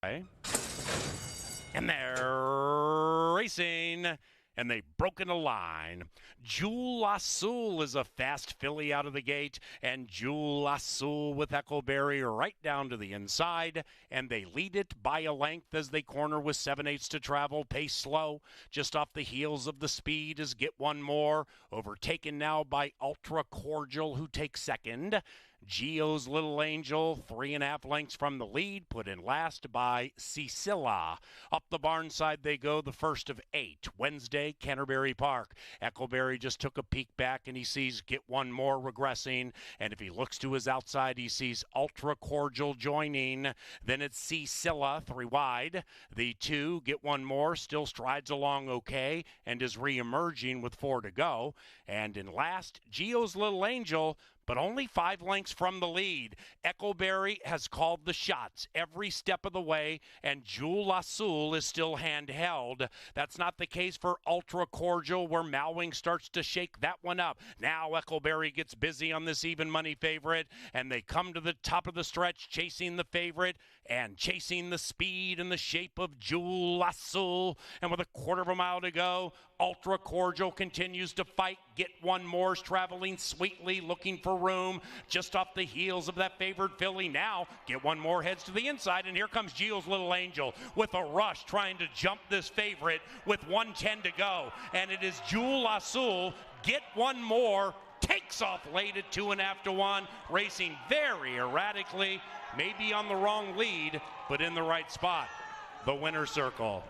Okay. And they're racing. And they've broken a line. Jewel Azul is a fast filly out of the gate, and Jewel Azul with Echoberry right down to the inside, and they lead it by a length as they corner with 7/8 to travel, pace slow, just off the heels of the speed is Get One More, overtaken now by Ultra Cordial, who takes second. Geo's Little Angel, 3.5 lengths from the lead, put in last by Cecilia. Up the barn side they go, the first of 8. Wednesday, Canterbury Park. Echoberry just took a peek back and he sees Get One More regressing. And if he looks to his outside, he sees Ultra Cordial joining. Then it's Cecilia, 3 wide. The 2, Get One More, still strides along okay and is re-emerging with 4 to go. And in last, Geo's Little Angel, but only 5 lengths from the lead. Echoberry has called the shots every step of the way, and Jewel Azul is still handheld. That's not the case for Ultra Cordial, where Malwing starts to shake that one up. Now Echoberry gets busy on this even money favorite, and they come to the top of the stretch, chasing the favorite and chasing the speed and the shape of Jewel Azul. And with a quarter of a mile to go, Ultra Cordial continues to fight. Get One More's traveling sweetly, looking for room just off the heels of that favored filly. Now Get One More heads to the inside, and here comes Geo's Little Angel with a rush trying to jump this favorite with 1:10 to go, and it is Jewel Azul. Get One More takes off late at 2.5 to 1, racing very erratically, maybe on the wrong lead, but in the right spot. The winner's circle.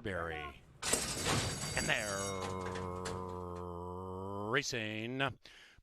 Berry. And they're racing.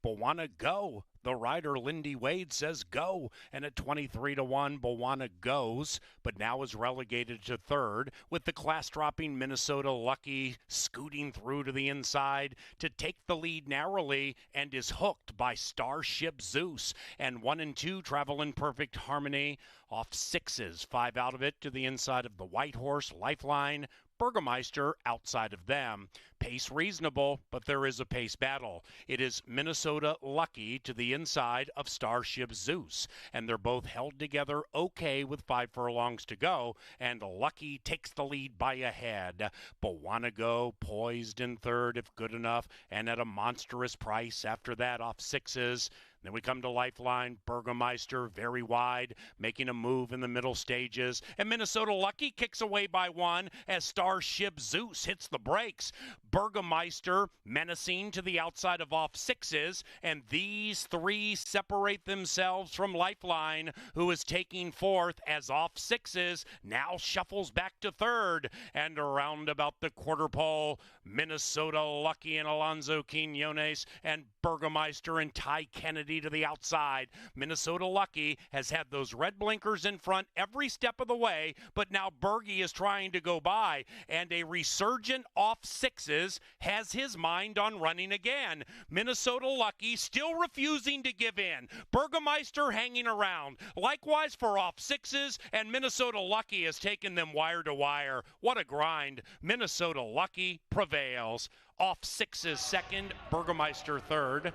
Bawana Go. The rider, Lindy Wade, says go. And at 23 to 1, Bawana goes, but now is relegated to third, with the class dropping Minnesota Lucky scooting through to the inside to take the lead narrowly and is hooked by Starship Zeus. And 1 and 2 travel in perfect harmony off 6s, 5 out of it to the inside of the White Horse, Lifeline, Burgermeister outside of them. Pace reasonable, but there is a pace battle. It is Minnesota Lucky to the inside of Starship Zeus, and they're both held together okay with 5 furlongs to go, and Lucky takes the lead by a head. Bawana Go poised in third if good enough, and at a monstrous price after that off 6s. Then we come to Lifeline, Burgermeister, very wide, making a move in the middle stages. And Minnesota Lucky kicks away by 1 as Starship Zeus hits the brakes. Burgermeister menacing to the outside of off 6s. And these 3 separate themselves from Lifeline, who is taking 4th as off 6s now shuffles back to 3rd. And around about the quarter pole, Minnesota Lucky and Alonzo Quinones and Burgermeister and Ty Kennedy to the outside. Minnesota Lucky has had those red blinkers in front every step of the way, but now Bergie is trying to go by, and a resurgent off 6s has his mind on running again. Minnesota Lucky still refusing to give in. Burgermeister hanging around. Likewise for off 6s, and Minnesota Lucky has taken them wire to wire. What a grind. Minnesota Lucky prevails. Off 6s second, Burgermeister third.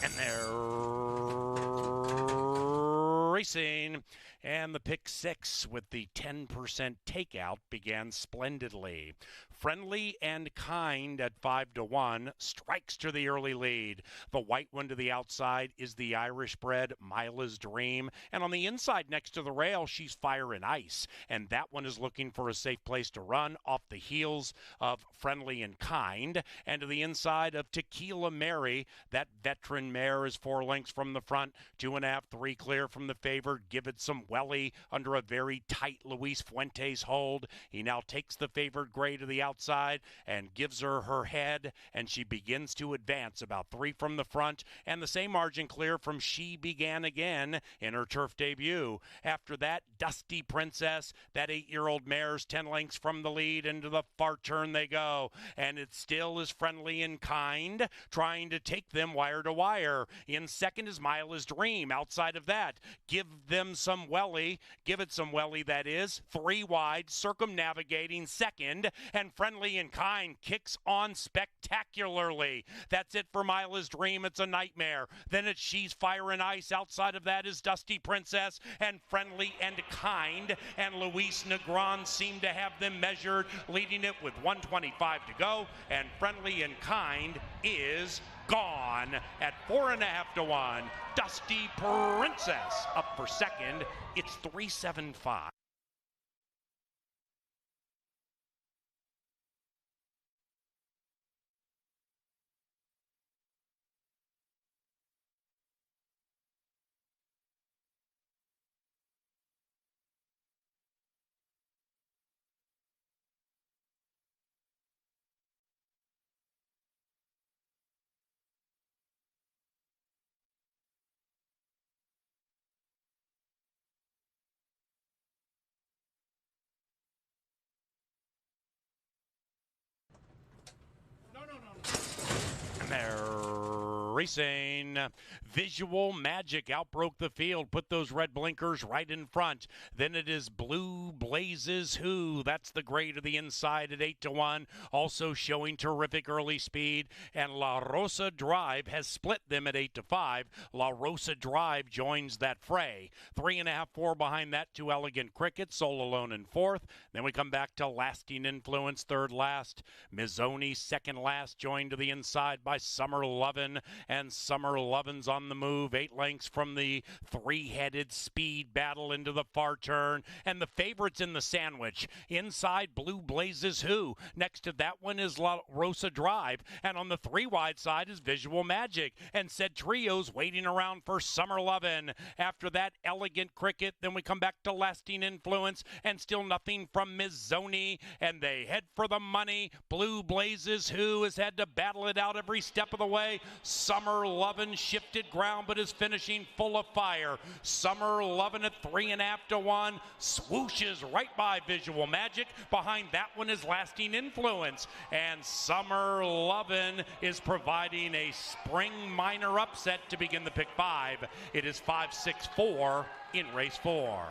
And they're racing. And the pick 6 with the 10% takeout began splendidly. Friendly and Kind at 5-1 strikes to the early lead. The white one to the outside is the Irish bred Mila's Dream. And on the inside next to the rail, she's Fire and Ice. And that one is looking for a safe place to run off the heels of Friendly and Kind. And to the inside of Tequila Mary, that veteran mare is 4 lengths from the front, 2.5, 3 clear from the favored. Give it some welly under a very tight Luis Fuentes hold. He now takes the favored gray to the outside and gives her head, and she begins to advance about 3 from the front, and the same margin clear from She Began Again in her turf debut. After that, Dusty Princess, that 8-year-old mare's 10 lengths from the lead. Into the far turn they go, and it still is Friendly and Kind, trying to take them wire to wire. In second is Mila's Dream. Outside of that, Give Them Some Welly, Give It Some Welly, that is, 3 wide, circumnavigating second, and Friendly and Kind kicks on spectacularly. That's it for Mila's Dream. It's a nightmare. Then it's She's Fire and Ice. Outside of that is Dusty Princess and Friendly and Kind, and Luis Negron seem to have them measured, leading it with 1:25 to go, and Friendly and Kind is gone at 4.5-1. Dusty Princess up for second. It's 3.75. And they're racing. Visual Magic outbroke the field, put those red blinkers right in front. Then it is Blue Blazes Who. That's the gray to the inside at 8-1, also showing terrific early speed. And La Rosa Drive has split them at 8-5. La Rosa Drive joins that fray. 3.5, 4 behind that, 2 Elegant Cricket, Soul Alone in fourth. Then we come back to Lasting Influence, third last. Mizzoni, second last, joined to the inside by Summer Lovin', and Summer Lovin's on the move, 8 lengths from the 3-headed speed battle into the far turn, and the favorites in the sandwich. Inside, Blue Blazes Who. Next to that one is La Rosa Drive, and on the 3 wide side is Visual Magic, and said trios waiting around for Summer Lovin'. After that, Elegant Cricket. Then we come back to Lasting Influence, and still nothing from Mizzoni, and they head for the money. Blue Blazes Who has had to battle it out every step of the way. Summer Lovin' shifted ground, but is finishing full of fire. Summer Lovin' at 3.5-1 swooshes right by Visual Magic. Behind that one is Lasting Influence, and Summer Lovin' is providing a spring minor upset to begin the pick 5. It is 5-6-4 in race 4.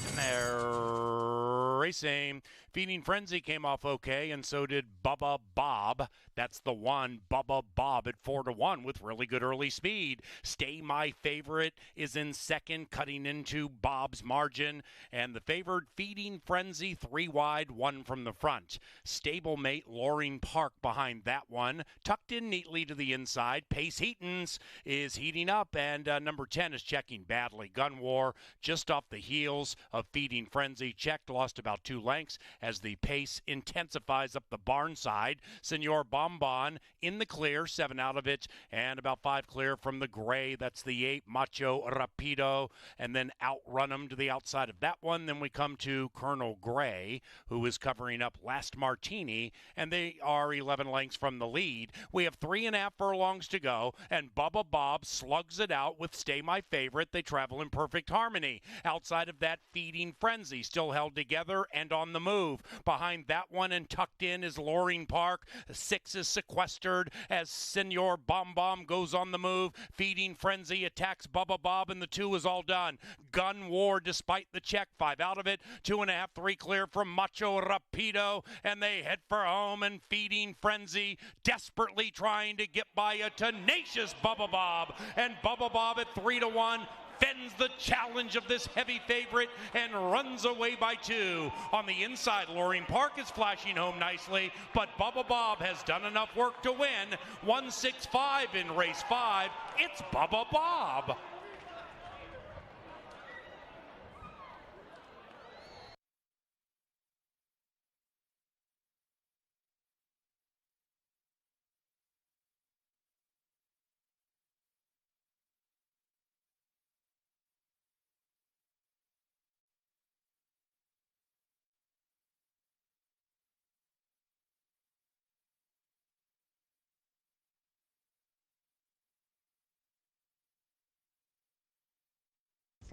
And they're racing. Feeding Frenzy came off okay, and so did Bubba Bob. That's the one, Bubba Bob at 4-1 with really good early speed. Stay My Favorite is in second, cutting into Bob's margin. And the favored Feeding Frenzy, 3 wide, 1 from the front. Stablemate Loring Park behind that one. Tucked in neatly to the inside. Pace Heatons is heating up, and number 10 is checking badly. Gun War just off the heels of Feeding Frenzy. Checked, lost about 2 lengths. as the pace intensifies up the barn side. Senor Bonbon in the clear, 7 out of it, and about 5 clear from the gray. That's the 8, Macho Rapido, and then outrun them to the outside of that one. Then we come to Colonel Gray, who is covering up Last Martini, and they are 11 lengths from the lead. We have 3.5 furlongs to go, and Bubba Bob slugs it out with Stay My Favorite. They travel in perfect harmony. Outside of that, Feeding Frenzy, still held together and on the move. Behind that one and tucked in is Loring Park. 6 is sequestered as Senor Bomb goes on the move. Feeding Frenzy attacks Bubba Bob, and the 2 is all done. Gun War despite the check, 5 out of it. 2.5, 3 clear from Macho Rapido, and they head for home, and Feeding Frenzy desperately trying to get by a tenacious Bubba Bob, and Bubba Bob at 3-1 fends the challenge of this heavy favorite and runs away by 2. On the inside, Loring Park is flashing home nicely, but Bubba Bob has done enough work to win. 165 in race 5. It's Bubba Bob.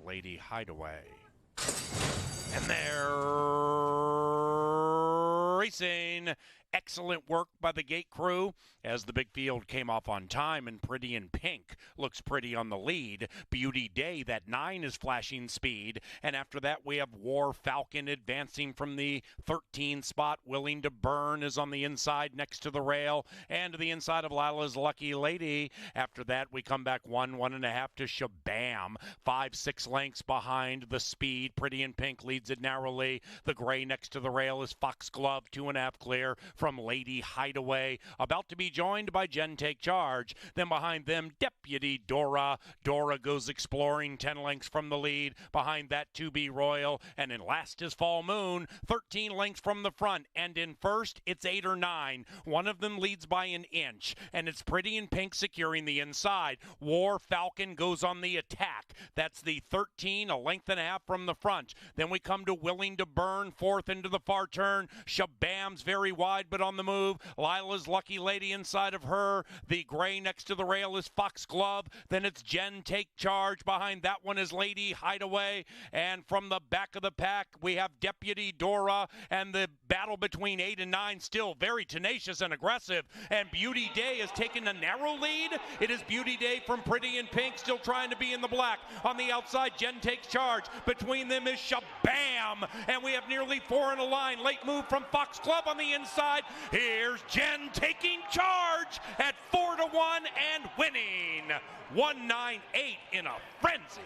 Lady Hideaway. And they're racing. Excellent work by the gate crew as the big field came off on time, and Pretty in Pink looks pretty on the lead. Beauty Day, that 9 is flashing speed, and after that we have War Falcon advancing from the 13 spot. Willing to Burn is on the inside next to the rail, and to the inside of Lila's Lucky Lady. After that we come back 1.5 to Shabam. 5, 6 lengths behind the speed. Pretty in Pink leads it narrowly. The gray next to the rail is Foxglove, 2.5 clear from Lady Hideaway, about to be joined by Jen Take Charge. Then behind them, Deputy Dora. Dora goes exploring, 10 lengths from the lead. Behind that, To Be Royal, and in last is Fall Moon, 13 lengths from the front. And in first, it's 8 or 9. One of them leads by an inch, and it's Pretty in Pink securing the inside. War Falcon goes on the attack. That's the 13, a length and a half from the front. Then we come to Willing to Burn, 4th into the far turn. Shabam's very wide, but on the move. Lila's Lucky Lady inside of her. The gray next to the rail is Foxglove. Then it's Jen Take Charge. Behind that one is Lady Hideaway. And from the back of the pack, we have Deputy Dora. And the battle between 8 and 9 still very tenacious and aggressive. And Beauty Day has taken a narrow lead. It is Beauty Day from Pretty in Pink, still trying to be in the black. On the outside, Jen Takes Charge. Between them is Shabam. And we have nearly 4 in a line. Late move from Foxglove on the inside. Here's Jen Taking Charge at 4-1 and winning 198 in a frenzy.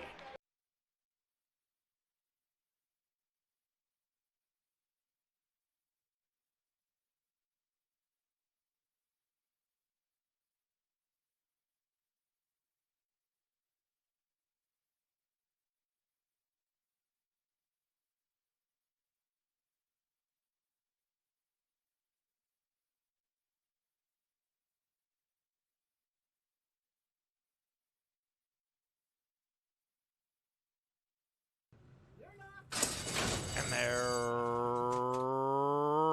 And they're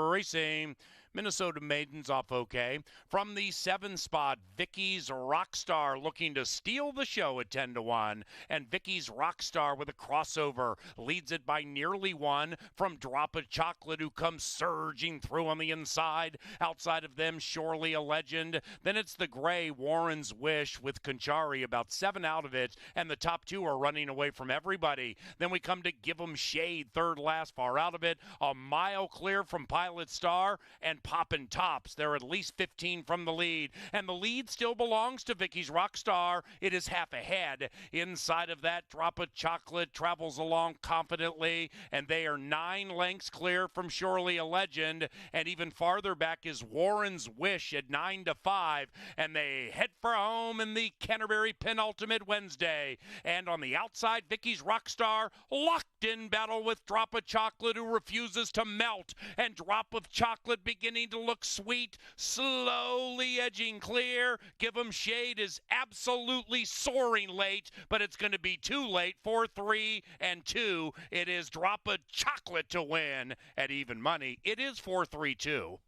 racing. Minnesota Maidens off okay. From the 7 spot, Vicky's Rockstar looking to steal the show at 10-1. And Vicky's Rockstar with a crossover leads it by nearly 1 from Drop of Chocolate, who comes surging through on the inside. Outside of them, Surely a Legend. Then it's the gray Warren's Wish with Conchari, about 7 out of it. And the top 2 are running away from everybody. Then we come to Give 'em Shade, 3rd last, far out of it. A mile clear from Pilot Star and Poppin' Tops. They're at least 15 from the lead, and the lead still belongs to Vicky's Rockstar. It is half ahead. Inside of that, Drop of Chocolate travels along confidently, and they are 9 lengths clear from Surely a Legend, and even farther back is Warren's Wish at 9-5, and they head for home in the Canterbury penultimate Wednesday. And on the outside, Vicky's Rockstar locked locked-in battle with Drop of Chocolate, who refuses to melt, and Drop of Chocolate beginning to look sweet, slowly edging clear. Give 'em Shade is absolutely soaring late, but it's going to be too late. 4, 3, and 2. It is Drop of Chocolate to win at even money. It is 4, 3, 2.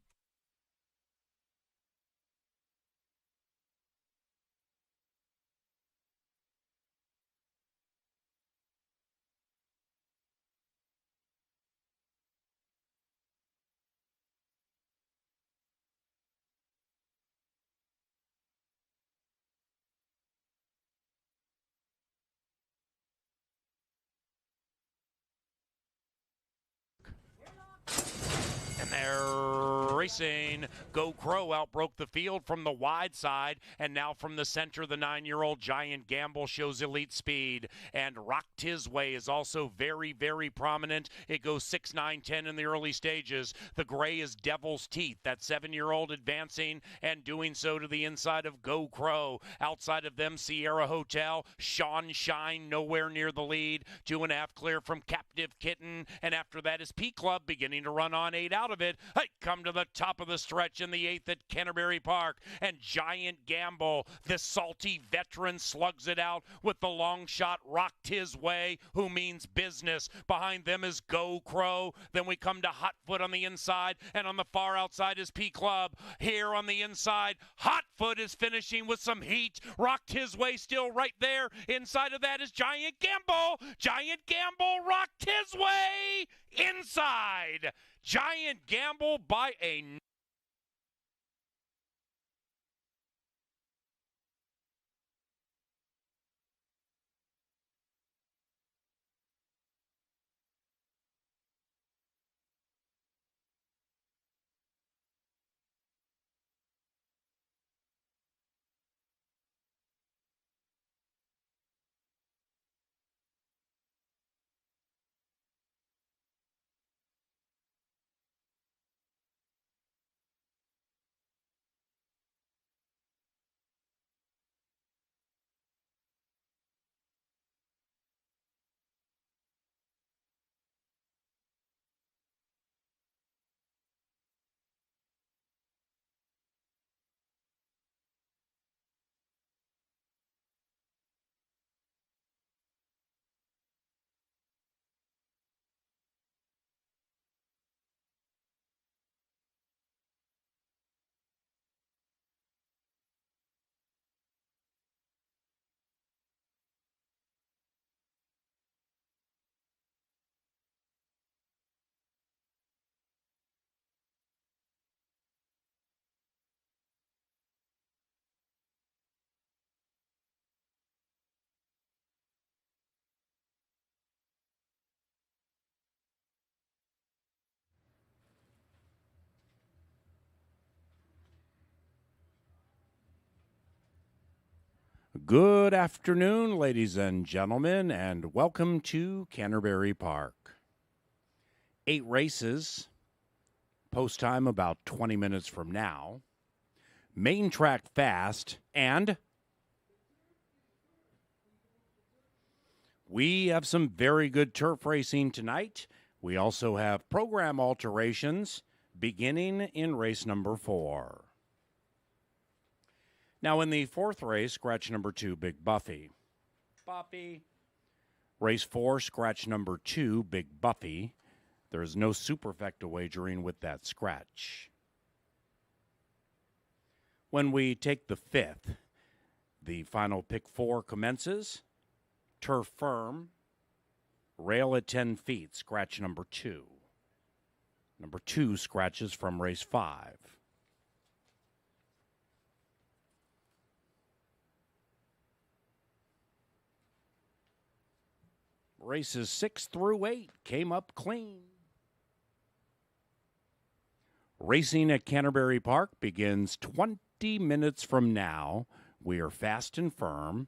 And they're racing. Go Crow outbroke the field from the wide side, and now from the center, the 9-year-old Giant Gamble shows elite speed. And Rocked His Way is also very, very prominent. It goes 6, 9, 10 in the early stages. The gray is Devil's Teeth, that 7-year-old advancing and doing so to the inside of Go Crow. Outside of them, Sierra Hotel, Sean Shine nowhere near the lead. 2.5 clear from Captive Kitten, and after that is P Club beginning to run on 8 out of it. Hey, come to the top of the stretch in the 8th at Canterbury Park, and Giant Gamble, this salty veteran, slugs it out with the long shot Rocked His Way, who means business. Behind them is Go Crow. Then we come to Hotfoot on the inside, and on the far outside is P Club. Here on the inside, Hotfoot is finishing with some heat. Rocked His Way still right there. Inside of that is Giant Gamble. Giant Gamble rocked his way inside. Giant Gamble by a Good afternoon, ladies and gentlemen, and welcome to Canterbury Park. 8 races, post time about 20 minutes from now. Main track fast, and we have some very good turf racing tonight. We also have program alterations beginning in race number 4. Now in the 4th race, scratch number 2, Big Buffy. Buffy. Race 4, scratch number 2, Big Buffy. There is no superfecta wagering with that scratch. When we take the 5th, the final pick 4 commences. Turf firm, rail at 10 feet, scratch number 2. Number 2 scratches from race 5. Races 6 through 8 came up clean. Racing at Canterbury Park begins 20 minutes from now. We are fast and firm.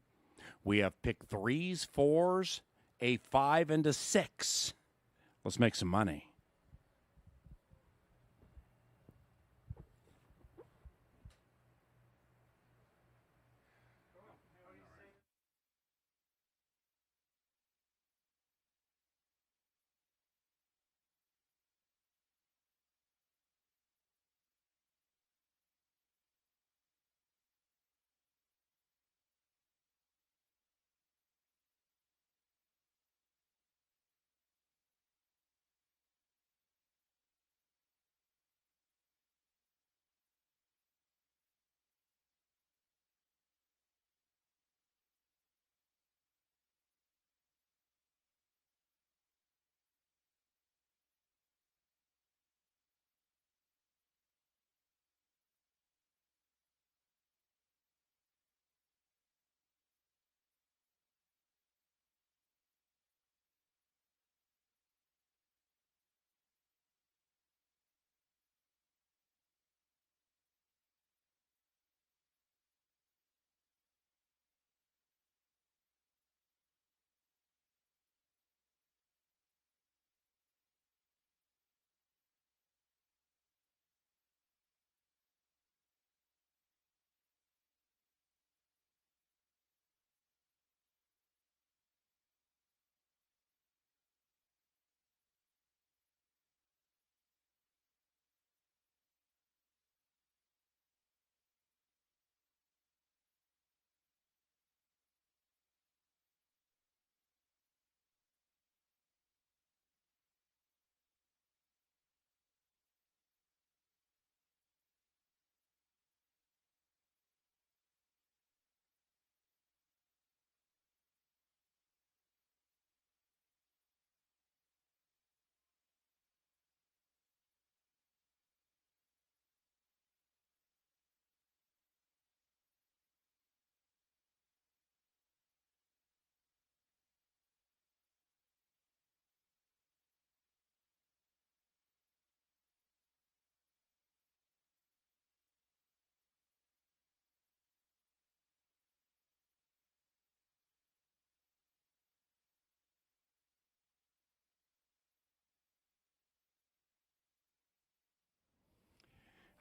We have pick 3s, 4s, a 5, and a 6. Let's make some money.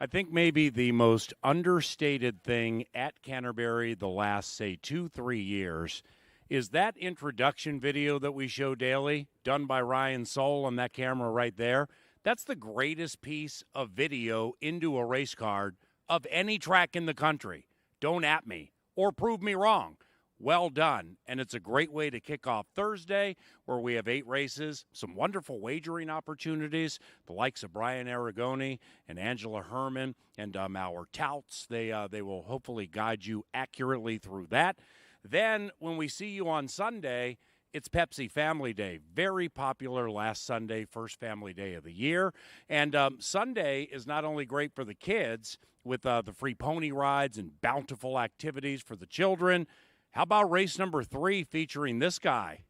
I think maybe the most understated thing at Canterbury the last, say, 2, 3 years is that introduction video that we show daily, done by Ryan Soul on that camera right there. That's the greatest piece of video into a race card of any track in the country. Don't at me or prove me wrong. Well done. And it's a great way to kick off Thursday, where we have 8 races, some wonderful wagering opportunities, the likes of Brian Aragoni and Angela Herman and our touts. They will hopefully guide you accurately through that. Then when we see you on Sunday, it's Pepsi Family Day. Very popular last Sunday, first family day of the year. And Sunday is not only great for the kids with the free pony rides and bountiful activities for the children. How about race number 3 featuring this guy,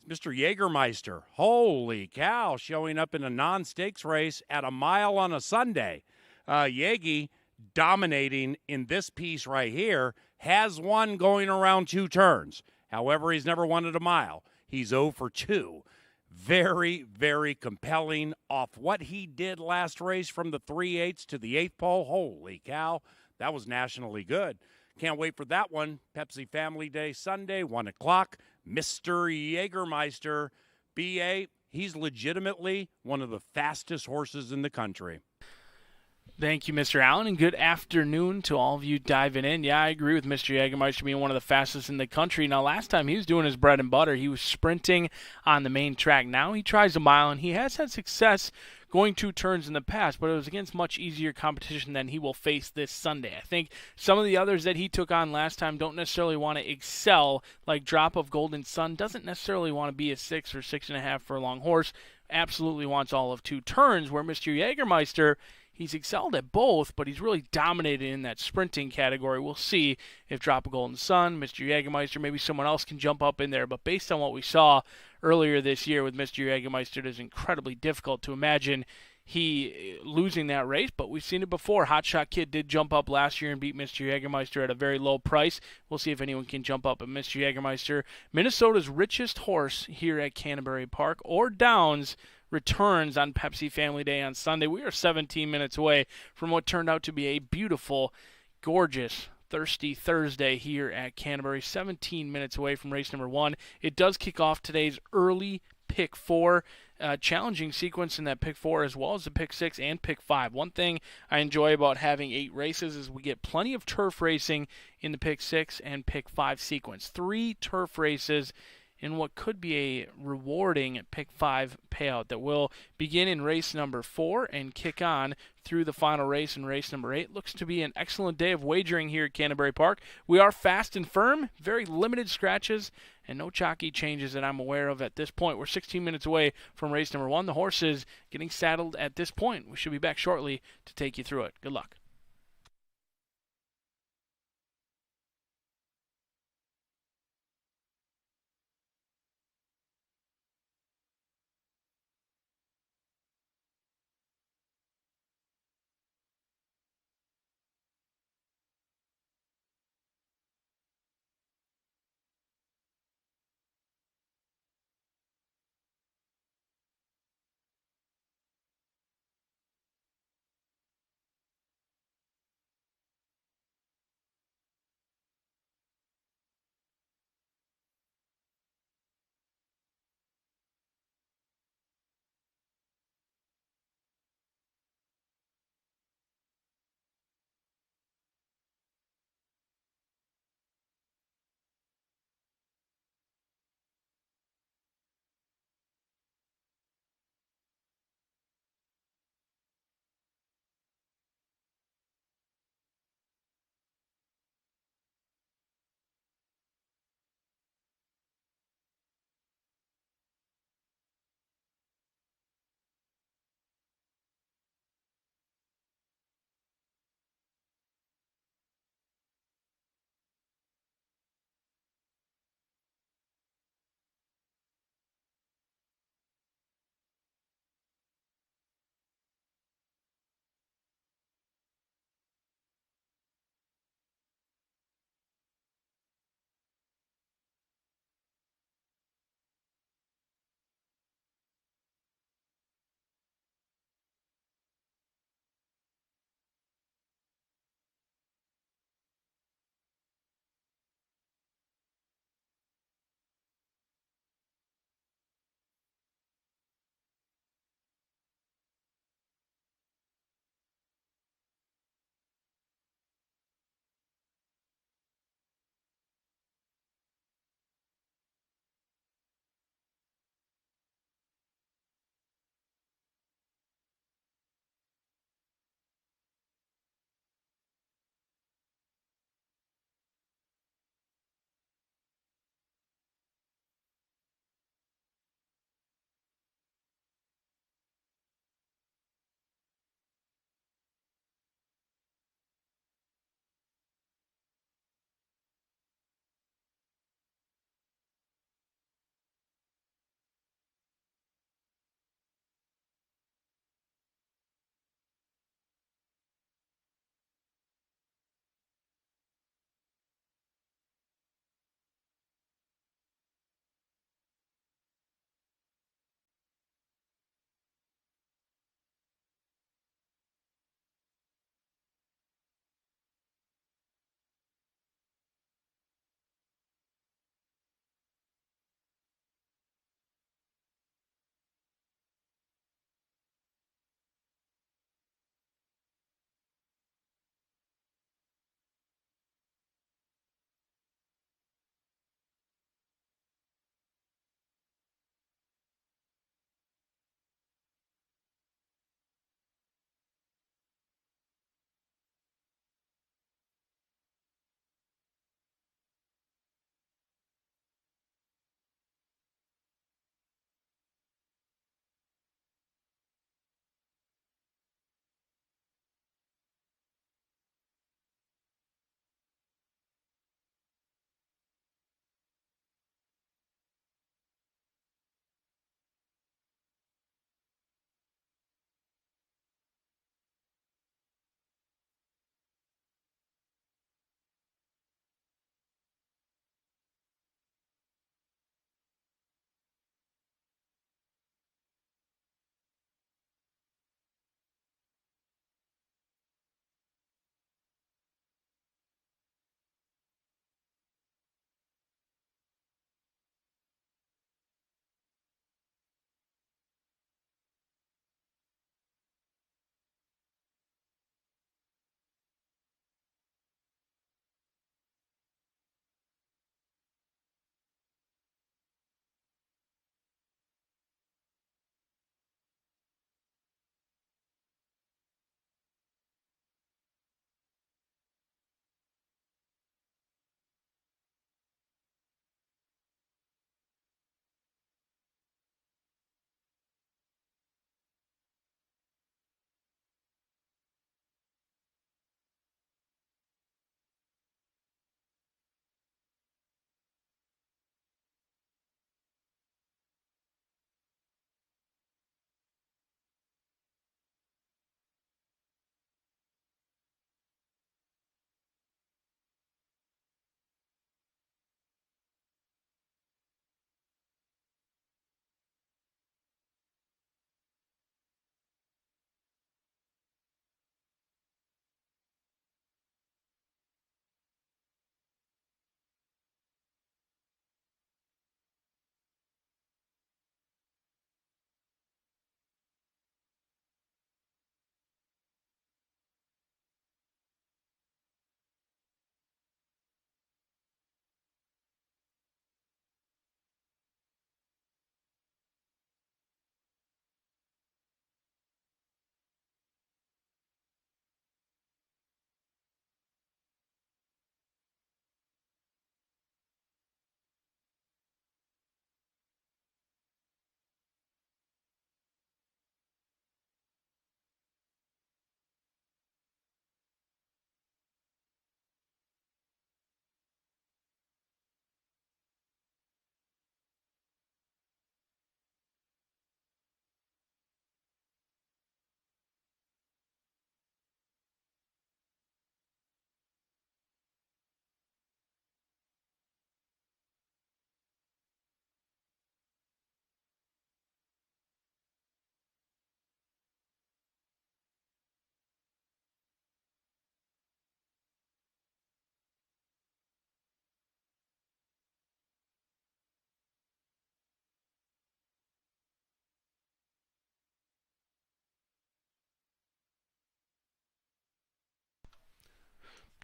Mr. Jägermeister? Holy cow, showing up in a non-stakes race at a mile on a Sunday. Yegi dominating in this piece right here, has won going around 2 turns. However, he's never won at a mile. He's 0 for 2. Very, very compelling off what he did last race from the 3/8 to the 8th pole. Holy cow, that was nationally good. Can't wait for that one. Pepsi Family Day Sunday, 1 o'clock. Mr. Jägermeister, BA, he's legitimately one of the fastest horses in the country. Thank you, Mr. Allen, and good afternoon to all of you diving in. Yeah, I agree with Mr. Jägermeister being one of the fastest in the country. Now, last time he was doing his bread and butter, he was sprinting on the main track. Now he tries a mile, and he has had success going 2 turns in the past, but it was against much easier competition than he will face this Sunday. I think some of the others that he took on last time don't necessarily want to excel, like Drop of Golden Sun doesn't necessarily want to be a 6 or 6.5 furlong horse, absolutely wants all of 2 turns, where Mr. Jägermeister, he's excelled at both, but he's really dominated in that sprinting category. We'll see if Drop of Golden Sun, Mr. Jägermeister, maybe someone else can jump up in there. But based on what we saw earlier this year with Mr. Jägermeister, it is incredibly difficult to imagine he losing that race, but we've seen it before. Hotshot Kid did jump up last year and beat Mr. Jägermeister at a very low price. We'll see if anyone can jump up at Mr. Jägermeister. Minnesota's richest horse here at Canterbury Park, or Downs, returns on Pepsi Family Day on Sunday. We are 17 minutes away from what turned out to be a beautiful, gorgeous, thirsty Thursday here at Canterbury. 17 minutes away from race number 1. It does kick off today's early pick 4. Challenging sequence in that pick 4 as well as the pick 6 and pick 5. One thing I enjoy about having 8 races is we get plenty of turf racing in the pick 6 and pick 5 sequence. 3 turf races in what could be a rewarding pick 5 payout that will begin in race number 4 and kick on through the final race in race number 8. Looks to be an excellent day of wagering here at Canterbury Park. We are fast and firm, very limited scratches, and no chalky changes that I'm aware of at this point. We're 16 minutes away from race number 1. The horses getting saddled at this point. We should be back shortly to take you through it. Good luck.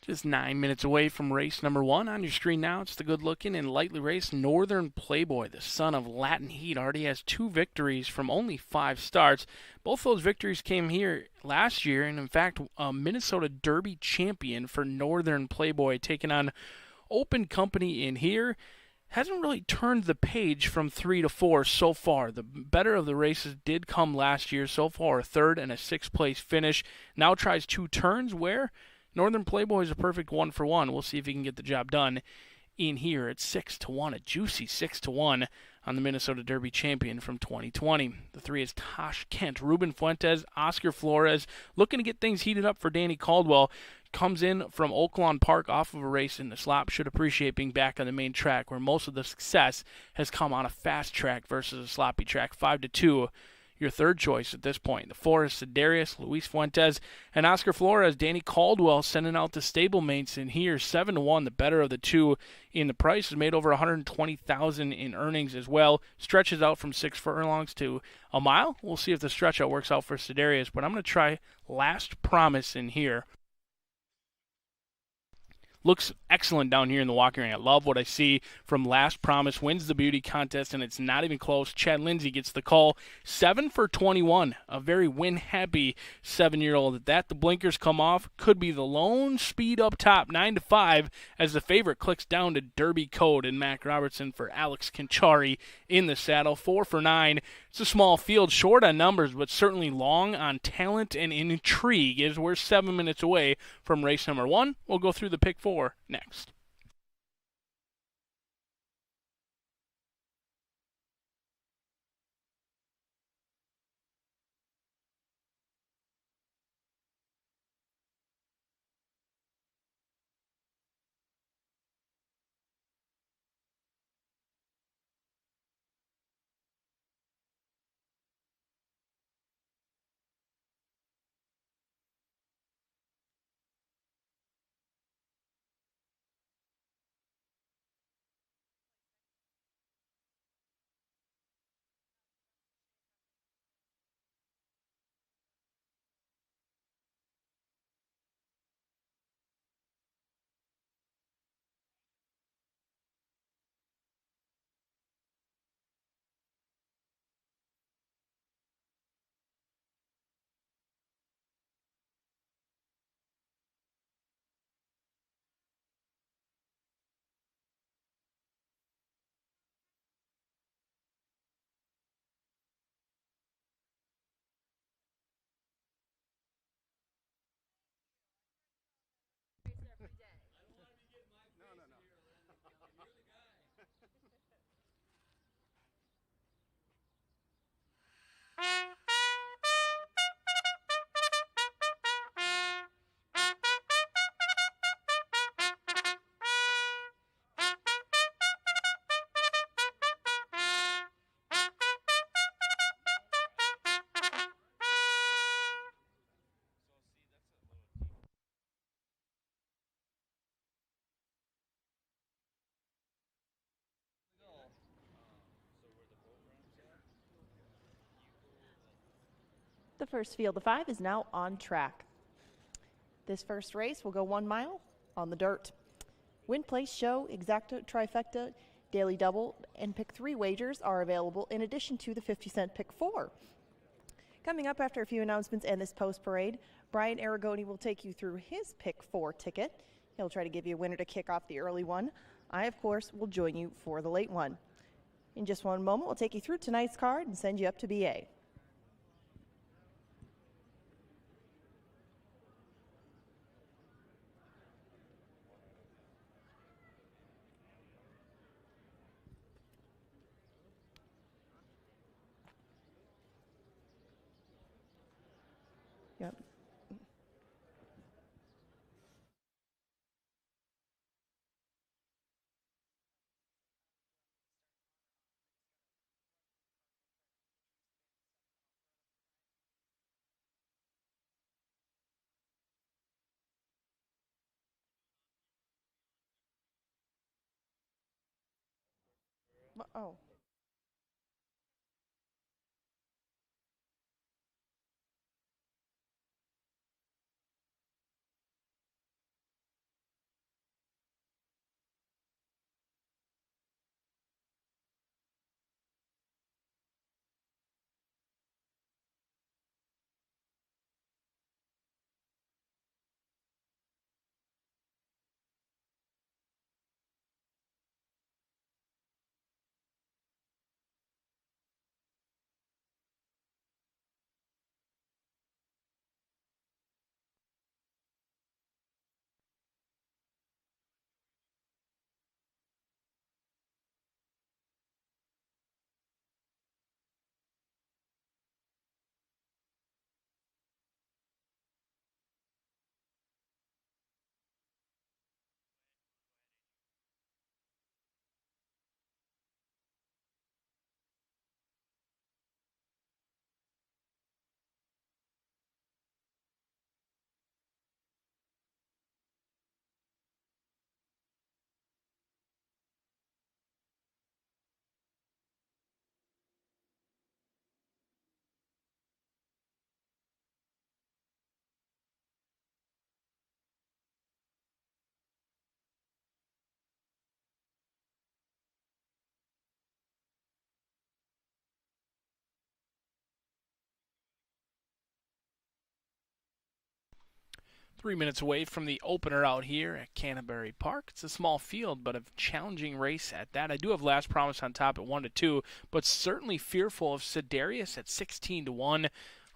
Just 9 minutes away from race number 1. On your screen now, it's the good-looking and lightly raced Northern Playboy, the son of Latin Heat. Already has 2 victories from only 5 starts. Both those victories came here last year, and in fact, a Minnesota Derby champion for Northern Playboy, taking on Open Company in here. Hasn't really turned the page from 3 to 4 so far. The better of the races did come last year. So far, a 3rd and a 6th place finish. Now tries 2 turns where Northern Playboy is a perfect 1-for-1. We'll see if he can get the job done in here at 6-1, a juicy 6-1 on the Minnesota Derby champion from 2020. The 3 is Tosh Kent, Ruben Fuentes, Oscar Flores, looking to get things heated up for Danny Caldwell. Comes in from Oaklawn Park off of a race in the slop. Should appreciate being back on the main track, where most of the success has come on a fast track versus a sloppy track. 5-2. Your third choice at this point. The 4 is Cedarius, Luis Fuentes, and Oscar Flores. Danny Caldwell sending out the stablemates in here. 7-1, the better of the 2 in the price. Has made over $120,000 in earnings as well. Stretches out from 6 furlongs to a mile. We'll see if the stretch out works out for Cedarius, but I'm going to try Last Promise in here. Looks excellent down here in the walking ring. I love what I see from Last Promise. Wins the beauty contest, and it's not even close. Chad Lindsay gets the call. 7 for 21. A very win-happy 7-year-old. That the blinkers come off. Could be the lone speed up top. 9-5 as the favorite clicks down to Derby Code and Mac Robertson for Alex Conchari in the saddle. 4 for 9. It's a small field, short on numbers, but certainly long on talent and intrigue, as we're 7 minutes away from race number 1. We'll go through the pick 4 next. The first field of 5 is now on track. This first race will go 1 mile on the dirt. Win, place, show, exacta, trifecta, daily double, and pick 3 wagers are available in addition to the 50-cent pick 4. Coming up after a few announcements and this post parade, Brian Aragoni will take you through his pick 4 ticket. He'll try to give you a winner to kick off the early one. I, of course, will join you for the late one. In just one moment, we'll take you through tonight's card and send you up to BA. Yep. Oh. 3 minutes away from the opener out here at Canterbury Park. It's a small field, but a challenging race at that. I do have Last Promise on top at 1-2, but certainly fearful of Sedarius at 16-1.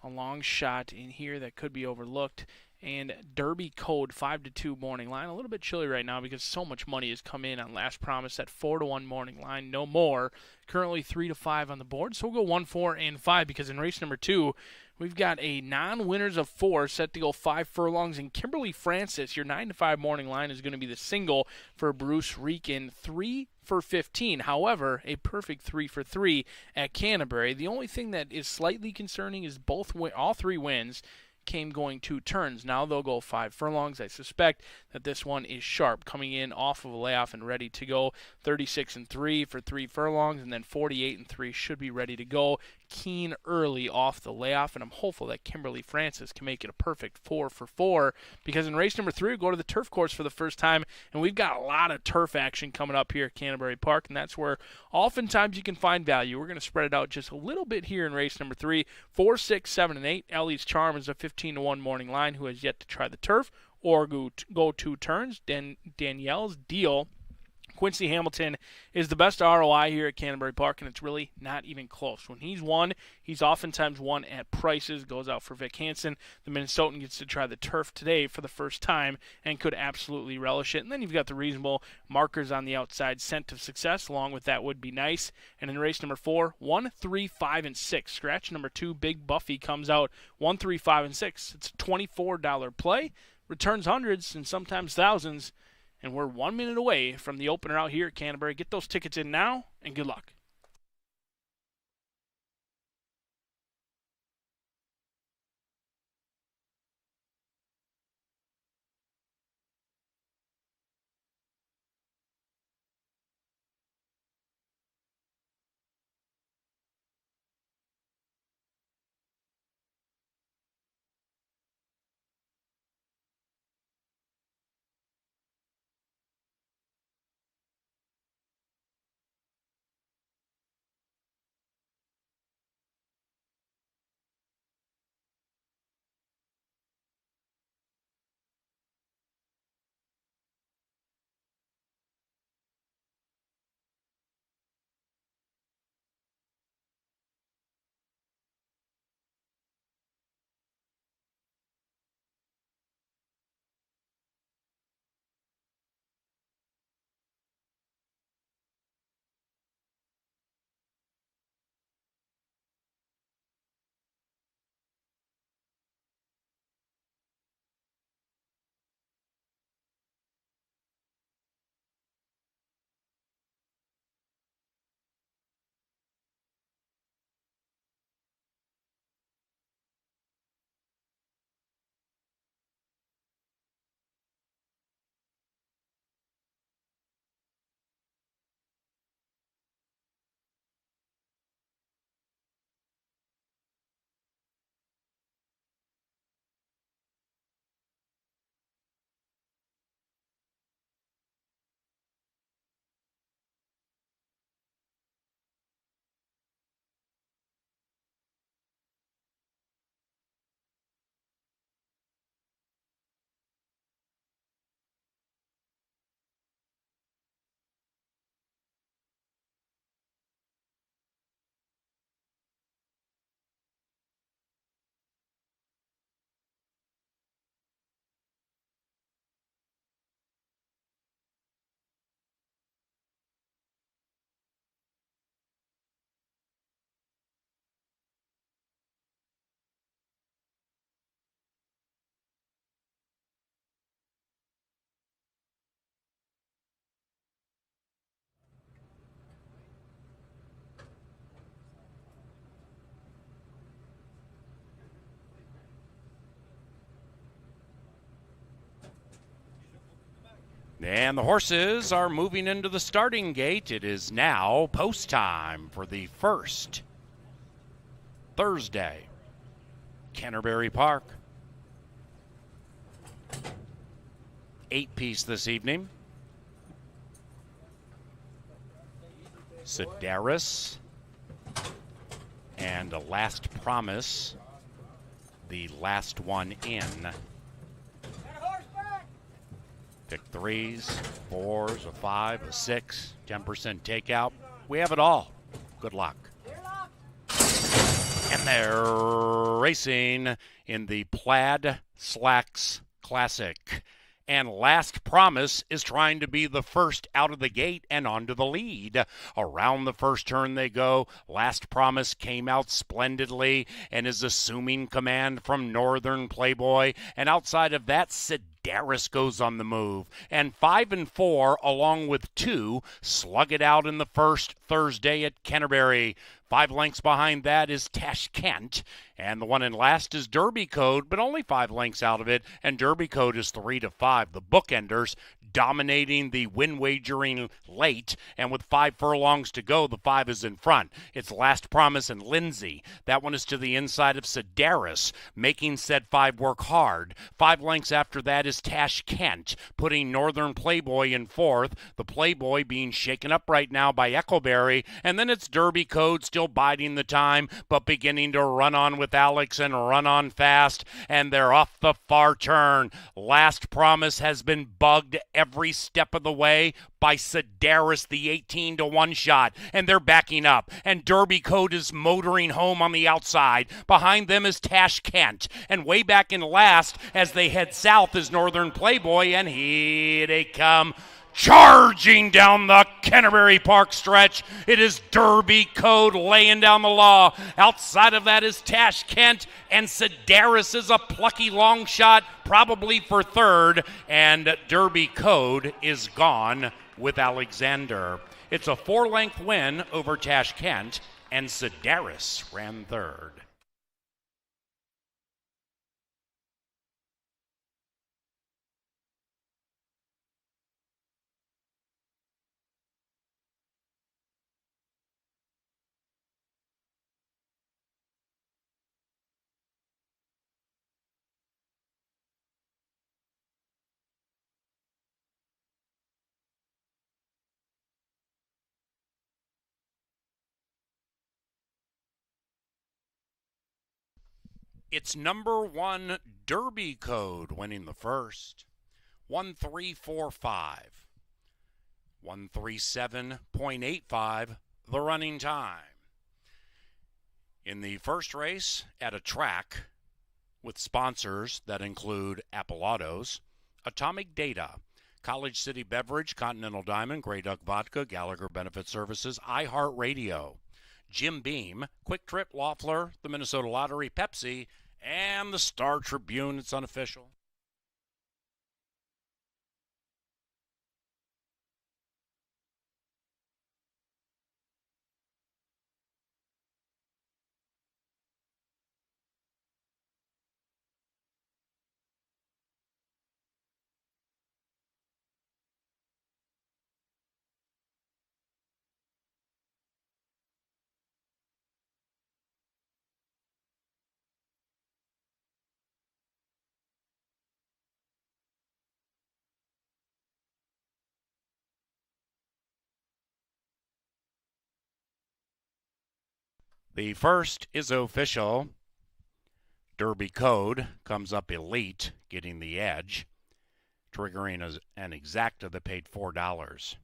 A long shot in here that could be overlooked. And Derby Code 5-2 morning line. A little bit chilly right now because so much money has come in on Last Promise at 4-1 morning line. No more. Currently 3-5 on the board. So we'll go 1, 4, and 5 because in race number 2, we've got a non-winners of 4 set to go 5 furlongs. And Kimberly Francis, your 9-5 morning line, is going to be the single for Bruce Reekin. 3 for 15. However, a perfect 3 for 3 at Canterbury. The only thing that is slightly concerning is all 3 wins came going 2 turns. Now they'll go 5 furlongs. I suspect that this one is sharp, coming in off of a layoff and ready to go. 36-3 for 3 furlongs, and then 48-3 should be ready to go. Keen early off the layoff, and I'm hopeful that Kimberly Francis can make it a perfect 4 for 4, because in race number 3 we go to the turf course for the first time, and we've got a lot of turf action coming up here at Canterbury Park, and that's where oftentimes you can find value. We're going to spread it out just a little bit here in race number 3. 4, 6, 7, and 8. Ellie's Charm is a 15-1 morning line who has yet to try the turf or go 2 turns. Danielle's Deal. Quincy Hamilton is the best ROI here at Canterbury Park, and it's really not even close. When he's won, he's oftentimes won at prices. Goes out for Vic Hansen. The Minnesotan gets to try the turf today for the first time and could absolutely relish it. And then you've got the reasonable markers on the outside. Scent of Success along with that would be nice. And in race number 4, 1, 3, 5, and 6. Scratch number 2, Big Buffy comes out 1, 3, 5, and 6. It's a $24 play. Returns hundreds and sometimes thousands. And we're 1 minute away from the opener out here at Canterbury. Get those tickets in now, and good luck. And the horses are moving into the starting gate. It is now post time for the first Thursday, Canterbury Park. 8-piece this evening. Sedaris and a Last Promise, the last one in. Pick threes, fours, a 5, a 6, 10% takeout. We have it all. Good luck. And they're racing in the Plaid Slacks Classic. And Last Promise is trying to be the first out of the gate and onto the lead. Around the first turn they go. Last Promise came out splendidly and is assuming command from Northern Playboy. And outside of that, Sedaris goes on the move. And 5 and 4, along with 2, slug it out in the first Thursday at Canterbury. 5 lengths behind that is Tashkent, and the one in last is Derby Code, but only 5 lengths out of it, and Derby Code is 3 to 5. The bookenders dominating the win wagering late, and with 5 furlongs to go, the 5 is in front. It's Last Promise and Lindsay. That one is to the inside of Sedaris, making said 5 work hard. 5 lengths after that is Tashkent, putting Northern Playboy in fourth. The Playboy being shaken up right now by Echoberry, and then it's Derby Code still biding the time, but beginning to run on with Alex and run on fast, and they're off the far turn. Last Promise has been bugged every step of the way by Sedaris, the 18 to 1 shot, and they're backing up, and Derby Code is motoring home on the outside. Behind them is Tashkent, and way back in last as they head south is Northern Playboy, and here they come. Charging down the Canterbury Park stretch, it is Derby Code laying down the law. Outside of that is Tashkent, and Sedaris is a plucky long shot, probably for third, and Derby Code is gone with Alexander. It's a 4-length win over Tashkent, and Sedaris ran third. It's number 1 Derby Code winning the first. 1345. 137.85 the running time. In the first race at a track with sponsors that include Appalados, Atomic Data, College City Beverage, Continental Diamond, Grey Duck Vodka, Gallagher Benefit Services, iHeartRadio, Jim Beam, Quick Trip, Loeffler, the Minnesota Lottery, Pepsi, and the Star Tribune. It's unofficial. The first is official. Derby Code comes up elite, getting the edge, triggering an exacta that paid $4.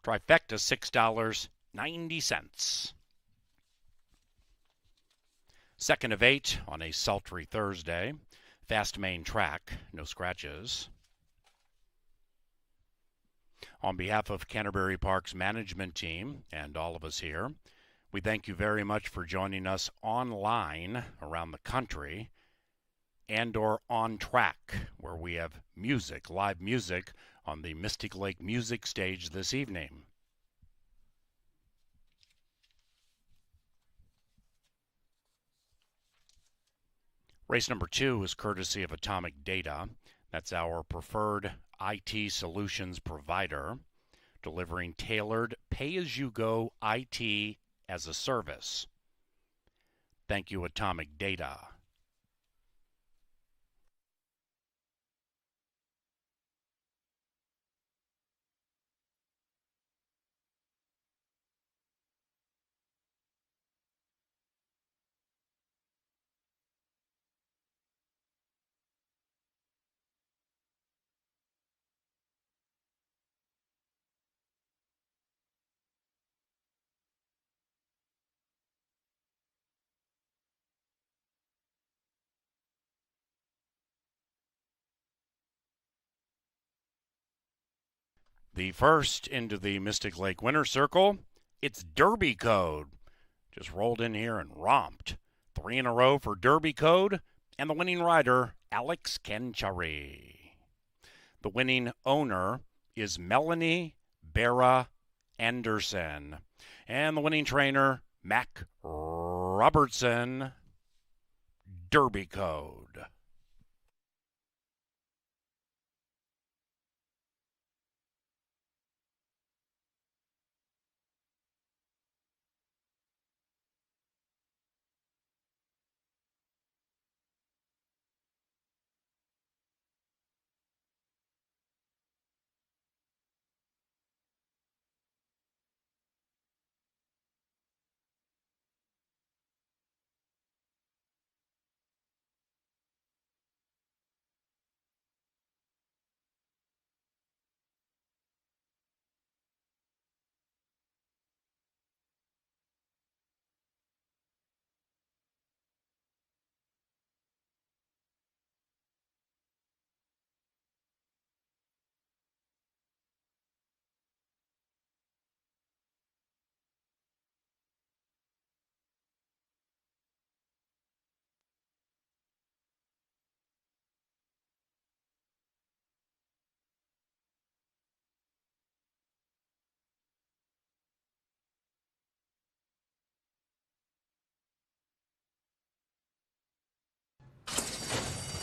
Trifecta, $6.90. Second of 8 on a sultry Thursday. Fast main track, no scratches. On behalf of Canterbury Park's management team and all of us here, we thank you very much for joining us online around the country and or on track, where we have music, live music, on the Mystic Lake Music Stage this evening. Race number 2 is courtesy of Atomic Data. That's our preferred IT solutions provider, delivering tailored pay-as-you-go IT as a service. Thank you, Atomic Data. The first into the Mystic Lake winner's circle, it's Derby Code. Just rolled in here and romped. 3 in a row for Derby Code, and the winning rider, Alex Canterbury. The winning owner is Melanie Barra Anderson. And the winning trainer, Mac Robertson. Derby Code.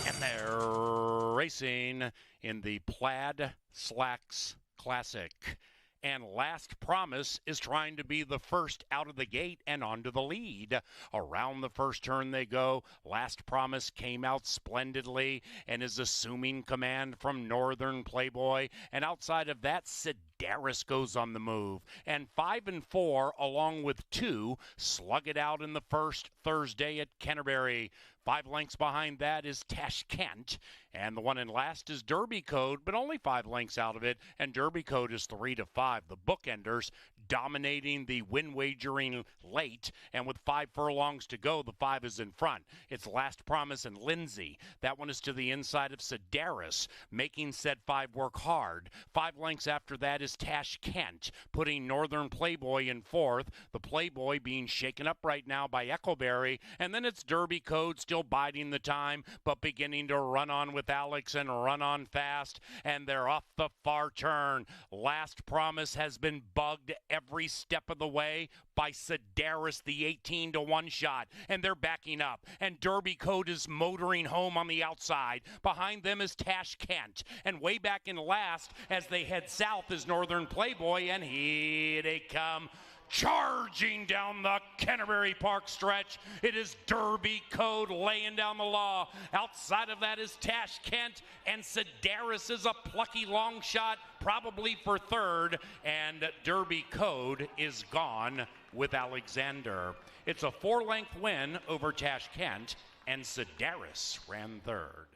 And they're racing in the Plaid Slacks Classic. And Last Promise is trying to be the first out of the gate and onto the lead. Around the first turn they go. Last Promise came out splendidly and is assuming command from Northern Playboy. And outside of that, Sedaris goes on the move. And 5 and 4, along with 2, slug it out in the first Thursday at Canterbury. 5 lengths behind that is Tashkent, and the one in last is Derby Code, but only 5 lengths out of it, and Derby Code is 3 to 5. The bookenders dominating the win wagering late, and with 5 furlongs to go, the 5 is in front. It's Last Promise and Lindsay. That one is to the inside of Sedaris, making said 5 work hard. 5 lengths after that is Tashkent, putting Northern Playboy in fourth. The Playboy being shaken up right now by Echoberry, and then it's Derby Code still biding the time, but beginning to run on with Alex and run on fast, and they're off the far turn. Last Promise has been bugged every step of the way by Sedaris, the 18 to 1 shot, and they're backing up, and Derby Code is motoring home on the outside. Behind them is Tashkent, and way back in last as they head south is Northern Playboy, and here they come. Charging down the Canterbury Park stretch, it is Derby Code laying down the law. Outside of that is Tashkent, and Sedaris is a plucky long shot, probably for third, and Derby Code is gone with Alexander. It's a 4-length win over Tashkent, and Sedaris ran third.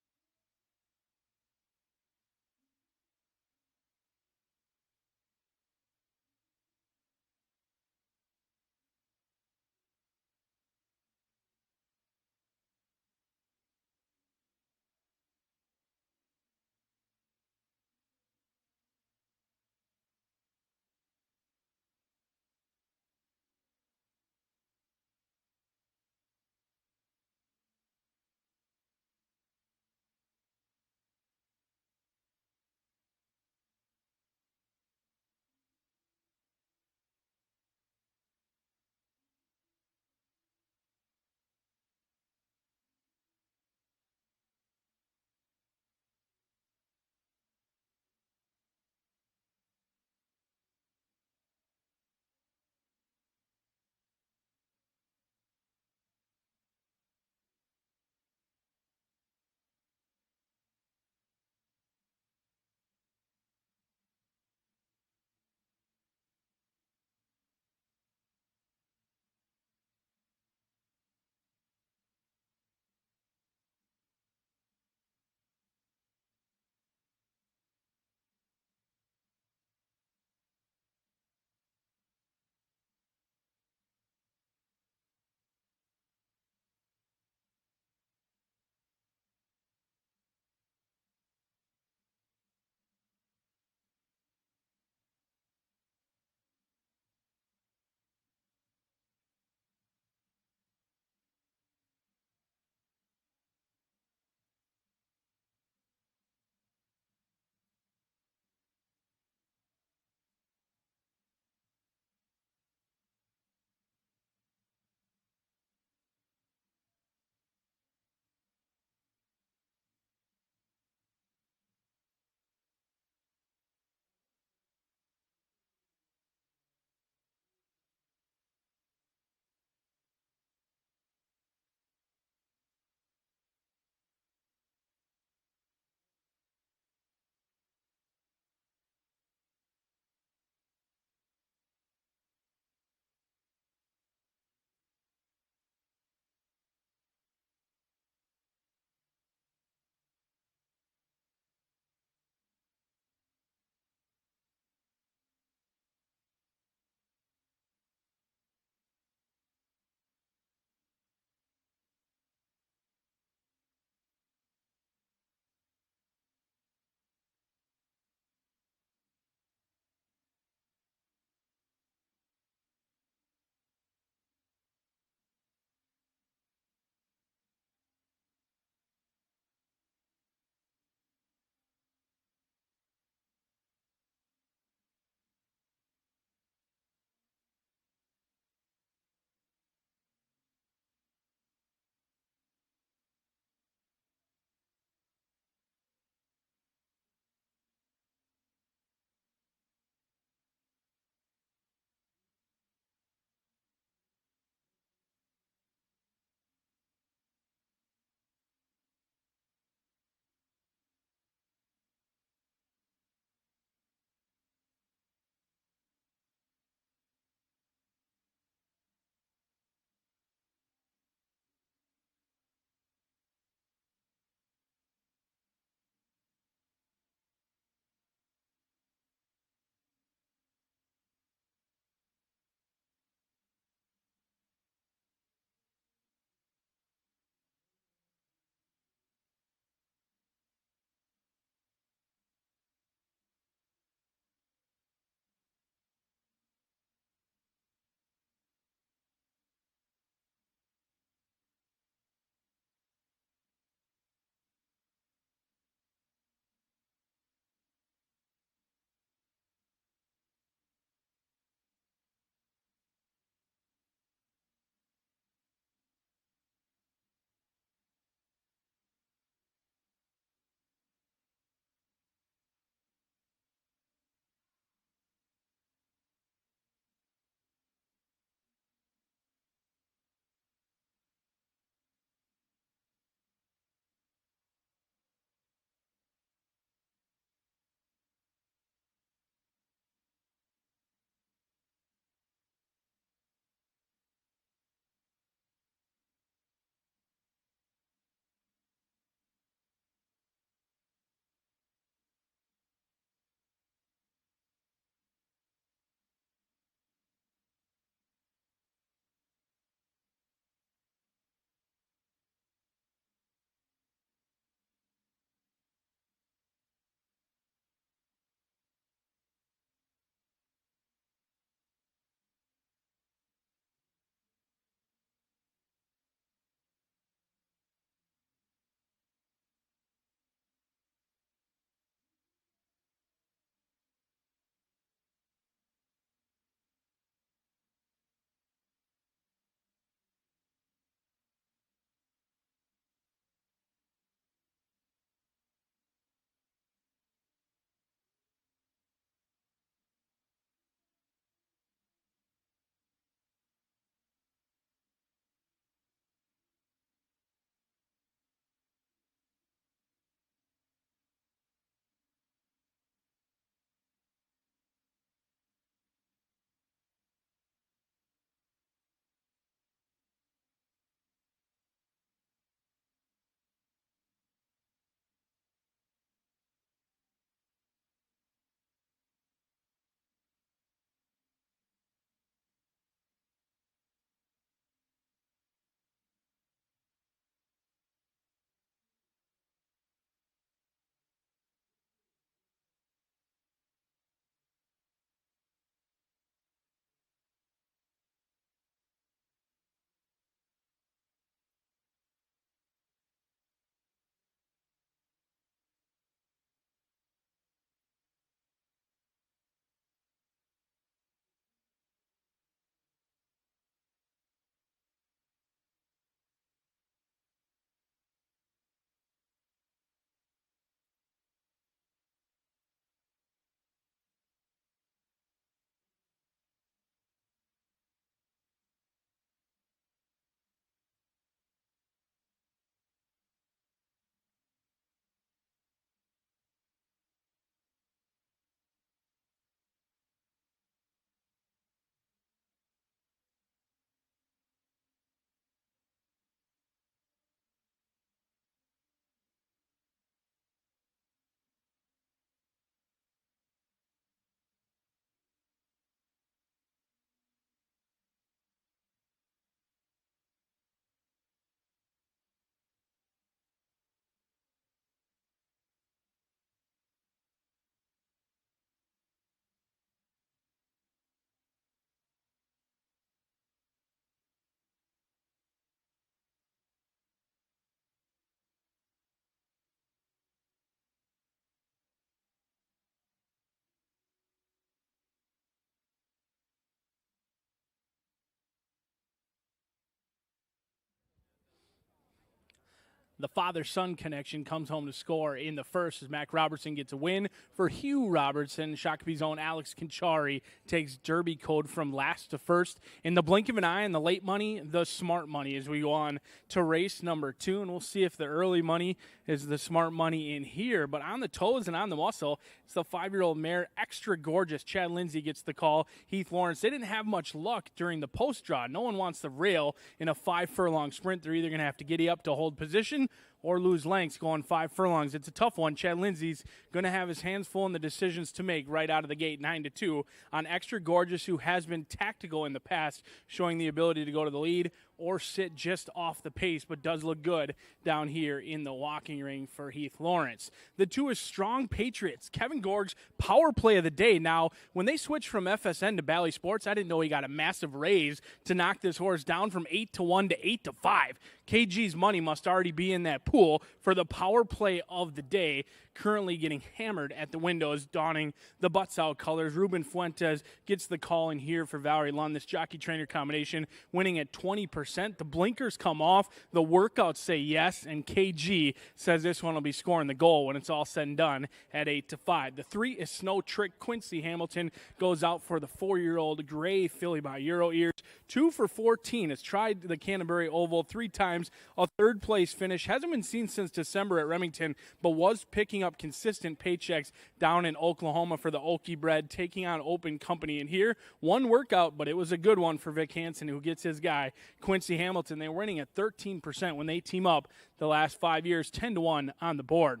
The father-son connection comes home to score in the first as Mac Robertson gets a win for Hugh Robertson. Shakopee's own Alex Conchari takes Derby code from last to first. In the blink of an eye, and the late money, the smart money, as we go on to race number 2. And we'll see if the early money is the smart money in here. But on the toes and on the muscle, it's the 5-year-old mare, Extra Gorgeous. Chad Lindsay gets the call. Heath Lawrence, they didn't have much luck during the post draw. No one wants the rail in a 5-furlong sprint. They're either going to have to giddy up to hold position or lose lengths going 5 furlongs. It's a tough one. Chad Lindsay's going to have his hands full in the decisions to make right out of the gate, 9-2 on Extra Gorgeous, who has been tactical in the past, showing the ability to go to the lead or sit just off the pace, but does look good down here in the walking ring for Heath Lawrence. The 2 is Strong Patriots. Kevin Gorg's power play of the day. Now, when they switched from FSN to Bally Sports, I didn't know he got a massive raise to knock this horse down from 8-1 to 8-5. KG's money must already be in that pool for the power play of the day. Currently getting hammered at the windows, donning the butts out colors. Ruben Fuentes gets the call in here for Valerie Lund. This jockey-trainer combination winning at 20%. The blinkers come off. The workouts say yes, and KG says this one will be scoring the goal when it's all said and done at 8-5. The 3 is Snow Trick. Quincy Hamilton goes out for the 4-year-old gray filly by Euro Ears. 2 for 14. Has tried the Canterbury Oval 3 times. A third-place finish. Hasn't been seen since December at Remington, but was picking up consistent paychecks down in Oklahoma for the Okie bred, taking on Open Company in here. One workout, but it was a good one for Vic Hansen, who gets his guy, Quincy Hamilton. They were winning at 13% when they team up the last 5 years, 10-1 on the board.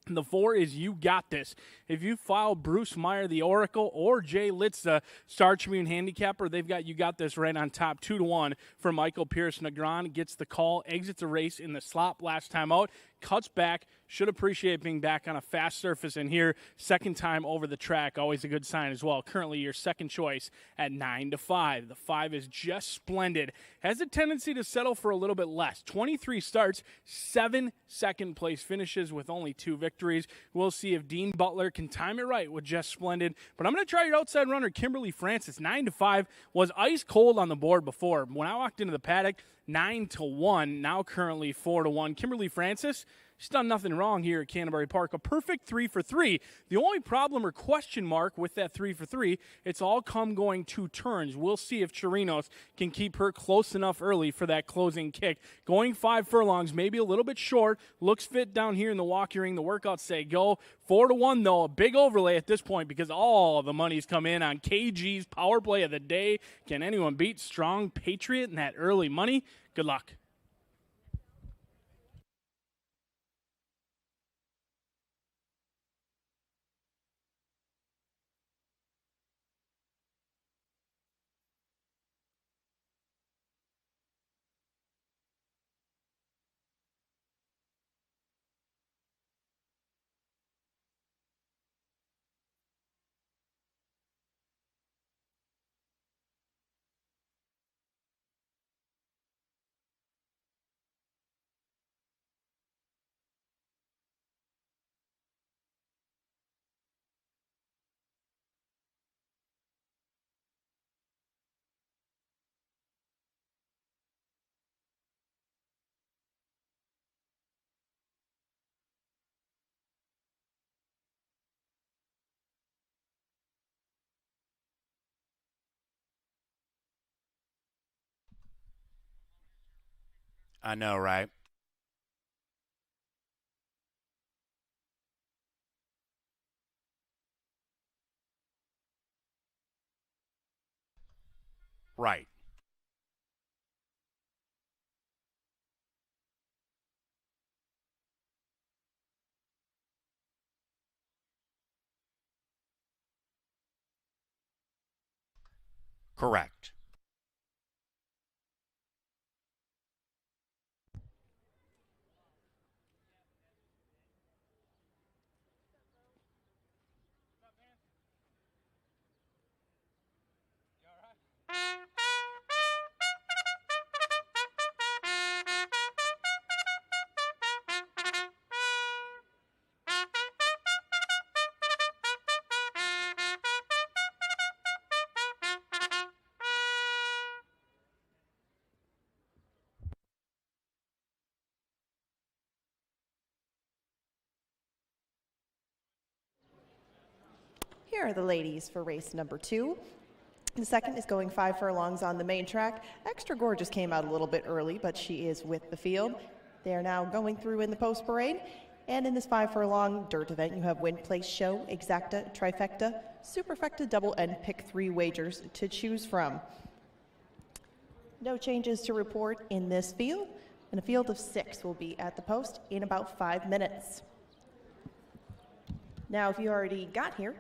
And the 4 is You Got This. If you file Bruce Meyer, the Oracle, or Jay Litz, the Star Tribune handicapper, they've got You Got This right on top, 2-1 for Michael Pierce. Negron gets the call, exits the race in the slop last time out, cuts back, should appreciate being back on a fast surface in here. Second time over the track, always a good sign as well. Currently your second choice at 9-5. The 5 is Just Splendid. Has a tendency to settle for a little bit less. 23 starts, 7 second-place finishes with only 2 victories. We'll see if Dean Butler can time it right with Just Splendid. But I'm going to try your outside runner, Kimberly Francis. 9-5 was ice cold on the board before. When I walked into the paddock, 9-1, now currently 4-1. Kimberly Francis, she's done nothing wrong here at Canterbury Park. A perfect 3 for 3. The only problem or question mark with that 3 for 3, it's all come going 2 turns. We'll see if Chirinos can keep her close enough early for that closing kick. Going 5 furlongs, maybe a little bit short. Looks fit down here in the walking ring. The workouts say go. 4-1, though, a big overlay at this point because all the money's come in on KG's power play of the day. Can anyone beat Strong Patriot in that early money? Good luck. I know, right? Right. Correct. Here are the ladies for race number 2. The second is going 5 furlongs on the main track. Extra Gorgeous came out a little bit early, but she is with the field. They are now going through in the post parade. And in this 5 furlong dirt event, you have Win Place Show, Exacta, Trifecta, Superfecta, Double, and Pick 3 wagers to choose from. No changes to report in this field, and a field of 6 will be at the post in about 5 minutes. Now, if you already got here,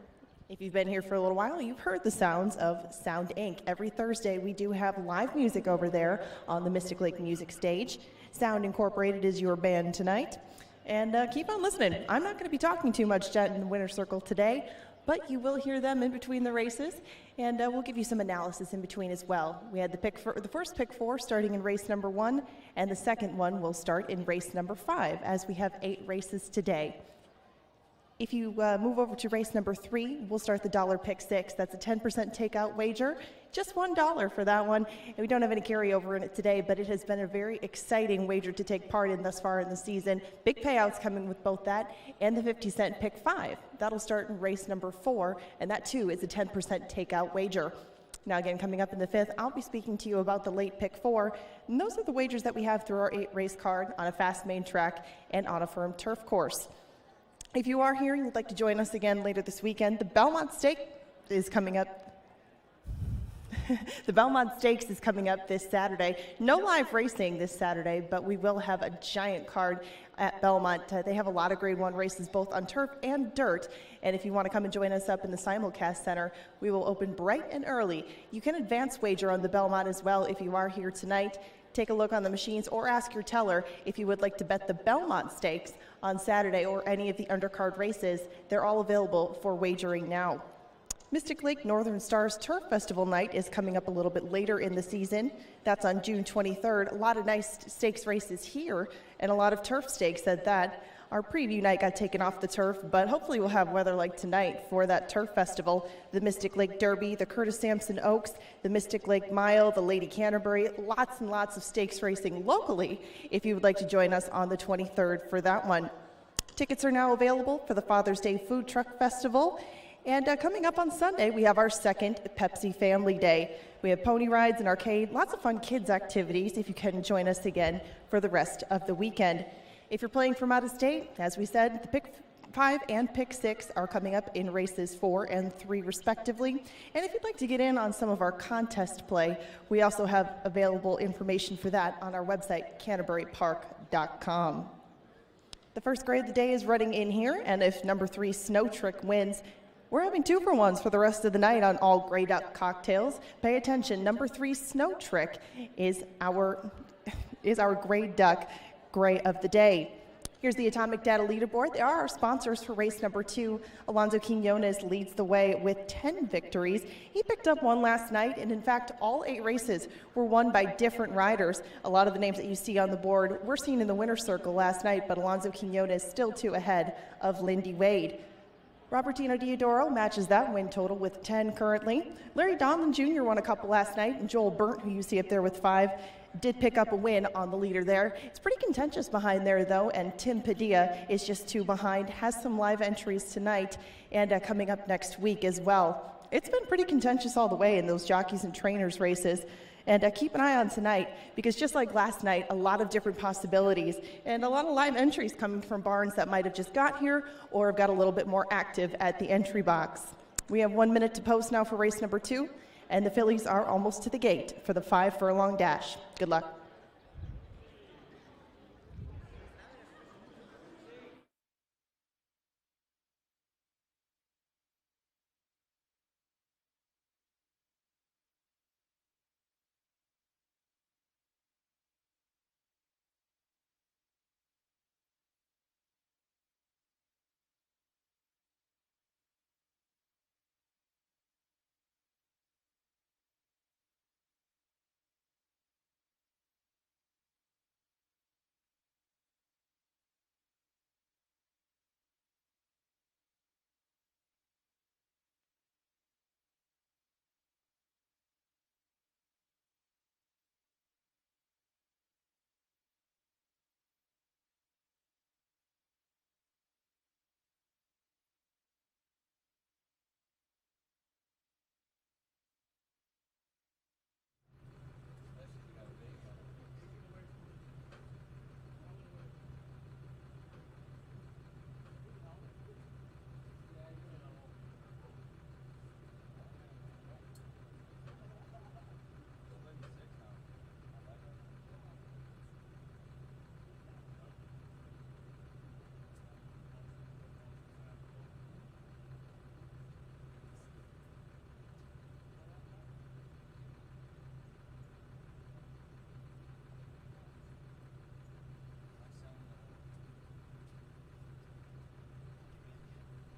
if you've been here for a little while, you've heard the sounds of Sound Inc. Every Thursday, we do have live music over there on the Mystic Lake Music Stage. Sound Incorporated is your band tonight. And keep on listening. I'm not going to be talking too much in the winner's circle today, but you will hear them in between the races, and we'll give you some analysis in between as well. We had the first pick 4 starting in race number 1, and the second one will start in race number 5, as we have 8 races today. If you move over to race number 3, we'll start the dollar pick 6. That's a 10% takeout wager. Just $1 for that one. And we don't have any carryover in it today, but it has been a very exciting wager to take part in thus far in the season. Big payouts coming with both that and the 50-cent pick 5. That'll start in race number 4, and that too is a 10% takeout wager. Now again, coming up in the 5th, I'll be speaking to you about the late pick 4. And those are the wagers that we have through our 8 race card on a fast main track and on a firm turf course. If you are here and you'd like to join us again later this weekend, the Belmont Stake is coming up. The Belmont Stakes is coming up this Saturday. No live racing this Saturday, but we will have a giant card at Belmont. They have a lot of Grade 1 races, both on turf and dirt. And if you want to come and join us up in the Simulcast Center, we will open bright and early. You can advance wager on the Belmont as well if you are here tonight. Take a look on the machines or ask your teller if you would like to bet the Belmont Stakes on Saturday or any of the undercard races. They're all available for wagering now. Mystic Lake Northern Stars Turf Festival night is coming up a little bit later in the season. That's on June 23rd. A lot of nice stakes races here and a lot of turf stakes at that. Our preview night got taken off the turf, but hopefully we'll have weather like tonight for that turf festival. The Mystic Lake Derby, the Curtis Sampson Oaks, the Mystic Lake Mile, the Lady Canterbury, lots and lots of stakes racing locally if you would like to join us on the 23rd for that one. Tickets are now available for the Father's Day Food Truck Festival. And coming up on Sunday, we have our second Pepsi Family Day. We have pony rides and arcade, lots of fun kids activities if you can join us again for the rest of the weekend. If you're playing from out of state, as we said, the pick 5 and pick 6 are coming up in races 4 and 3 respectively. And if you'd like to get in on some of our contest play, we also have available information for that on our website, canterburypark.com. The first grade of the day is running in here, and if number 3 Snow Trick wins, we're having 2-for-1s for the rest of the night on all Grey Duck cocktails. Pay attention, number 3 Snow Trick is our Grey Duck Gray of the day. Here's the Atomic Data leaderboard. They are our sponsors for race number 2. Alonso Quinones leads the way with 10 victories. He picked up 1 last night, and in fact, all 8 races were won by different riders. A lot of the names that you see on the board were seen in the winner's circle last night, but Alonso Quinones still 2 ahead of Lindy Wade. Robertino Diodoro matches that win total with 10 currently. Larry Donlin Jr. won a couple last night, and Joel Burnt, who you see up there with 5, did pick up a win on the leader there. It's pretty contentious behind there, though, and Tim Padilla is just 2 behind, has some live entries tonight and coming up next week as well. It's been pretty contentious all the way in those jockeys and trainers races. And keep an eye on tonight, because just like last night, a lot of different possibilities and a lot of live entries coming from barns that might have just got here or have got a little bit more active at the entry box. We have 1 minute to post now for race number 2, and the fillies are almost to the gate for the 5 furlong dash. Good luck.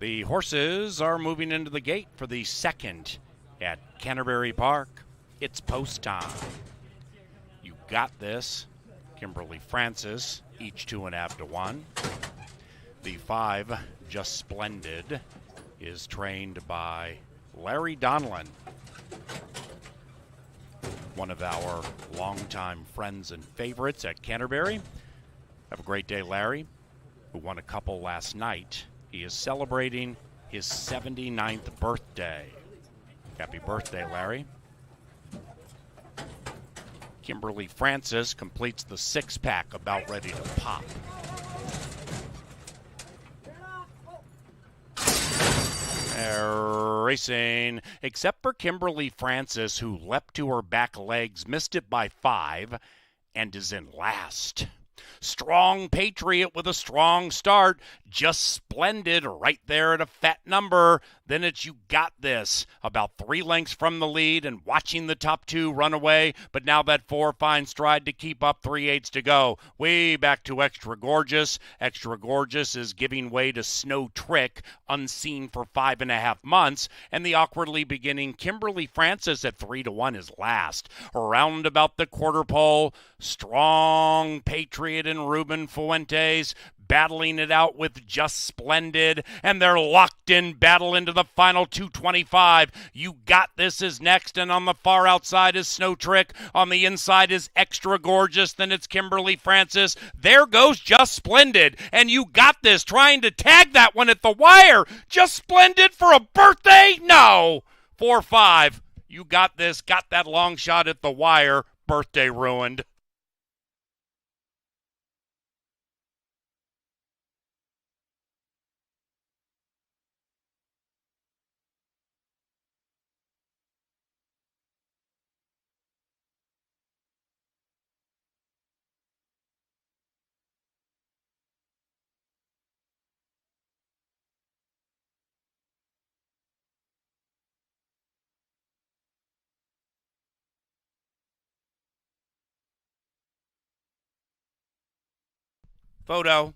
The horses are moving into the gate for the second at Canterbury Park. It's post time. You got this. Kimberly Francis, each 2.5 to 1. The 5, Just Splendid, is trained by Larry Donlin, one of our longtime friends and favorites at Canterbury. Have a great day, Larry, who won a couple last night. He is celebrating his 79th birthday. Happy birthday, Larry. Kimberly Francis completes the 6-pack, about ready to pop. Racing, except for Kimberly Francis, who leapt to her back legs, missed it by 5, and is in last. Strong Patriot with a strong start. Just Splendid right there at a fat number. Then it's You Got This, about 3 lengths from the lead and watching the top 2 run away. But now that 4 finds stride to keep up, 3/8 to go. Way back to Extra Gorgeous. Extra Gorgeous is giving way to Snow Trick, unseen for 5.5 months. And the awkwardly beginning Kimberly Francis at 3 to 1 is last. Around about the quarter pole, Strong Patriot and Ruben Fuentes battling it out with Just Splendid, and they're locked in battle into the final 225. You Got This is next, and on the far outside is Snow Trick. On the inside is Extra Gorgeous, then it's Kimberly Francis. There goes Just Splendid, and You Got This trying to tag that one at the wire. Just Splendid for a birthday? No. 4-5. You Got This, got that long shot at the wire. Birthday ruined. Photo.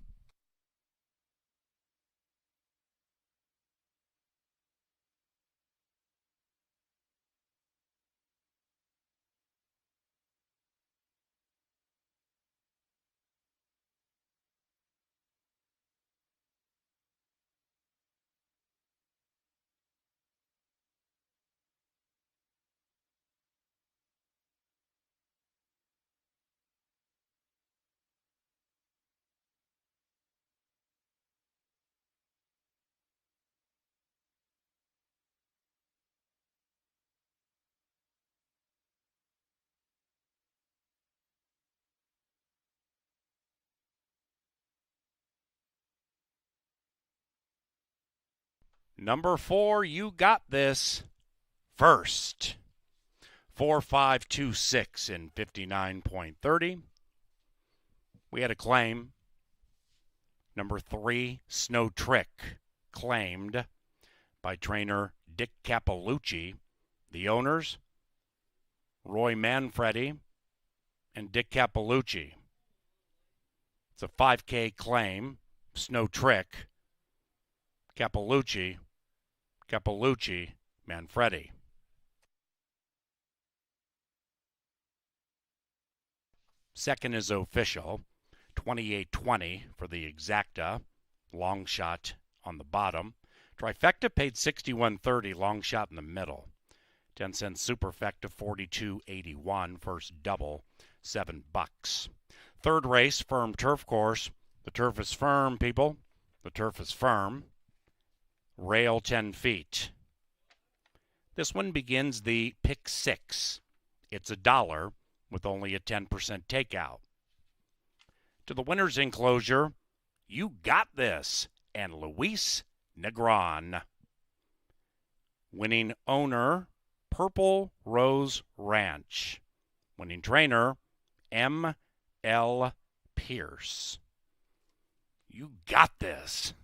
Number 4, You Got This, first. 4.526 in 59.30. We had a claim. Number 3, Snow Trick, claimed by trainer Dick Capalucci. The owners, Roy Manfredi and Dick Capalucci. It's a 5K claim. Snow Trick, Capalucci, Manfredi. Second is official, 28.20 for the exacta, long shot on the bottom. Trifecta paid 61.30, long shot in the middle. 10-cent superfecta 42.81, first double, $7. Third race, firm turf course. The turf is firm, people. The turf is firm. Rail 10 feet. This one begins the pick 6. It's $1 with only a 10% takeout. To the winner's enclosure, You Got This, and Luis Negron. Winning owner, Purple Rose Ranch. Winning trainer, M.L. Pierce. You got this.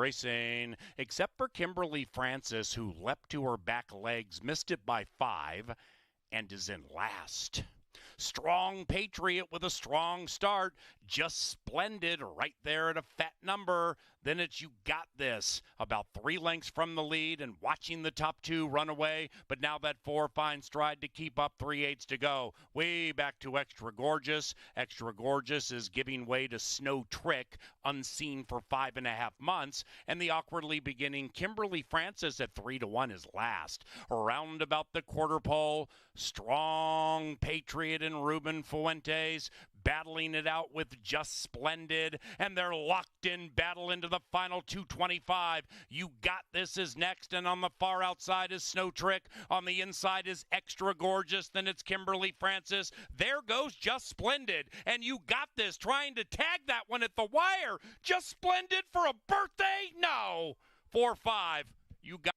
racing. Except for Kimberly Francis, who leapt to her back legs, missed it by 5, and is in last. Strong Patriot with a strong start. Just Splendid right there at a fat number. Then it's You Got This, about 3 lengths from the lead and watching the top 2 run away. But now that 4 fine stride to keep up, 3/8 to go. Way back to Extra Gorgeous. Extra Gorgeous is giving way to Snow Trick, unseen for 5.5 months. And the awkwardly beginning Kimberly Francis at 3-1 is last. Around about the quarter pole, Strong Patriot and Ruben Fuentes battling it out with Just Splendid, and they're locked in battle into the final 225. You Got This is next, and on the far outside is Snow Trick. On the inside is Extra Gorgeous, then it's Kimberly Francis. There goes Just Splendid, and You Got This trying to tag that one at the wire. Just Splendid for a birthday? No. 4-5. You got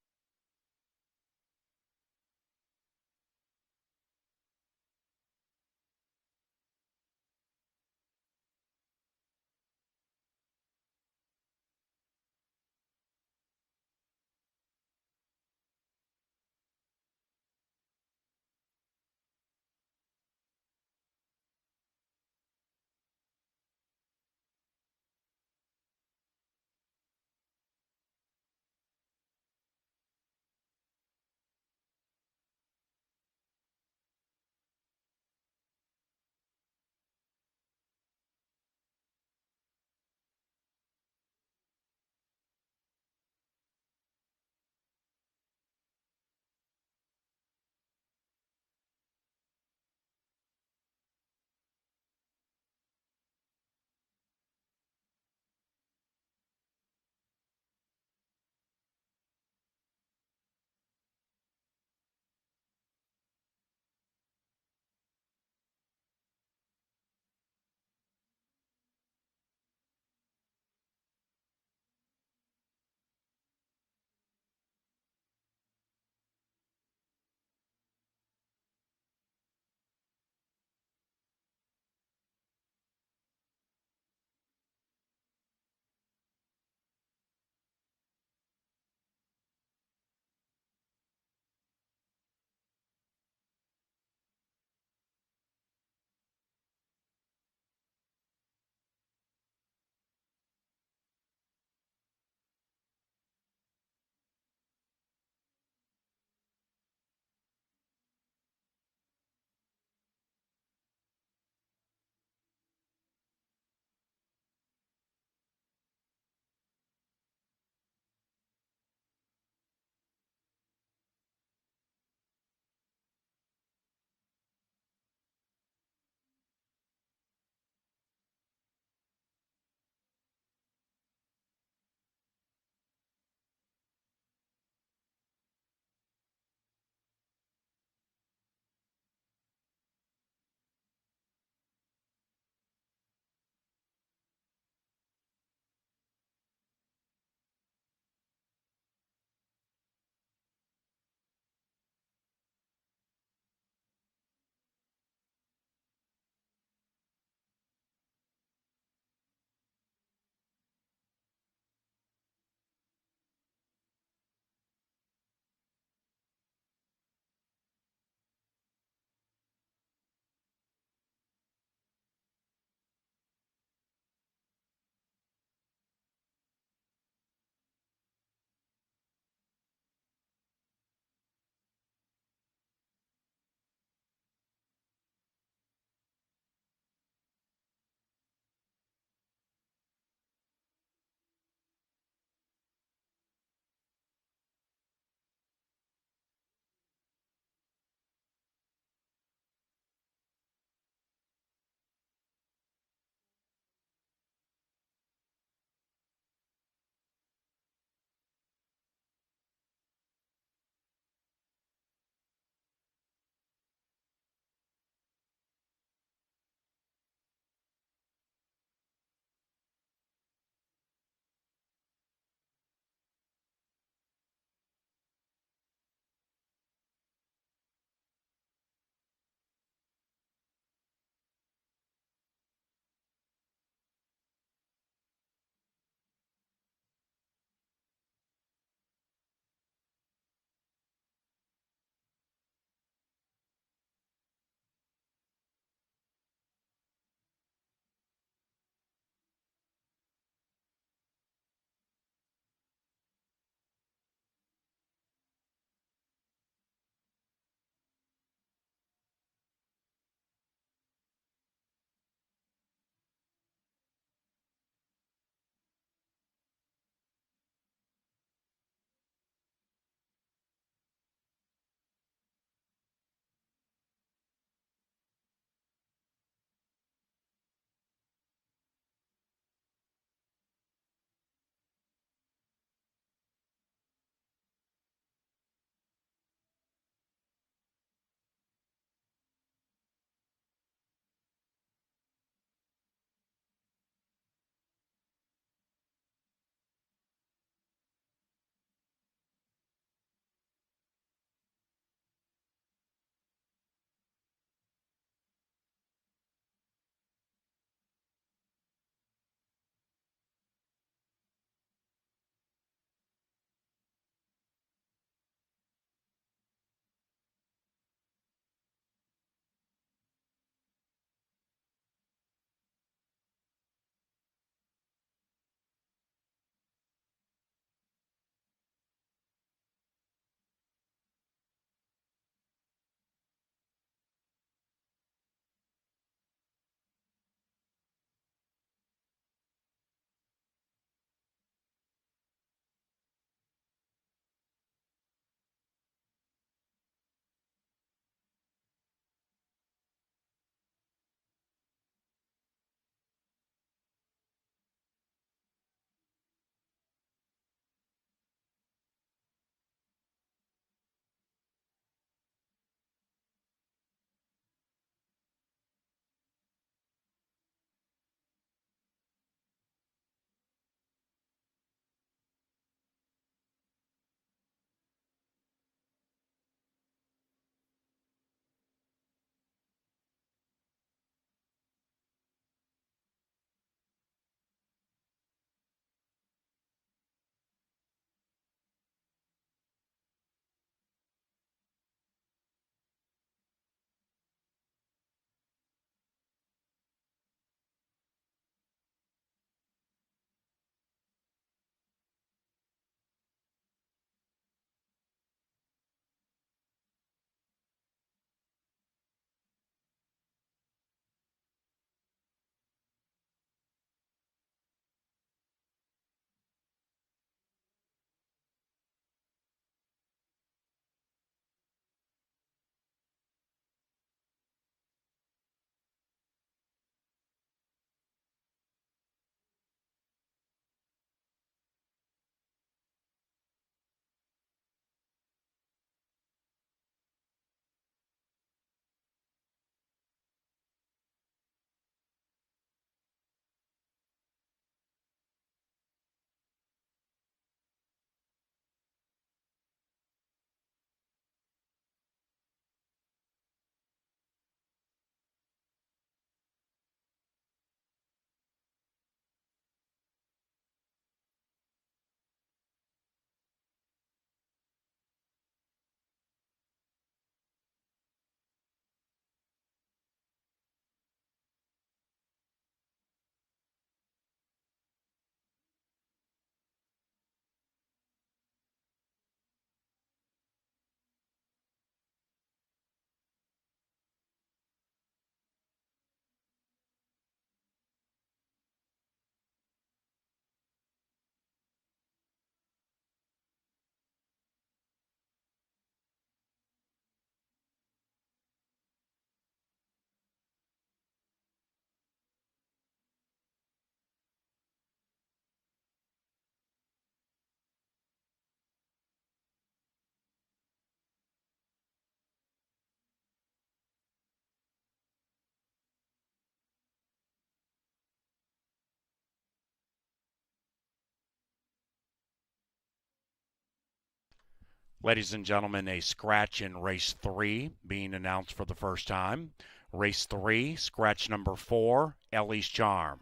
Ladies and gentlemen, a scratch in race 3 being announced for the first time. Race 3, scratch number 4, Ellie's Charm.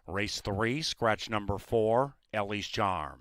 Race 3, scratch number 4, Ellie's Charm.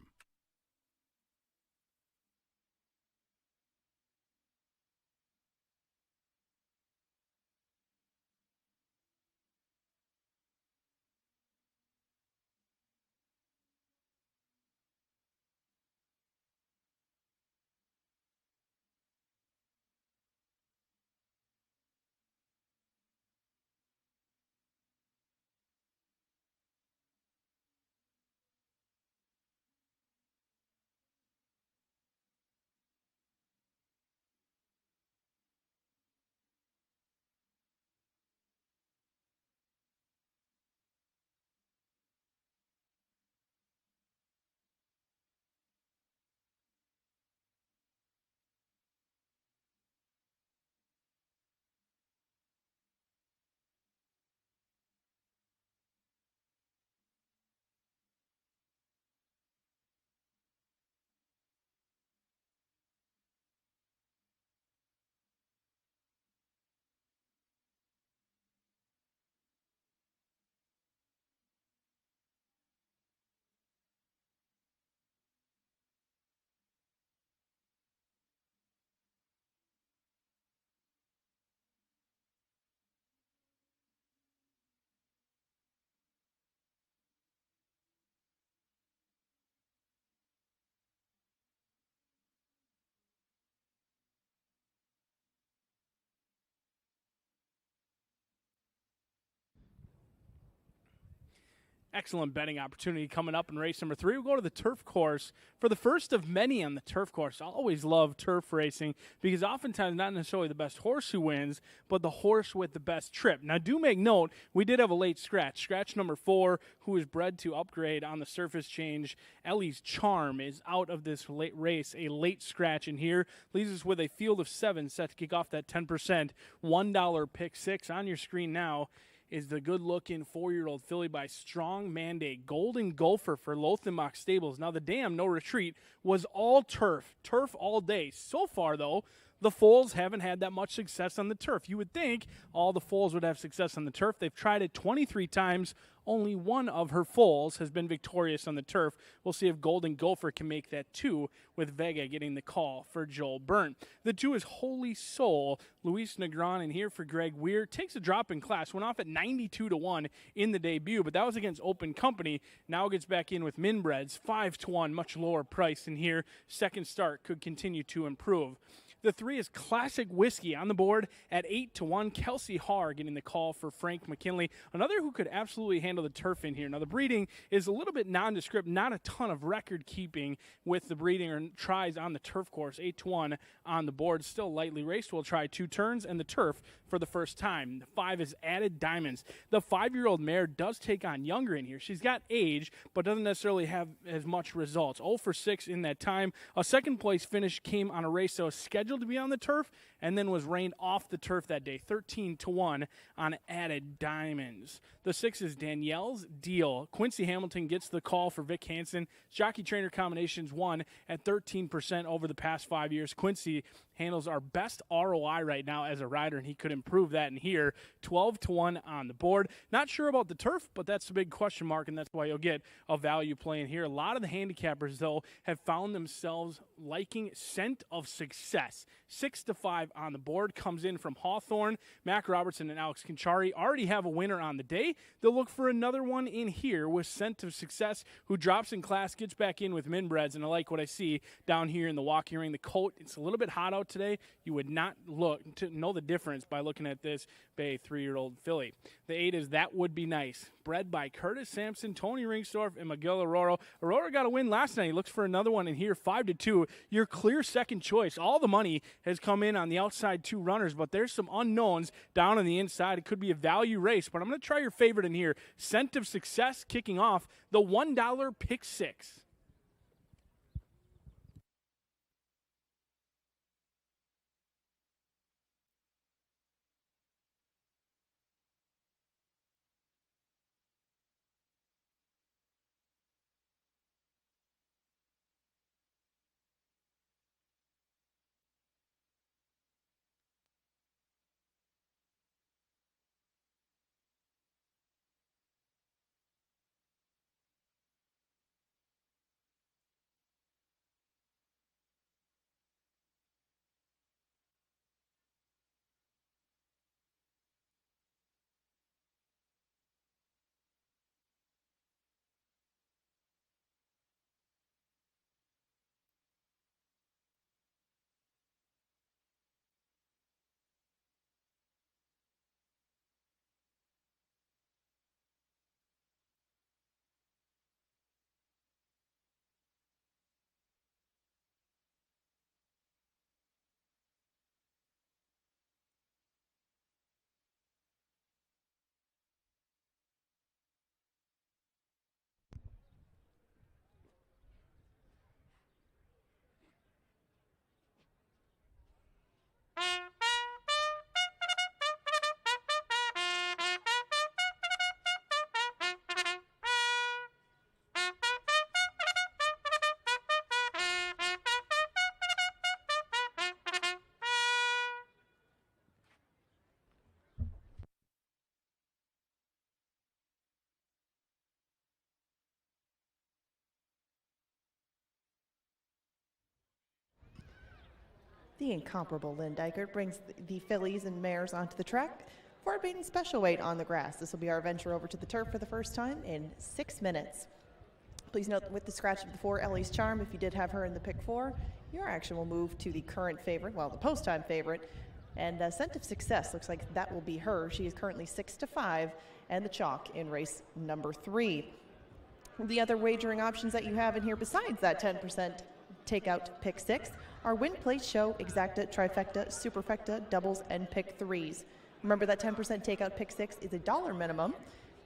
Excellent betting opportunity coming up in race number 3. We'll go to the turf course for the first of many on the turf course. I always love turf racing because oftentimes not necessarily the best horse who wins, but the horse with the best trip. Now, do make note, we did have a late scratch. Scratch number 4, who is bred to upgrade on the surface change. Ellie's Charm is out of this late race. A late scratch in here leaves us with a field of 7 set to kick off that 10%. $1 pick 6 on your screen now is the good-looking 4-year-old filly by Strong Mandate, Golden Gopher for Lothenbach Stables. Now, the dam, No Retreat, was all turf all day. So far, though, the foals haven't had that much success on the turf. You would think all the foals would have success on the turf. They've tried it 23 times. Only one of her foals has been victorious on the turf. We'll see if Golden Gopher can make that 2 with Vega getting the call for Joel Byrne. The 2 is Holy Soul. Luis Negron in here for Greg Weir. Takes a drop in class. Went off at 92-1 in the debut, but that was against Open Company. Now gets back in with Minbreds. 5-1, much lower price in here. Second start could continue to improve. The 3 is Classic Whiskey on the board at 8-1. Kelsey Haar getting the call for Frank McKinley. Another who could absolutely handle the turf in here. Now, the breeding is a little bit nondescript, not a ton of record keeping with the breeding or tries on the turf course. 8-1 on the board. Still lightly raced. We'll try 2 turns and the turf for the first time. The 5 is Added Diamonds. The 5-year-old mare does take on younger in here. She's got age, but doesn't necessarily have as much results. 0-for-6 in that time. A second place finish came on a race that was scheduled to be on the turf and then was rained off the turf that day. 13-1 on Added Diamonds. The 6 is Danielle's Deal. Quincy Hamilton gets the call for Vic Hansen. Jockey Trainer Combinations won at 13% over the past 5 years. Quincy handles our best ROI right now as a rider, and he could improve that in here. 12-1 on the board. Not sure about the turf, but that's a big question mark, and that's why you'll get a value play in here. A lot of the handicappers, though, have found themselves liking Scent of Success. 6-5 on the board. Comes in from Hawthorne. Mac Robertson and Alex Conchari already have a winner on the day. They'll look for another one in here with Scent of Success, who drops in class, gets back in with Minbreds, and I like what I see down here in the walking ring. The coat, it's a little bit hot out today. You would not look to know the difference by looking at this Bay 3-year-old filly. The 8 is That Would Be Nice. Bred by Curtis Sampson, Tony Ringstorff, and Miguel Aurora. Aurora got a win last night. He looks for another one in here, 5-2. Your clear second choice. All the money has come in on the outside 2 runners, but there's some unknowns down on the inside. It could be a value race, but I'm going to try your favorite in here. Scent of Success kicking off the $1 pick 6. The incomparable Lynn Dykert brings the fillies and mares onto the track for a maiden special weight on the grass. This will be our venture over to the turf for the first time in 6 minutes. Please note that with the scratch of the 4, Ellie's Charm, if you did have her in the pick 4, your action will move to the current favorite, well, the post-time favorite, and Scent of Success looks like that will be her. She is currently 6-5, and the chalk in race number 3. The other wagering options that you have in here besides that 10% takeout pick 6 are Win, Place, Show, Exacta, Trifecta, Superfecta, Doubles, and pick 3s. Remember that 10% takeout pick 6 is a $1 minimum.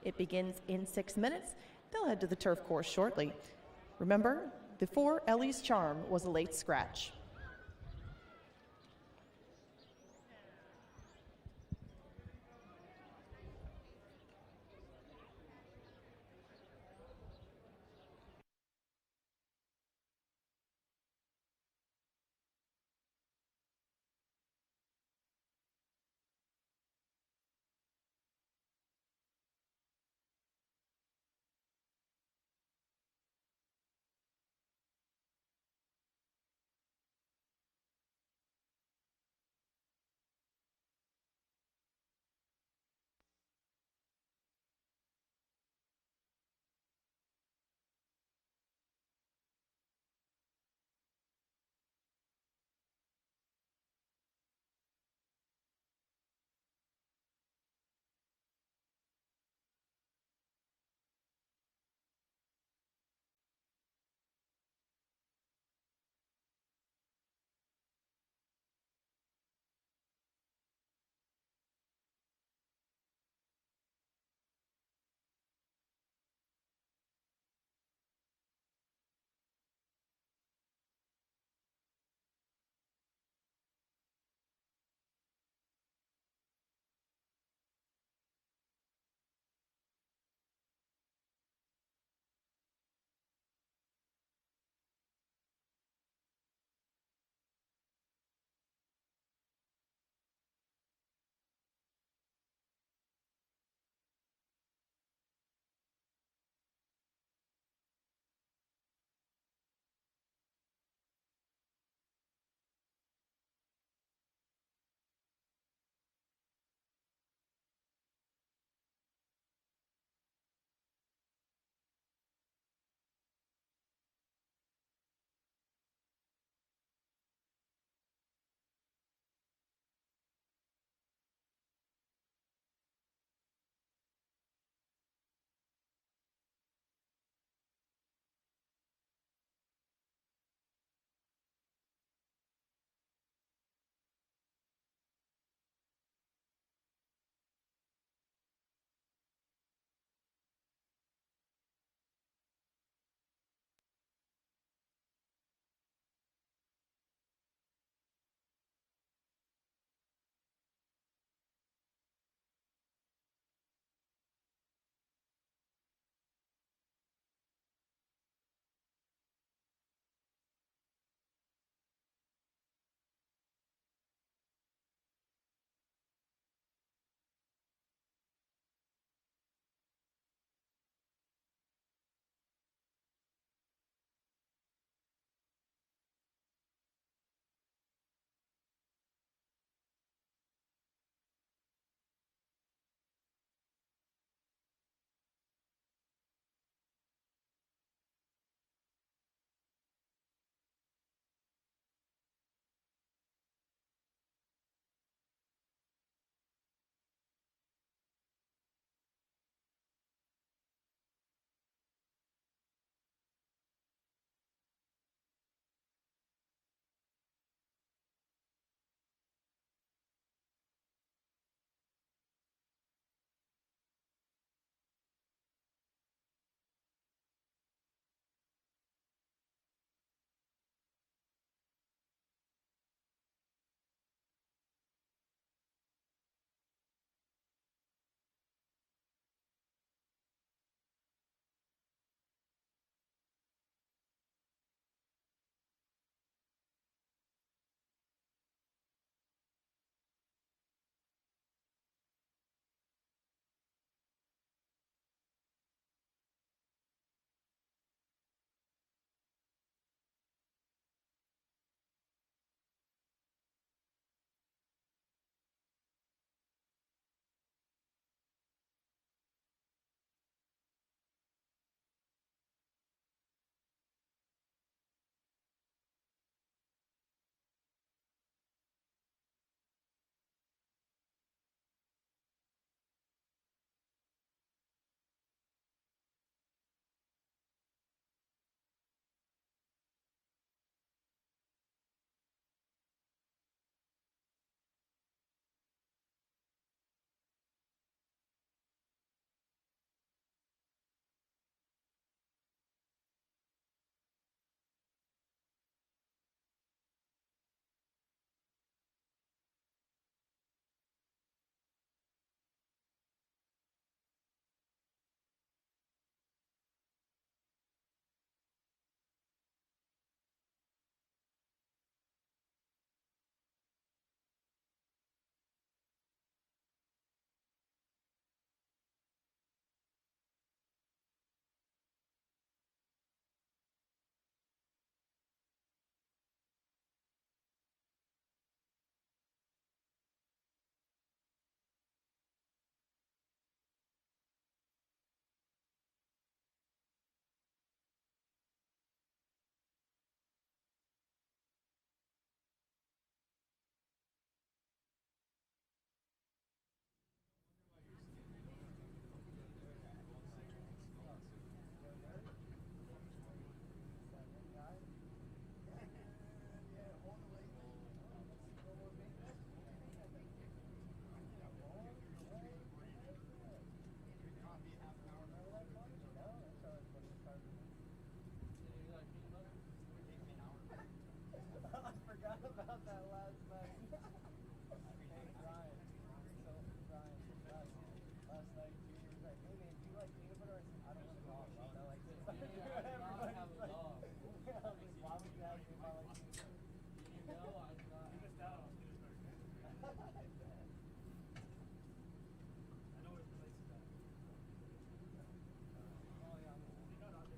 It begins in 6 minutes. They'll head to the turf course shortly. Remember, the 4, Ellie's Charm, was a late scratch.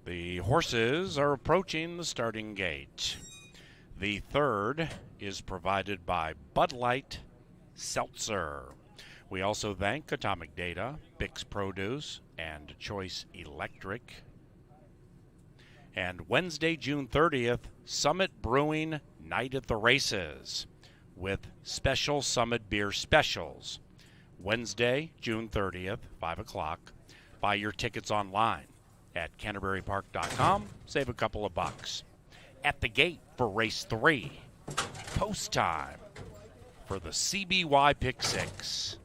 The horses are approaching the starting gate. The third is provided by Bud Light Seltzer. We also thank Atomic Data, Bix Produce, and Choice Electric. And Wednesday, June 30th, Summit Brewing Night at the Races with special Summit beer specials. Wednesday, June 30th, 5 o'clock. Buy your tickets online at CanterburyPark.com. Save a couple of bucks. At the gate for race 3. Post time for the CBY Pick 6.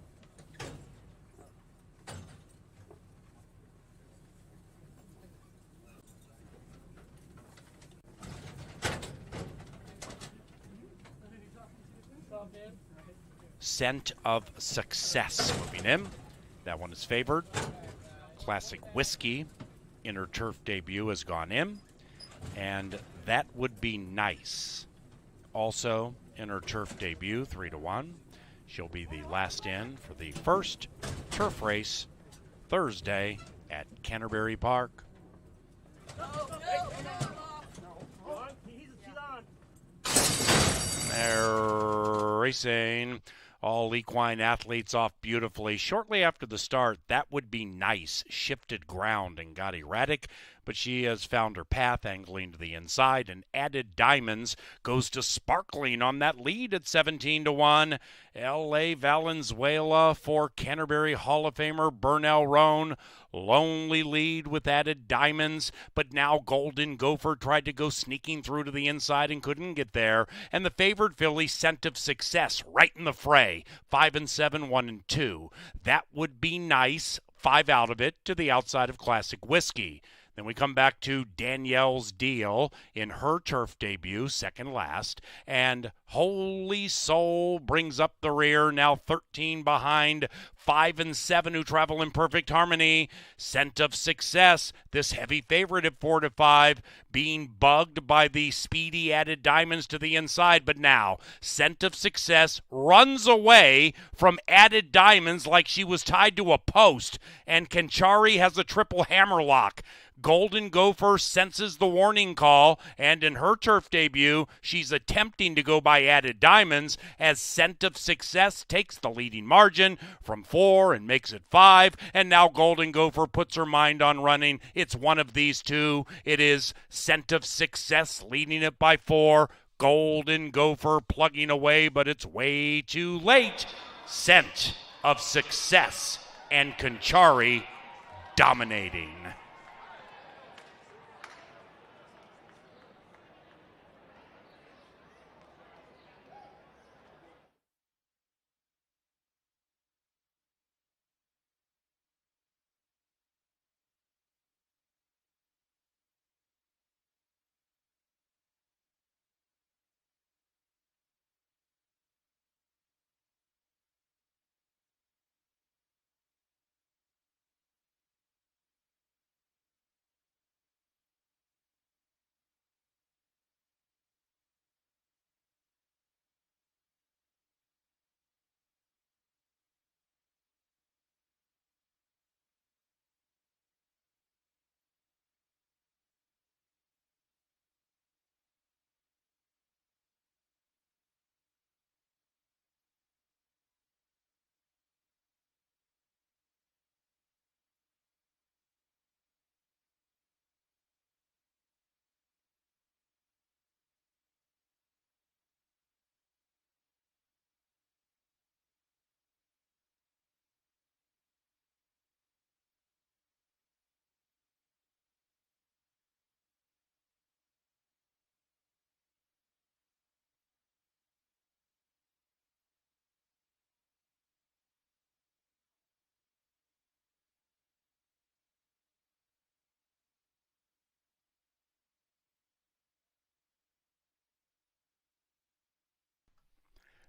Scent of Success moving in. That one is favored. Classic Whiskey in her turf debut has gone in. And That Would Be Nice also in her turf debut, 3-1. She'll be the last in for the first turf race Thursday at Canterbury Park. They're racing. All equine athletes off beautifully. Shortly after the start, That Would Be Nice shifted ground and got erratic, but she has found her path, angling to the inside, and Added Diamonds goes to sparkling on that lead at 17-1. L.A. Valenzuela for Canterbury Hall of Famer Burnell Roan. Lonely lead with Added Diamonds, but now Golden Gopher tried to go sneaking through to the inside and couldn't get there. And the favored filly, Scent of Success, right in the fray. 5-7, 1-2. That Would Be Nice. 5 out of it to the outside of Classic Whiskey. Then we come back to Danielle's Deal in her turf debut, second last. And Holy Soul brings up the rear, now 13 behind 5-7 who travel in perfect harmony. Scent of Success, this heavy favorite at 4-5, being bugged by the speedy Added Diamonds to the inside. But now Scent of Success runs away from Added Diamonds like she was tied to a post. And Canchari has a triple hammerlock. Golden Gopher senses the warning call, and in her turf debut, she's attempting to go by Added Diamonds as Scent of Success takes the leading margin from 4 and makes it 5, and now Golden Gopher puts her mind on running. It's one of these two. It is Scent of Success leading it by 4. Golden Gopher plugging away, but it's way too late. Scent of Success and Canchari dominating.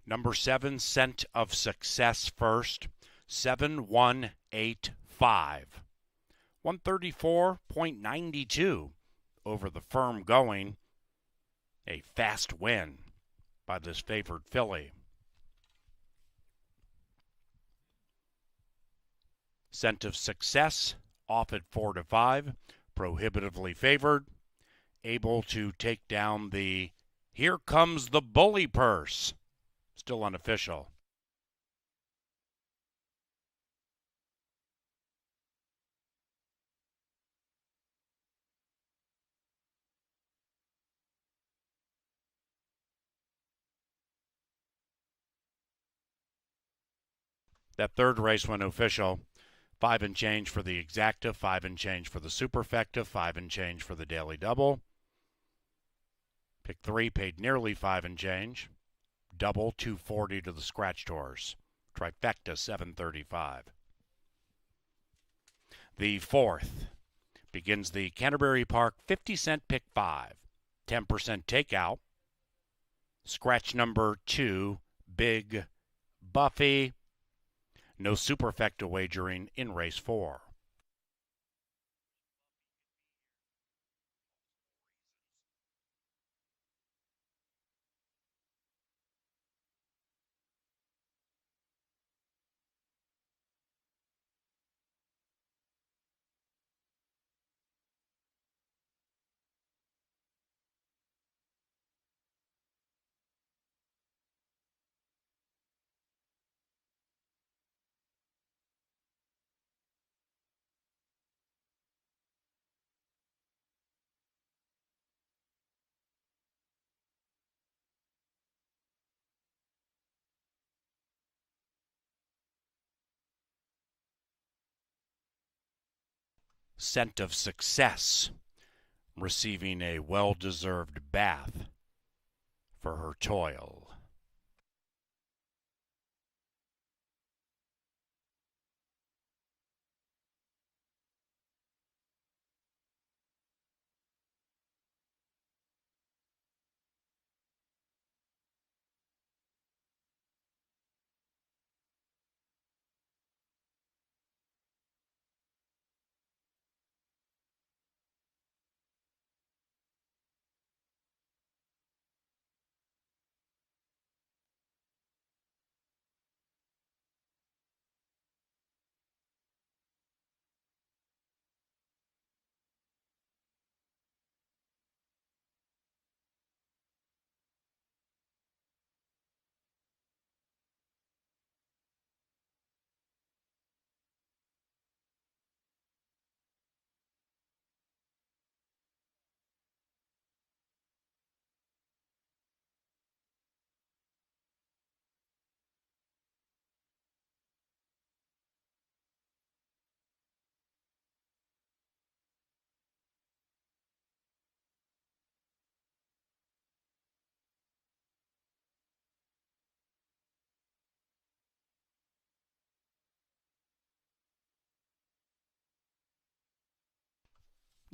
Number 7, Scent of Success first, 7185. 134.92 over the firm going. A fast win by this favored filly. Scent of Success off at 4-5, prohibitively favored, able to take down the Here Comes the Bully Purse, still unofficial. That third race went official. 5 and change for the exacta, 5 and change for the superfecta, 5 and change for the daily double. Pick 3 paid nearly 5 and change. Double 240 to the scratched horse. Trifecta 735. The fourth begins the Canterbury Park 50-cent pick 5. 10% takeout. Scratch number 2, Big Buffy. No superfecta wagering in race 4. Scent of Success, receiving a well-deserved bath for her toil.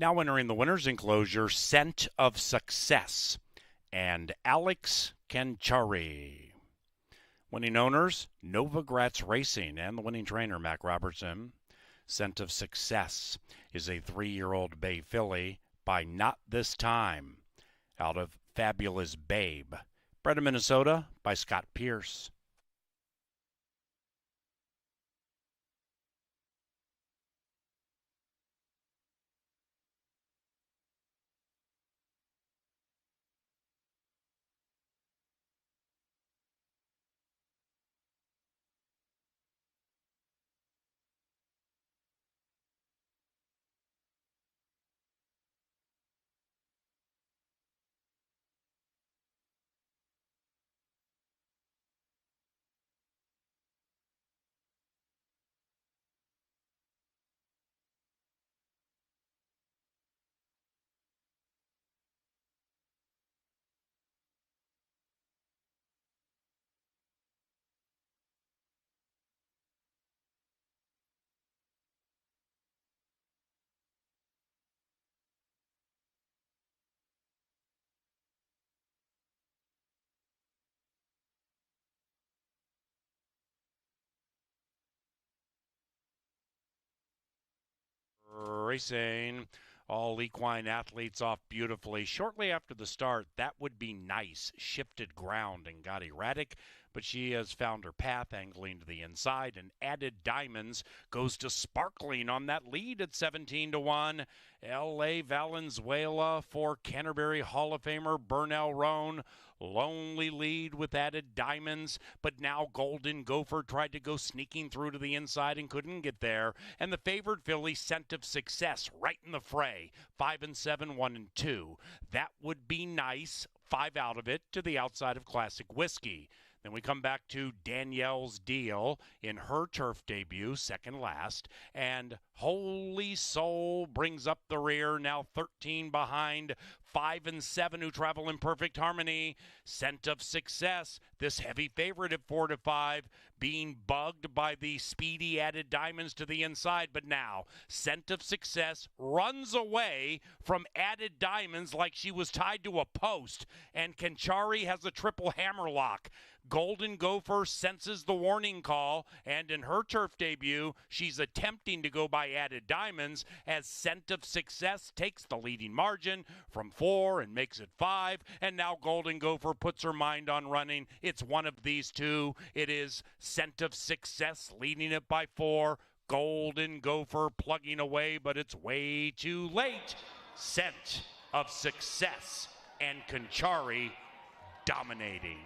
Now entering the winner's enclosure, Scent of Success and Alex Kenchari. Winning owners, Nova Gratz Racing, and the winning trainer, Mac Robertson. Scent of Success is a 3-year-old bay filly by Not This Time, out of Fabulous Babe. Bred in Minnesota by Scott Pierce. racing. All equine athletes off beautifully. Shortly after the start, That Would Be Nice shifted ground and got erratic, but she has found her path, angling to the inside, and Added Diamonds goes to Sparkling on that lead at 17-1. L.A. Valenzuela for Canterbury Hall of Famer Burnell Roan. Lonely lead with Added Diamonds, but now Golden Gopher tried to go sneaking through to the inside and couldn't get there. And the favored filly, Scent of Success, right in the fray. 5 and 7, 1 and 2. That Would Be Nice, 5 out of it to the outside of Classic Whiskey. Then we come back to Danielle's Deal in her turf debut, second last. And Holy Soul brings up the rear, now 13 behind 5 and 7, who travel in perfect harmony. Scent of Success, this heavy favorite at 4 to 5, being bugged by the speedy Added Diamonds to the inside. But now Scent of Success runs away from Added Diamonds like she was tied to a post. And Canchari has a triple hammerlock. Golden Gopher senses the warning call, and in her turf debut, she's attempting to go by Added Diamonds as Scent of Success takes the leading margin from 4 and makes it 5, and now Golden Gopher puts her mind on running. It's one of these two. It is Scent of Success leading it by 4. Golden Gopher plugging away, but it's way too late. Scent of Success and Canchari dominating.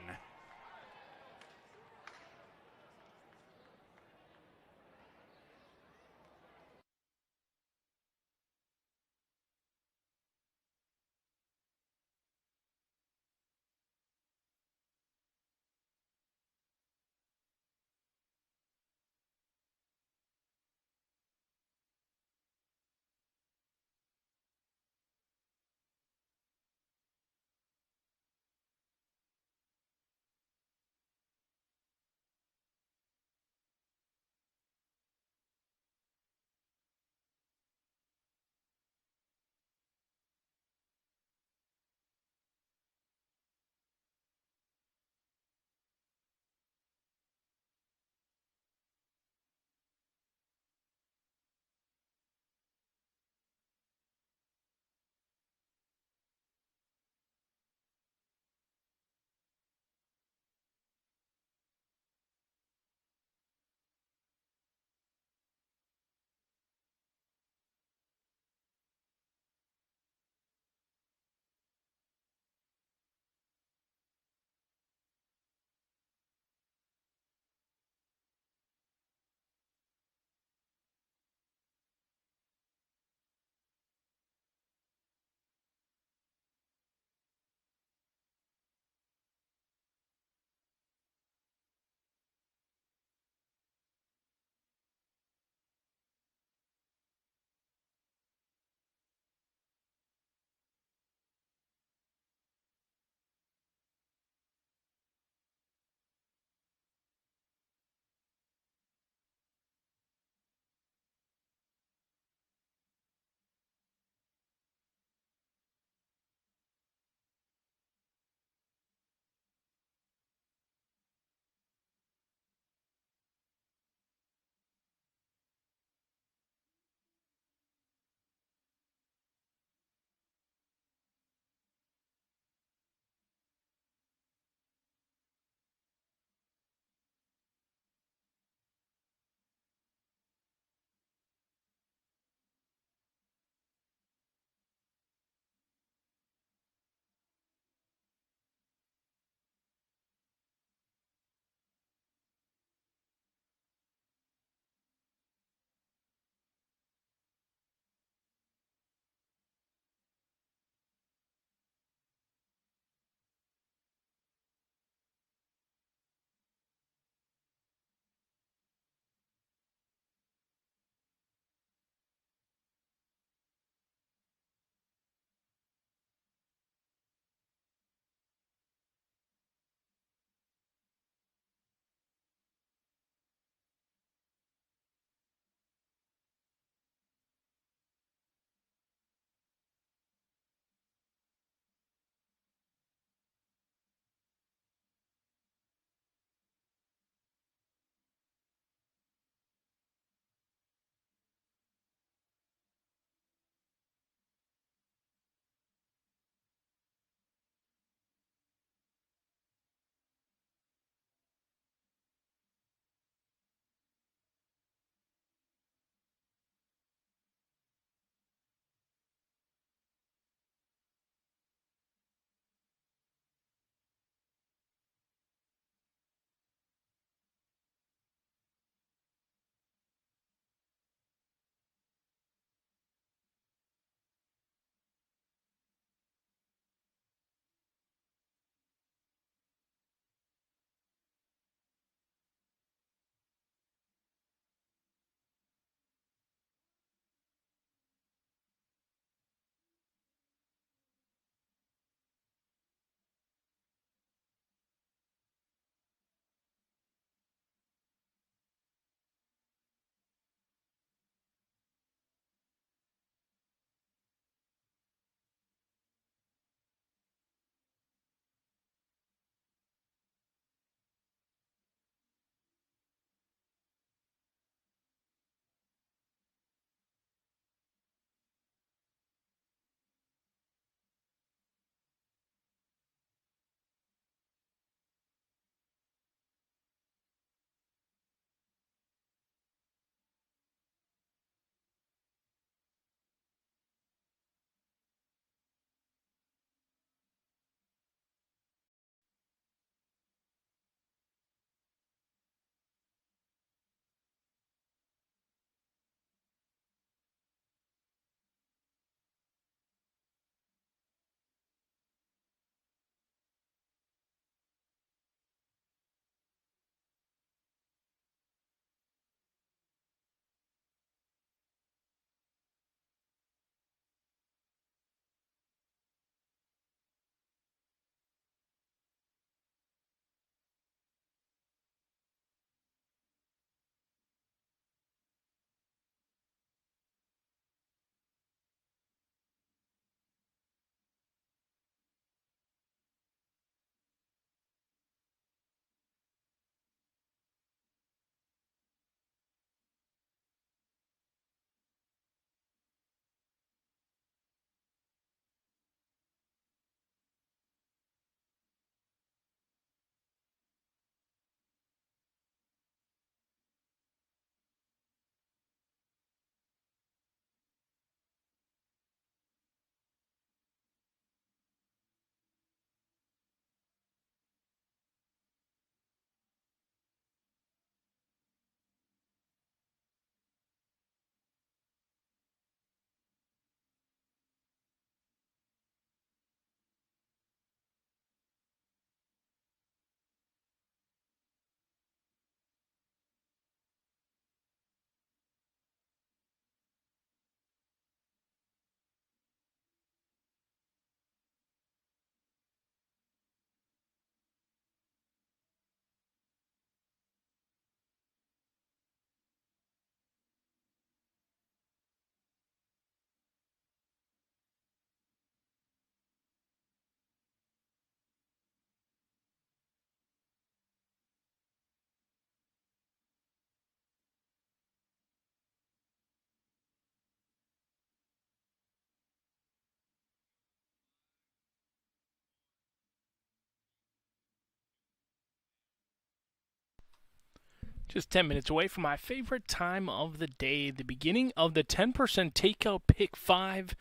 Just 10 minutes away from my favorite time of the day, the beginning of the 10% takeout pick 5.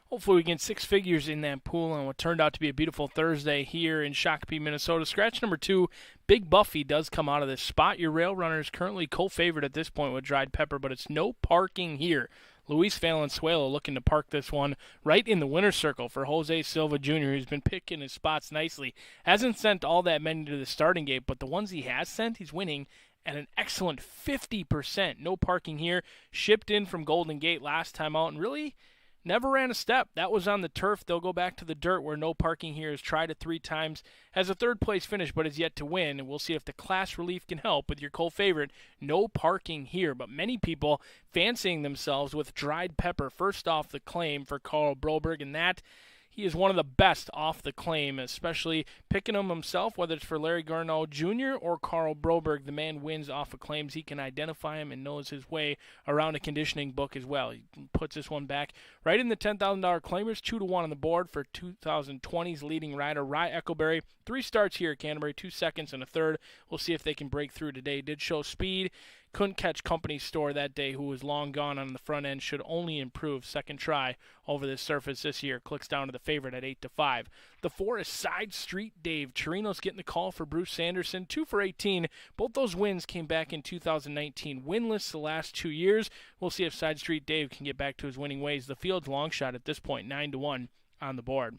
Hopefully we get 6 figures in that pool on what turned out to be a beautiful Thursday here in Shakopee, Minnesota. Scratch number 2, Big Buffy does come out of this spot. Your rail runner is currently co-favored at this point with Dried Pepper, but it's no parking here. Luis Valenzuela looking to park this one right in the winner's circle for Jose Silva Jr., who's been picking his spots nicely. Hasn't sent all that many to the starting gate, but the ones he has sent, he's winning at an excellent 50%. No parking here. Shipped in from Golden Gate last time out and really never ran a step. That was on the turf. They'll go back to the dirt where no parking here. Has tried it 3 times. Has a 3rd place finish but is yet to win. And we'll see if the class relief can help with your co-favorite. No parking here. But many people fancying themselves with Dried Pepper first off the claim for Carl Broberg. And that he is one of the best off the claim, especially picking him himself, whether it's for Larry Garneau Jr. or Carl Broberg. The man wins off of claims. He can identify him and knows his way around a conditioning book as well. He puts this one back right in the $10,000 claimers, 2-1 on the board for 2020's leading rider, Rye Eckleberry. 3 starts here at Canterbury, 2 seconds and a third. We'll see if they can break through today. Did show speed. Couldn't catch Company Store that day, who was long gone on the front end. Should only improve. Second try over this surface this year. Clicks down to the favorite at 8-5. The 4 is Side Street Dave. Chirinos getting the call for Bruce Sanderson. 2 for 18. Both those wins came back in 2019. Winless the last 2 years. We'll see if Side Street Dave can get back to his winning ways. The field's long shot at this point, 9-1 on the board.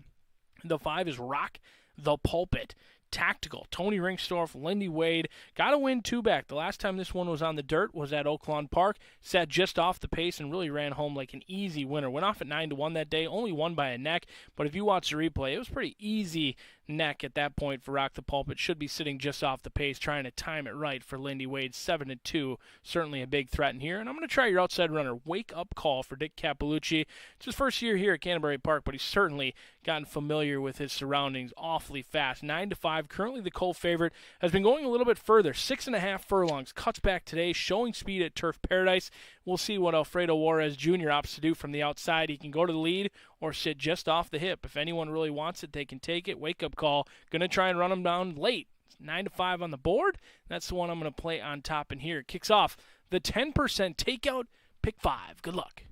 The 5 is Rock the Pulpit. Tactical. Tony Ringstorff, Lindy Wade. Got a win 2 back. The last time this one was on the dirt was at Oaklawn Park. Sat just off the pace and really ran home like an easy winner. Went off at 9-1 that day. Only won by a neck. But if you watch the replay, it was pretty easy neck at that point for Rock the Pulpit. Should be sitting just off the pace, trying to time it right for Lindy Wade. 7-2. Certainly a big threat in here. And I'm going to try your outside runner. Wake Up Call for Dick Cappellucci. It's his first year here at Canterbury Park, but he's certainly gotten familiar with his surroundings awfully fast. 9-5. Currently the co-favorite. Has been going a little bit further. 6.5 furlongs. Cuts back today. Showing speed at Turf Paradise. We'll see what Alfredo Juarez Jr. opts to do from the outside. He can go to the lead or sit just off the hip. If anyone really wants it, they can take it. Wake Up Call. Going to try and run him down late. 9-5 on the board. That's the one I'm going to play on top in here. Kicks off the 10% takeout. Pick 5. Good luck.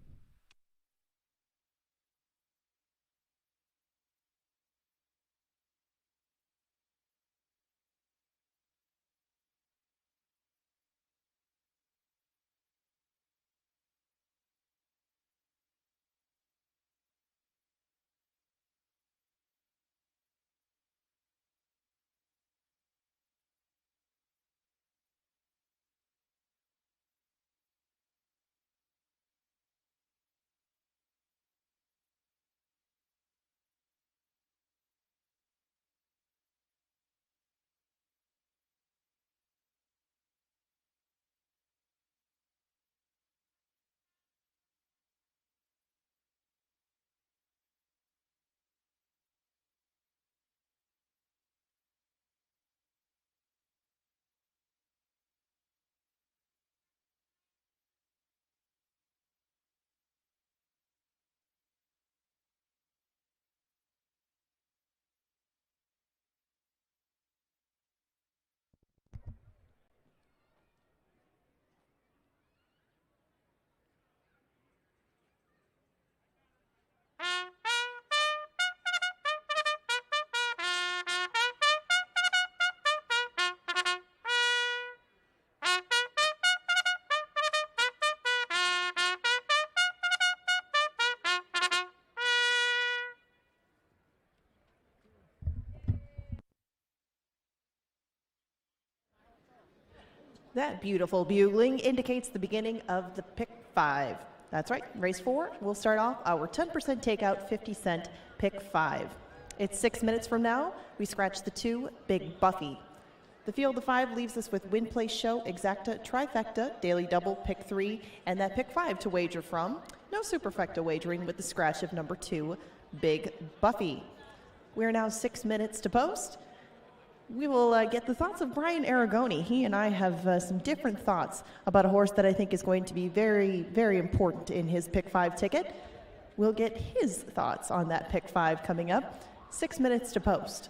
That beautiful bugling indicates the beginning of the pick 5. That's right, race 4 will start off our 10% takeout 50-cent pick 5. It's 6 minutes from now. We scratch the 2, Big Buffy. The field of 5 leaves us with Win Place Show, Exacta, Trifecta, Daily Double, pick 3, and that pick 5 to wager from. No superfecta wagering with the scratch of number 2, Big Buffy. We are now 6 minutes to post. We will get the thoughts of Brian Aragoni. He and I have some different thoughts about a horse that I think is going to be very, very important in his pick 5 ticket. We'll get his thoughts on that pick 5 coming up. 6 minutes to post.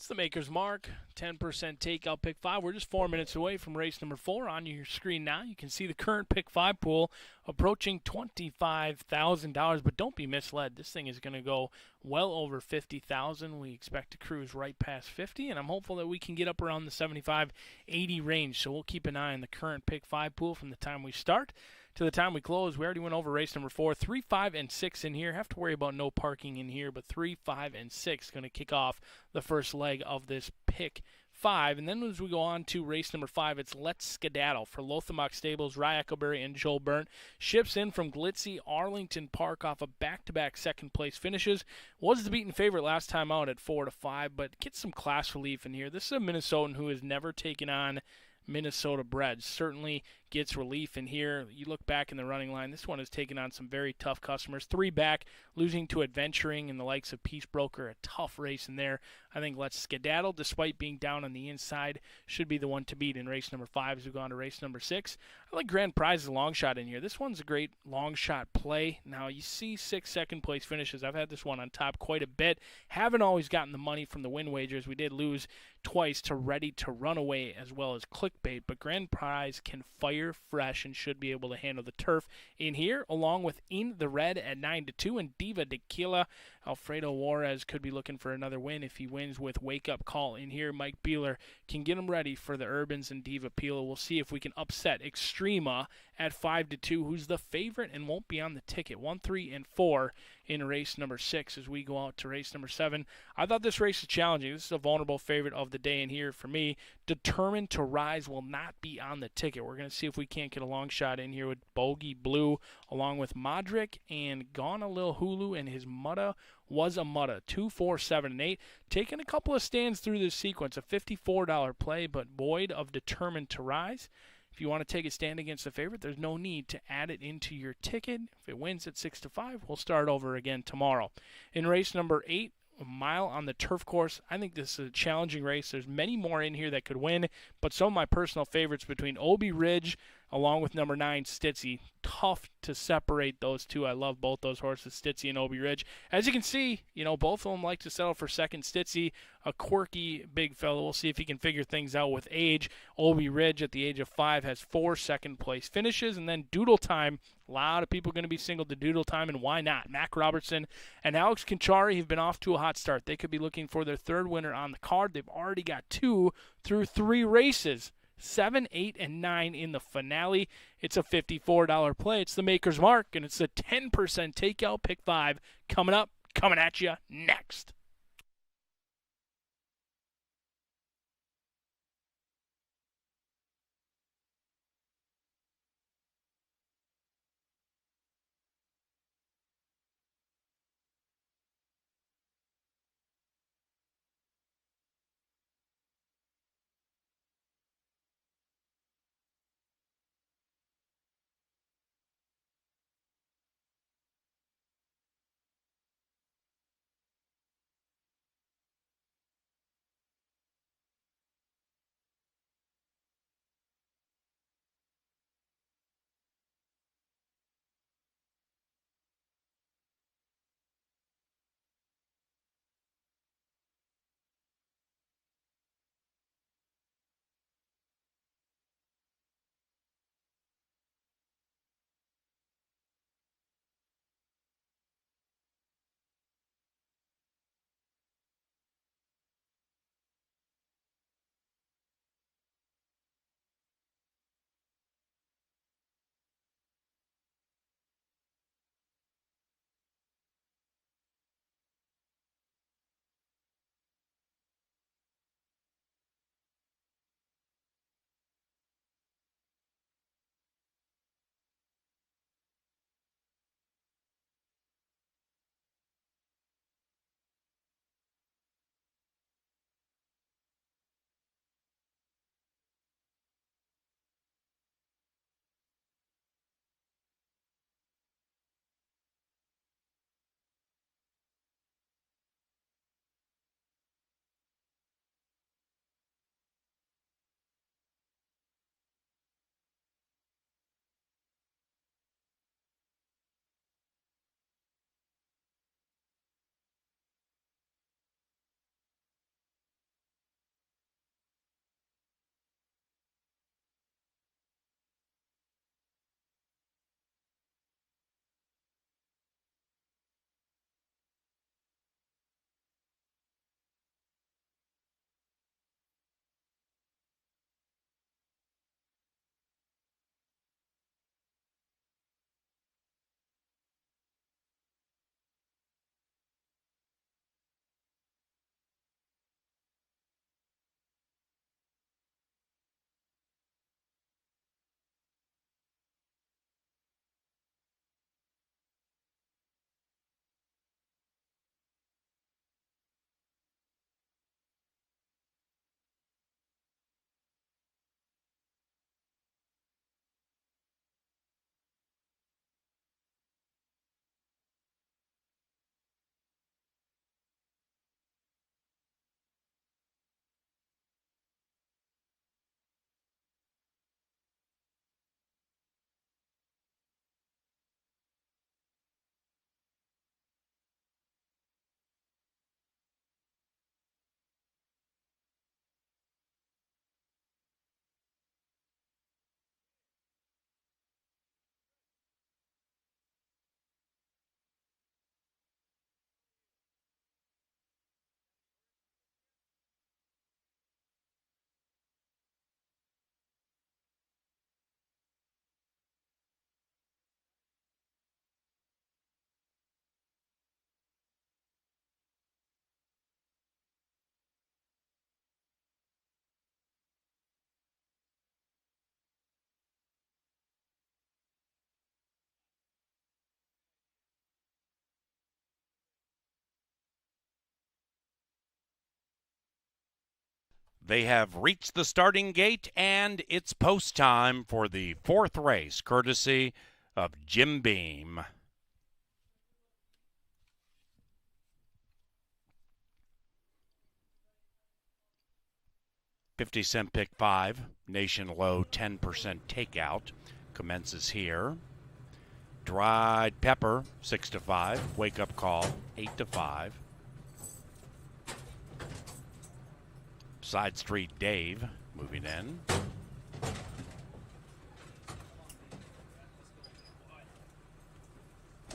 It's the Maker's Mark, 10% takeout pick 5. We're just 4 minutes away from race number 4. On your screen now, you can see the current pick 5 pool approaching $25,000, but don't be misled. This thing is going to go well over $50,000. We expect to cruise right past 50, and I'm hopeful that we can get up around the 75-80 range. So we'll keep an eye on the current pick 5 pool from the time we start to the time we close. We already went over race number 4. 3, 5, and 6 in here. Have to worry about no parking in here, but 3, 5, and 6 going to kick off the first leg of this pick 5. And then as we go on to race number 5, it's Let's Skedaddle for Lothar Stables, Rye Eckleberry, and Joel Burnt. Ships in from glitzy Arlington Park off of back-to-back second-place finishes. Was the beaten favorite last time out at 4-5, but gets some class relief in here. This is a Minnesotan who has never taken on Minnesota bred. Certainly gets relief in here. You look back in the running line, this one has taken on some very tough customers. 3 back, losing to Adventuring and the likes of Peace Broker, a tough race in there. I think Let's Skedaddle, despite being down on the inside, should be the one to beat in race number 5 as we go on to race number 6. I like Grand Prize as a long shot in here. This one's a great long shot play. Now, you see 6 second place finishes. I've had this one on top quite a bit. Haven't always gotten the money from the win wagers. We did lose twice to Ready to Run Away as well as Clickbait, but Grand Prize can fire fresh and should be able to handle the turf in here, along with In the Red at 9-2 and Diva Tequila. Alfredo Juarez could be looking for another win if he wins with Wake Up Call in here. Mike Beeler can get him ready for the Urbans and Diva Pila. We'll see if we can upset Extrema at 5-2, who's the favorite and won't be on the ticket. 1, 3, and 4 in race number 6 as we go out to race number 7. I thought this race was challenging. This is a vulnerable favorite of the day in here for me. Determined to Rise will not be on the ticket. We're going to see if we can't get a long shot in here with Bogey Blue along with Modric and Gone a Lil Hulu, and his Mutta was a Mutta. 2, 4, 7, and 8. Taking a couple of stands through this sequence. A $54 play, but void of Determined to Rise. If you want to take a stand against the favorite, there's no need to add it into your ticket. If it wins at 6-5, we'll start over again tomorrow. In race number 8, a mile on the turf course. I think this is a challenging race. There's many more in here that could win, but some of my personal favorites between Obi Ridge along with number 9, Stitzy. Tough to separate those two. I love both those horses, Stitzy and Obi Ridge. As you can see, both of them like to settle for second. Stitzy, a quirky big fellow. We'll see if he can figure things out with age. Obi Ridge at the age of 5 has 4 second-place finishes. And then Doodle Time, a lot of people going to be singled to Doodle Time, and why not? Mac Robertson and Alex Conchari have been off to a hot start. They could be looking for their 3rd winner on the card. They've already got 2 through 3 races. 7, 8, and 9 in the finale. It's a $54 play. It's the Maker's Mark, and it's a 10% takeout pick 5 coming up, coming at you next. They have reached the starting gate, and it's post time for the fourth race, courtesy of Jim Beam. $0.50 pick 5, Nation Low 10% takeout commences here. Dried Pepper 6-5, Wake Up Call 8-5. Side Street Dave moving in.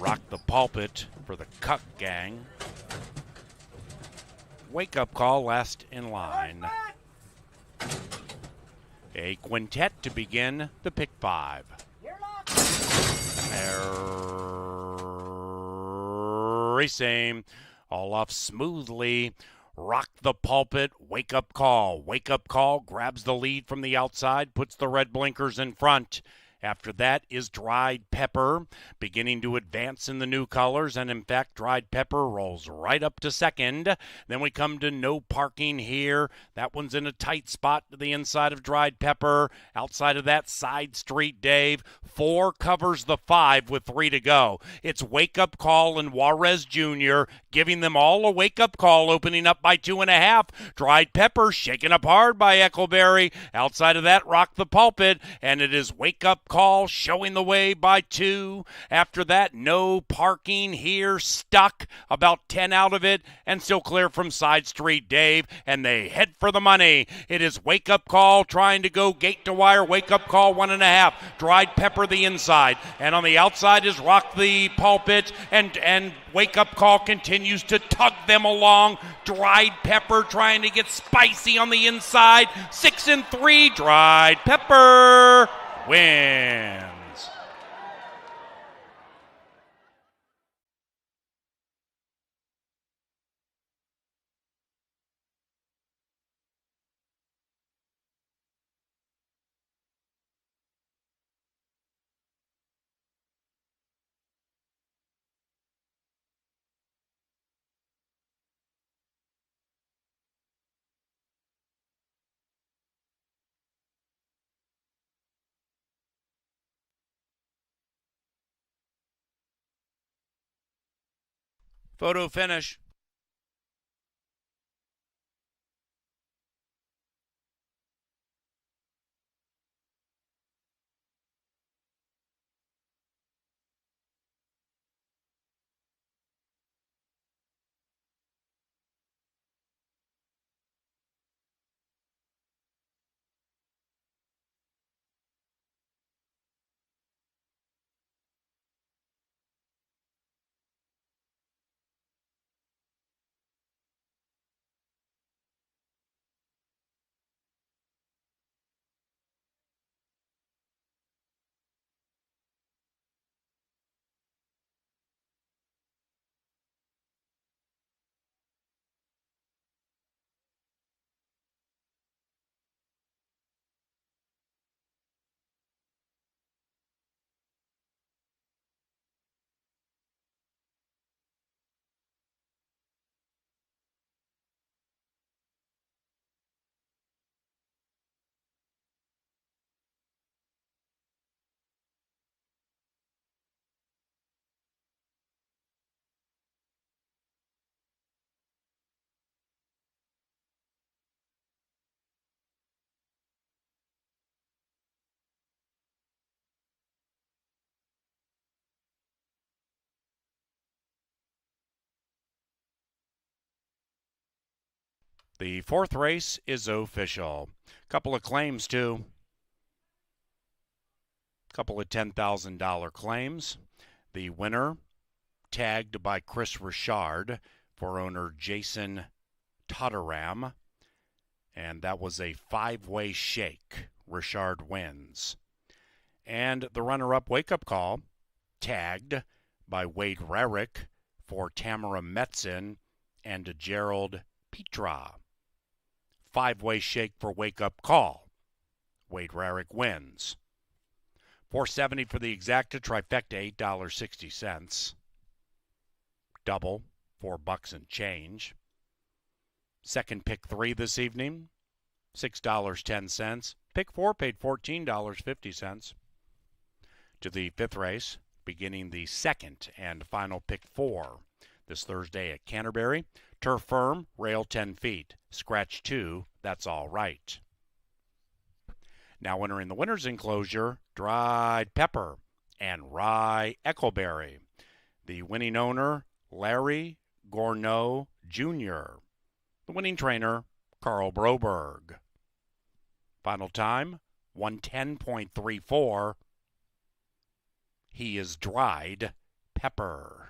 Rock the Pulpit for the Cuck Gang. Wake Up Call last in line. A quintet to begin the pick 5. Racing all off smoothly. Rock the Pulpit, Wake Up Call. Wake Up Call grabs the lead from the outside, puts the red blinkers in front. After that is Dried Pepper, beginning to advance in the new colors, and in fact, Dried Pepper rolls right up to second. Then we come to No Parking here. That one's in a tight spot to the inside of Dried Pepper. Outside of that, Side Street Dave. 4 covers the 5 with 3 to go. It's Wake Up Call and Juarez Jr., giving them all a wake-up call, opening up by 2.5. Dried Pepper shaken up hard by Eckleberry. Outside of that, Rock the Pulpit, and it is Wake Up Call showing the way by 2. After that, No Parking here, stuck about 10 out of it, and still clear from Side Street Dave, and they head for the money. It is Wake Up Call trying to go gate to wire. Wake Up Call 1.5. Dried Pepper the inside, and on the outside is Rock the Pulpit, and Wake Up Call continues to tug them along. Dried Pepper trying to get spicy on the inside. 6-3, Dried Pepper wins. Photo finish. The fourth race is official. Couple of claims, too. Couple of $10,000 claims. The winner, tagged by Chris Richard for owner Jason Totteram. And that was a 5-way shake. Richard wins. And the runner-up wake-up call, tagged by Wade Rarick for Tamara Metzen and Gerald Petra. 5-way shake for wake-up call. Wade Rarick wins. $4.70 for the exacta, trifecta $8.60. Double, $4 and change. Second pick 3 this evening, $6.10. Pick 4 paid $14.50. To the fifth race, beginning the second and final pick 4. This Thursday at Canterbury. Turf firm, rail 10 feet. Scratch 2, that's all right. Now entering the winner's enclosure, dried pepper and rye echoberry. The winning owner, Larry Gourneau Jr. The winning trainer, Carl Broberg. Final time, 110.34. He is dried pepper.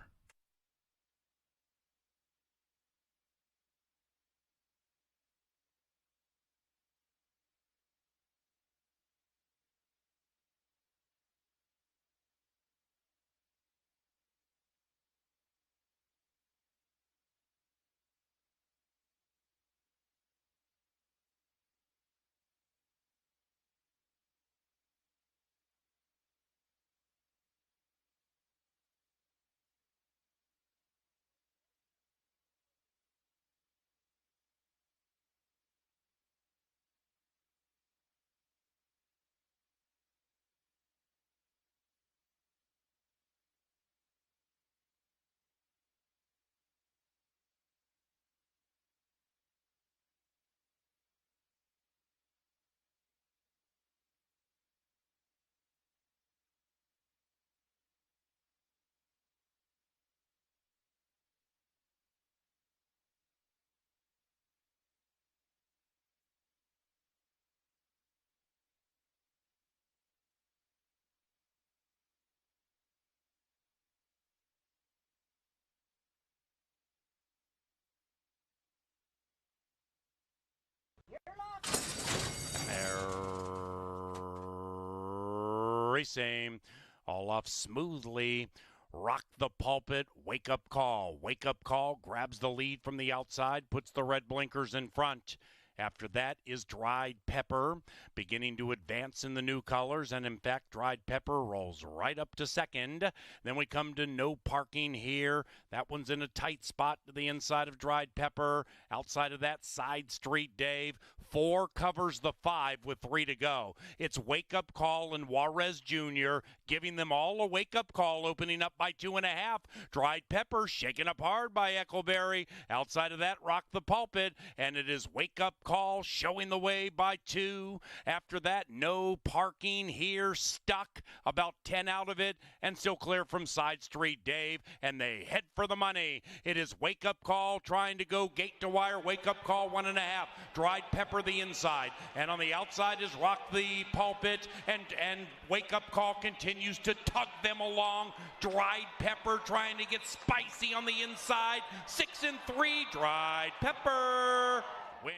Racing, all off smoothly. Rock the pulpit, wake up call. Wake up call grabs the lead from the outside, puts the red blinkers in front. After that is dried pepper, beginning to advance in the new colors, and in fact, dried pepper rolls right up to second. Then we come to no parking here. That one's in a tight spot to the inside of dried pepper. Outside of that, side street, Dave. 4 covers the 5 with 3 to go. It's wake up call and Juarez Jr. giving them all a wake up call, opening up by 2.5. Dried pepper shaken up hard by Eccleberry. Outside of that, rock the pulpit, and it is wake up call showing the way by 2. After that, no parking here, stuck about 10 out of it, and still clear from side street, Dave, and they head for the money. It is wake up call trying to go gate to wire. Wake up call 1.5. Dried pepper the inside, and on the outside is rock the pulpit, and wake up call continues to tug them along. Dried pepper trying to get spicy on the inside. 6 and 3. Dried pepper wins.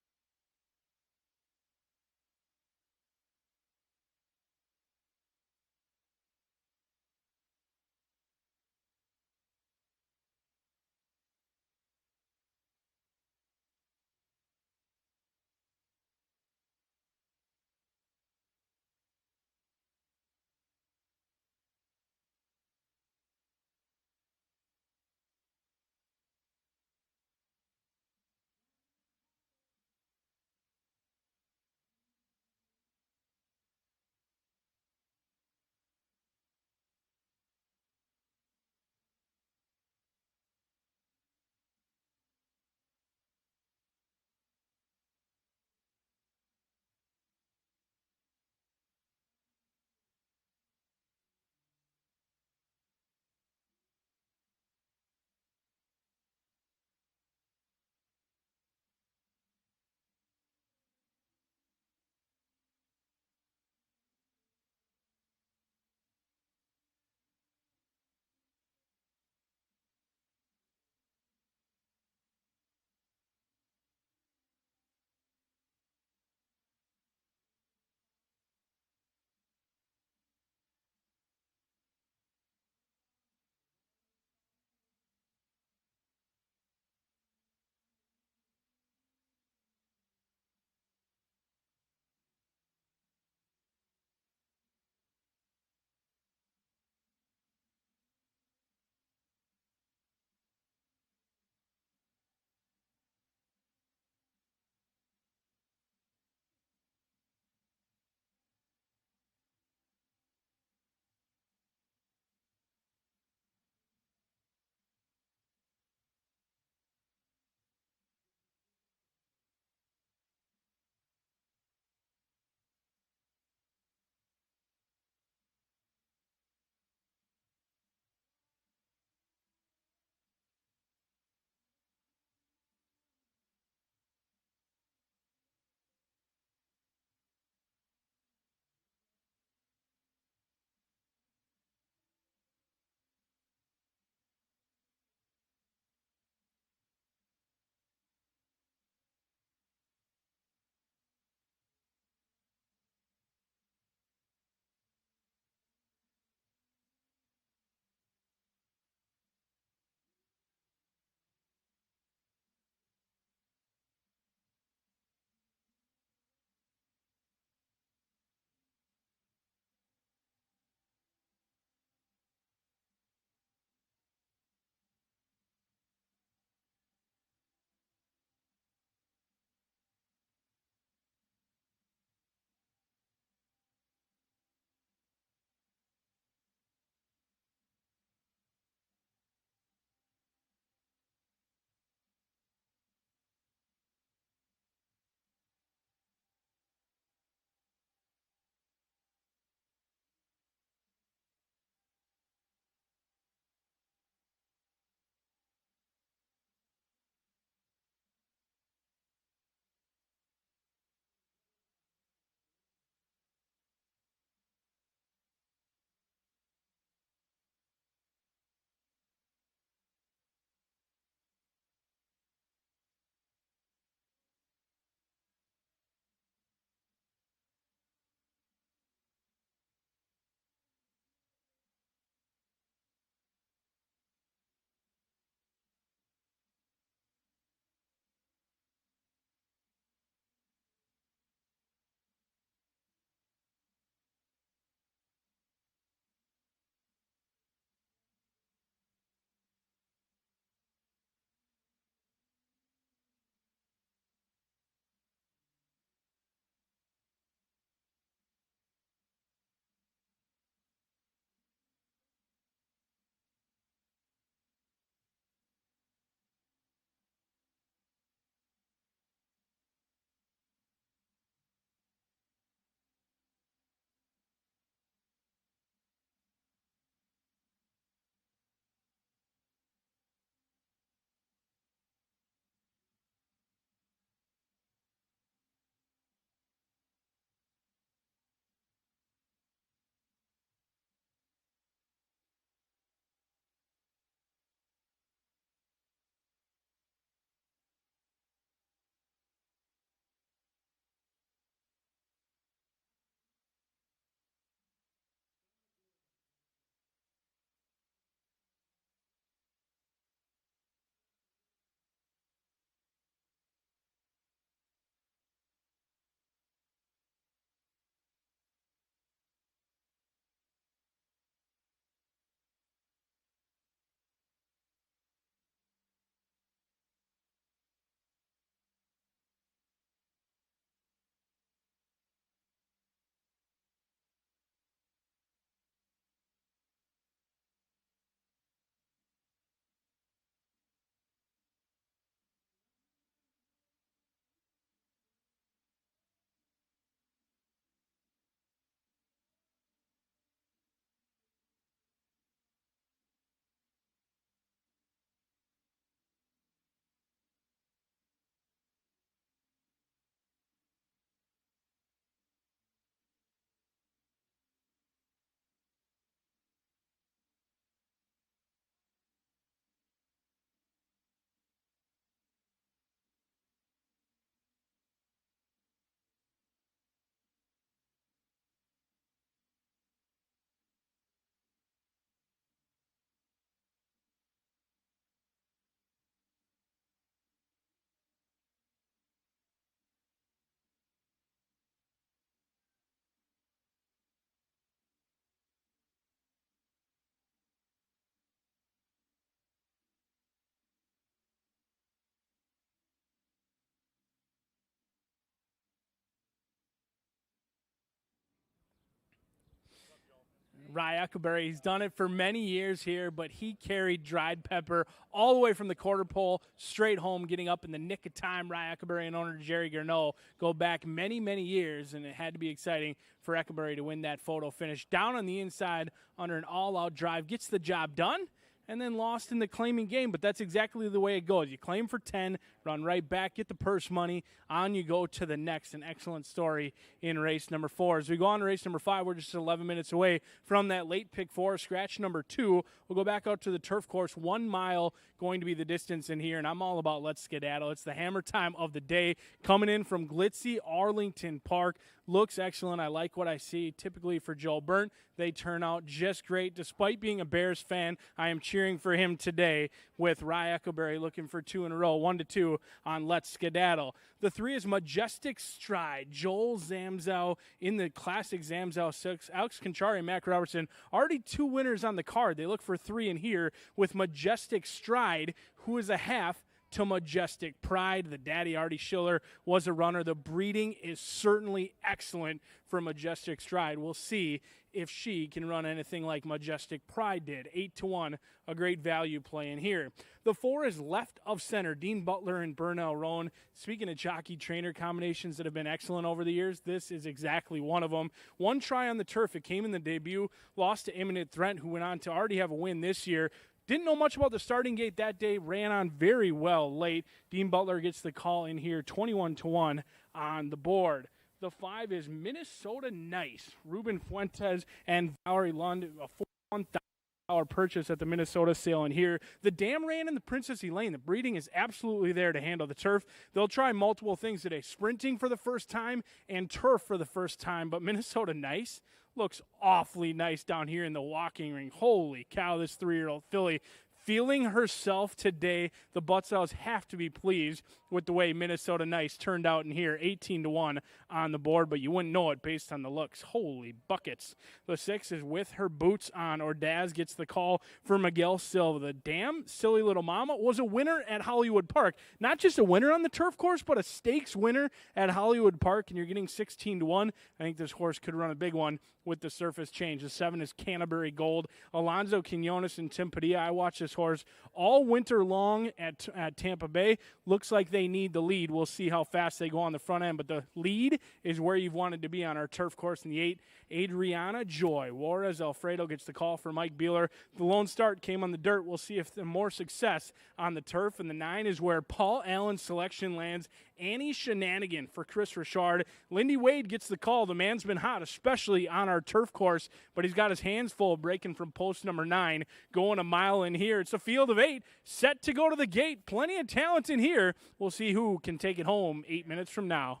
Rye Eckelberry, he's done it for many years here, but he carried Dried Pepper all the way from the quarter pole straight home, getting up in the nick of time. Rye Eckelberry and owner Jerry Garneau go back many, many years, and it had to be exciting for Eckelberry to win that photo finish. Down on the inside under an all-out drive, gets the job done, and then lost in the claiming game, but that's exactly the way it goes. You claim for 10, run right back, get the purse money, on you go to the next. An excellent story in race number 4. As we go on to race number 5, we're just 11 minutes away from that late pick 4, scratch number 2. We'll go back out to the turf course, 1 mile going to be the distance in here, and I'm all about Let's Skedaddle. It's the hammer time of the day, coming in from glitzy Arlington Park. Looks excellent. I like what I see. Typically for Joe Burnt, they turn out just great. Despite being a Bears fan, I am cheering for him today with Rye Eckelberry looking for 2 in a row, 1-2 on Let's Skedaddle. The 3 is Majestic Stride. Joel Zamzow in the classic Zamzow 6. Alex Conchari and Mac Robertson, already 2 winners on the card. They look for 3 in here with Majestic Stride, who is a half to Majestic Pride. The daddy, Artie Schiller, was a runner. The breeding is certainly excellent for Majestic Stride. We'll see if she can run anything like Majestic Pride did. 8-1, a great value play in here. The 4 is Left of Center. Dean Butler and Burnell Roan. Speaking of jockey-trainer combinations that have been excellent over the years, this is exactly one of them. 1 try on the turf. It came in the debut. Lost to Imminent Threat, who went on to already have a win this year. Didn't know much about the starting gate that day. Ran on very well late. Dean Butler gets the call in here, 21-1 on the board. The 5 is Minnesota Nice. Ruben Fuentes and Valerie Lund, a $1,000 purchase at the Minnesota sale in here. The dam ran in the Princess Elaine. The breeding is absolutely there to handle the turf. They'll try multiple things today. Sprinting for the first time and turf for the first time. But Minnesota Nice looks awfully nice down here in the walking ring. Holy cow, this 3-year-old filly feeling herself today. The Butzows have to be pleased with the way Minnesota Nice turned out in here. 18-1 on the board, but you wouldn't know it based on the looks. Holy buckets. The 6 is With Her Boots On. Ordaz gets the call for Miguel Silva. The damn silly little mama was a winner at Hollywood Park. Not just a winner on the turf course, but a stakes winner at Hollywood Park, and you're getting 16-1. I think this horse could run a big one with the surface change. The 7 is Canterbury Gold. Alonzo Quinones and Tim Padilla. I watched this horse all winter long at Tampa Bay. Looks like they need the lead. We'll see how fast they go on the front end, but the lead is where you've wanted to be on our turf course. In the 8, Adriana Joy. Juarez Alfredo gets the call for Mike Beeler. The lone start came on the dirt. We'll see if there's more success on the turf. And the 9 is where Paul Allen's selection lands. Annie Shenanigan for Chris Richard. Lindy Wade gets the call. The man's been hot, especially on our turf course, but he's got his hands full breaking from post number 9, going a mile in here. It's a field of 8, set to go to the gate. Plenty of talent in here. We'll see who can take it home 8 minutes from now.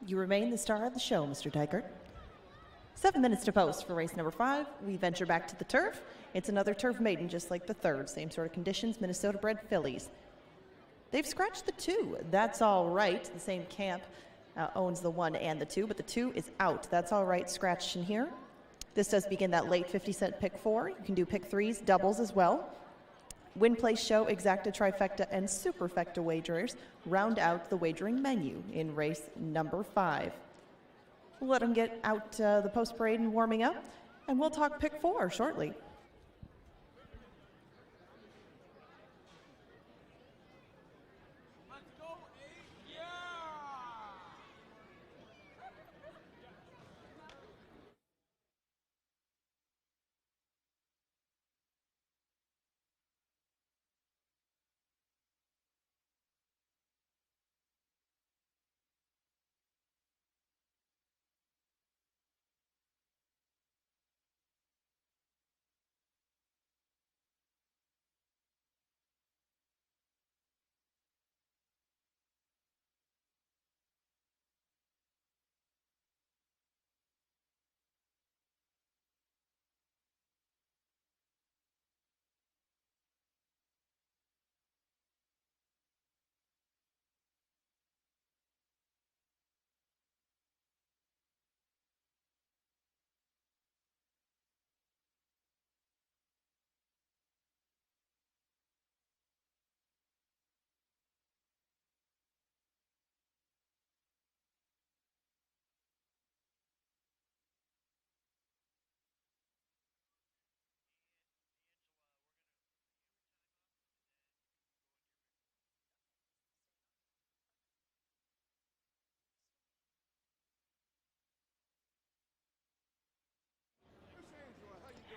You remain the star of the show, Mr. Dykert. 7 minutes to post for race number 5. We venture back to the turf. It's another turf maiden, just like the 3rd. Same sort of conditions, Minnesota-bred fillies. They've scratched the 2. That's all right. The same camp owns the 1 and the 2, but the 2 is out. That's all right, scratched in here. This does begin that late 50-cent pick 4. You can do pick 3s, doubles as well. Win Place Show, Exacta, Trifecta, and Superfecta wagerers round out the wagering menu in race number 5. We'll let them get out the post parade and warming up, and we'll talk pick 4 shortly.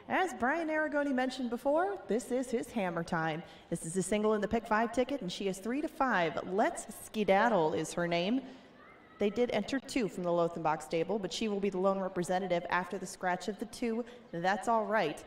As Brian Aragoni mentioned before, this is his hammer time. This is a single in the pick 5 ticket, and she is 3 to 5. Let's Skedaddle is her name. They did enter 2 from the Lothenbach stable, but she will be the lone representative after the scratch of the 2. That's all right.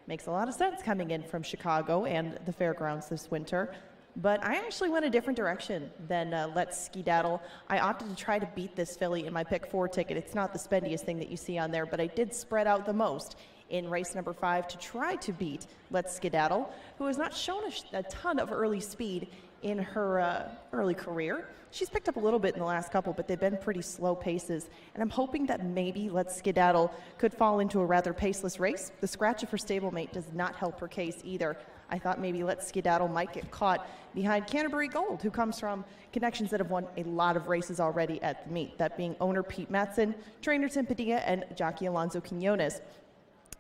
Makes a lot of sense coming in from Chicago and the fairgrounds this winter. But I actually went a different direction than Let's Skedaddle. I opted to try to beat this filly in my pick 4 ticket. It's not the spendiest thing that you see on there, but I did spread out the most in race number 5 to try to beat Let's Skedaddle, who has not shown a ton of early speed in her early career. She's picked up a little bit in the last couple, but they've been pretty slow paces. And I'm hoping that maybe Let's Skedaddle could fall into a rather paceless race. The scratch of her stablemate does not help her case either. I thought maybe Let's Skedaddle might get caught behind Canterbury Gold, who comes from connections that have won a lot of races already at the meet, that being owner Pete Matson, trainer Tim Padilla, and jockey Alonso Quinones.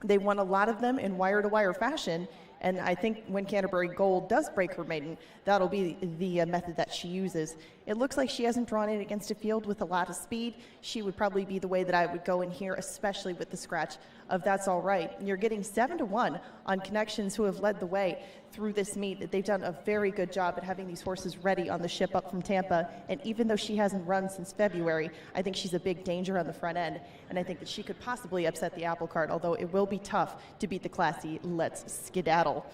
They won a lot of them in wire-to-wire fashion, and I think when Canterbury Gold does break her maiden, that'll be the method that she uses. It looks like she hasn't drawn in against a field with a lot of speed. She would probably be the way that I would go in here, especially with the scratch of That's All Right. You're getting 7 to 1 on connections who have led the way through this meet. They've done a very good job at having these horses ready on the ship up from Tampa, and even though she hasn't run since February, I think she's a big danger on the front end, and I think that she could possibly upset the apple cart, although it will be tough to beat the classy Let's Skedaddle.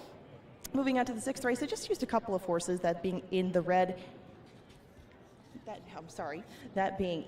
Moving on to the 6th race, I just used a couple of horses, that being in the red, that being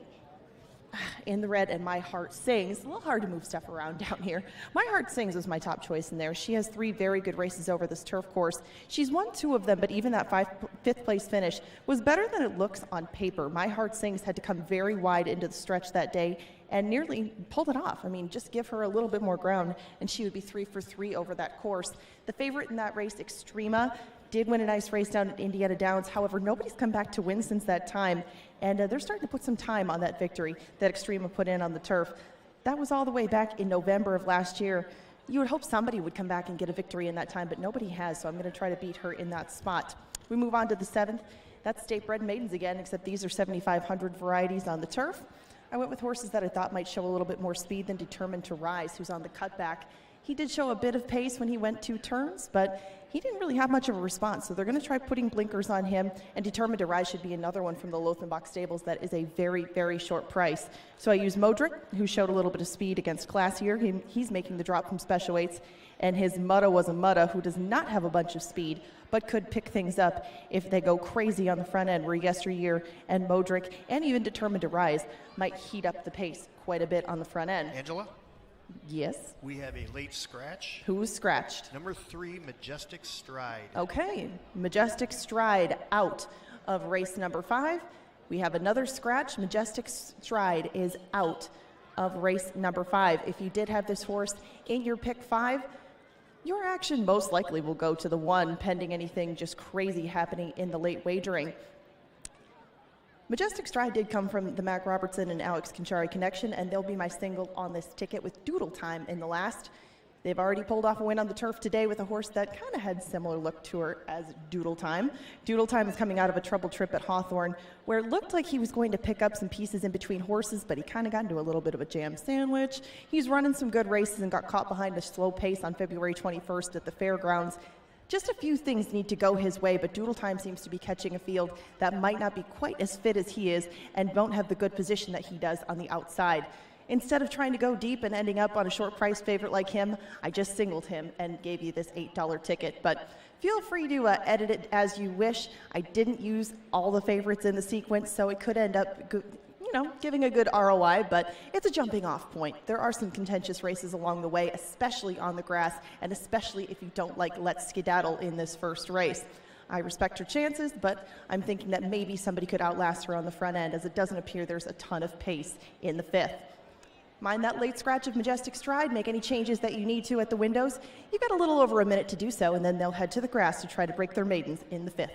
in the red and My Heart Sings. A little hard to move stuff around down here. My Heart Sings was my top choice in there. She has 3 very good races over this turf course. She's won 2 of them, but even that 5th place finish was better than it looks on paper. My Heart Sings had to come very wide into the stretch that day and nearly pulled it off. I mean, just give her a little bit more ground and she would be 3 for 3 over that course. The favorite in that race, Extrema, did win a nice race down at Indiana Downs. However, nobody's come back to win since that time, and they're starting to put some time on that victory that Extrema put in on the turf. That was all the way back in November of last year. You would hope somebody would come back and get a victory in that time, but nobody has, so I'm going to try to beat her in that spot. We move on to the 7th. That's State Bred Maidens again, except these are 7,500 varieties on the turf. I went with horses that I thought might show a little bit more speed than Determined to Rise, who's on the cutback. He did show a bit of pace when he went 2 turns, but he didn't really have much of a response, so they're going to try putting blinkers on him, and Determined to Rise should be another one from the Lothenbach stables that is a very, very short price. So I used Modric, who showed a little bit of speed against Classier. He's making the drop from special weights, and his Mutta was a Mutta who does not have a bunch of speed, but could pick things up if they go crazy on the front end, where Yesteryear and Modric and even Determined to Rise might heat up the pace quite a bit on the front end. Angela? Yes? We have a late scratch. Who was scratched? Number 3, Majestic Stride. Okay, Majestic Stride out of race number 5. We have another scratch. Majestic Stride is out of race number 5. If you did have this horse in your pick 5, Your action most likely will go to the 1, pending anything just crazy happening in the late wagering. Majestic Stride did come from the Mac Robertson and Alex Conchari connection, and they'll be my single on this ticket with Doodle Time in the last. They've already pulled off a win on the turf today with a horse that kind of had similar look to her as Doodle Time. Doodle Time is coming out of a troubled trip at Hawthorne, where it looked like he was going to pick up some pieces in between horses, but he kind of got into a little bit of a jam sandwich. He's running some good races and got caught behind a slow pace on February 21st at the fairgrounds. Just a few things need to go his way, but Doodle Time seems to be catching a field that might not be quite as fit as he is and won't have the good position that he does on the outside. Instead of trying to go deep and ending up on a short price favorite like him, I just singled him and gave you this $8 ticket. But feel free to edit it as you wish. I didn't use all the favorites in the sequence, so it could end up giving a good ROI, but it's a jumping off point. There are some contentious races along the way, especially on the grass, and especially if you don't like Let's Skedaddle in this first race. I respect her chances, but I'm thinking that maybe somebody could outlast her on the front end, as it doesn't appear there's a ton of pace in the 5th. Mind that late scratch of Majestic Stride. Make any changes that you need to at the windows. You got a little over a minute to do so, and then they'll head to the grass to try to break their maidens in the 5th.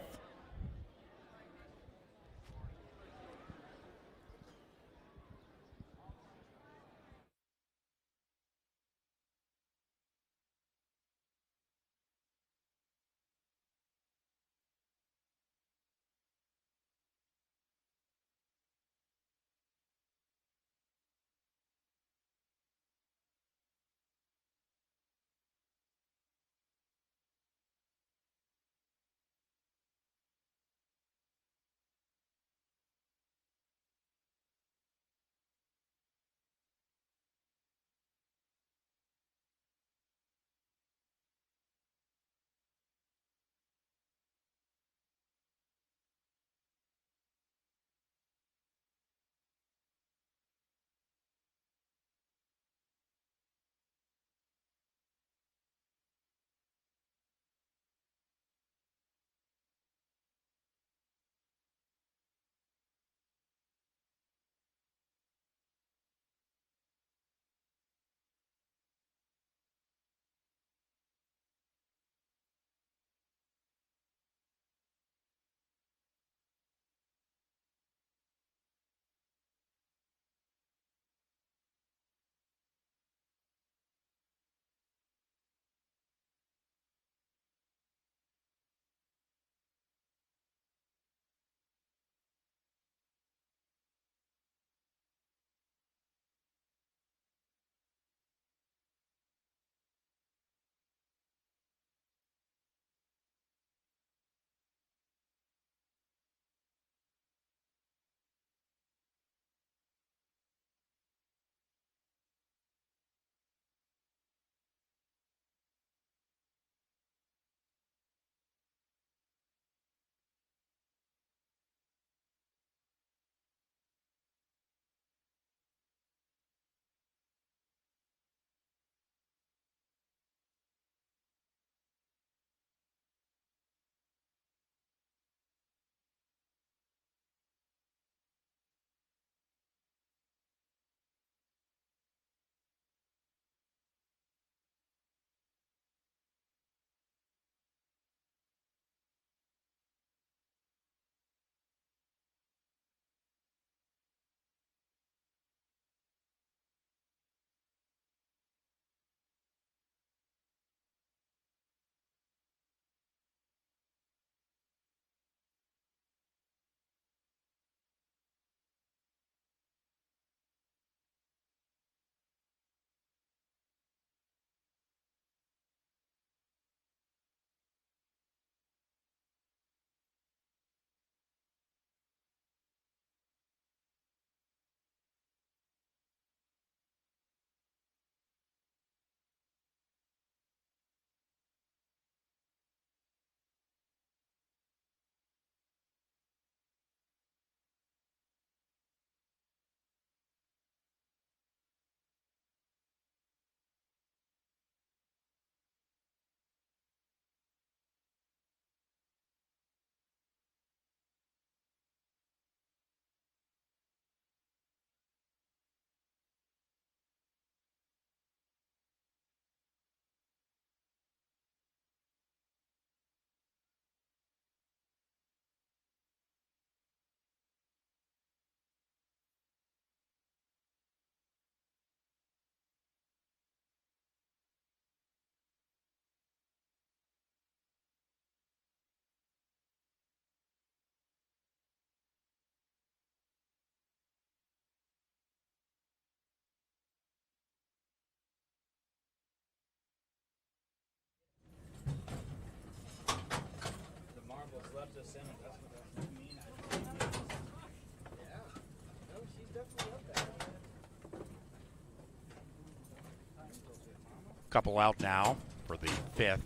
Couple out now for the fifth.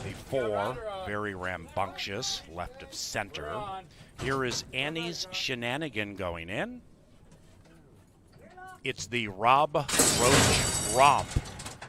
The 4, very rambunctious, left of center. Here is Annie's Shenanigan going in. It's the Rob Roach Romp.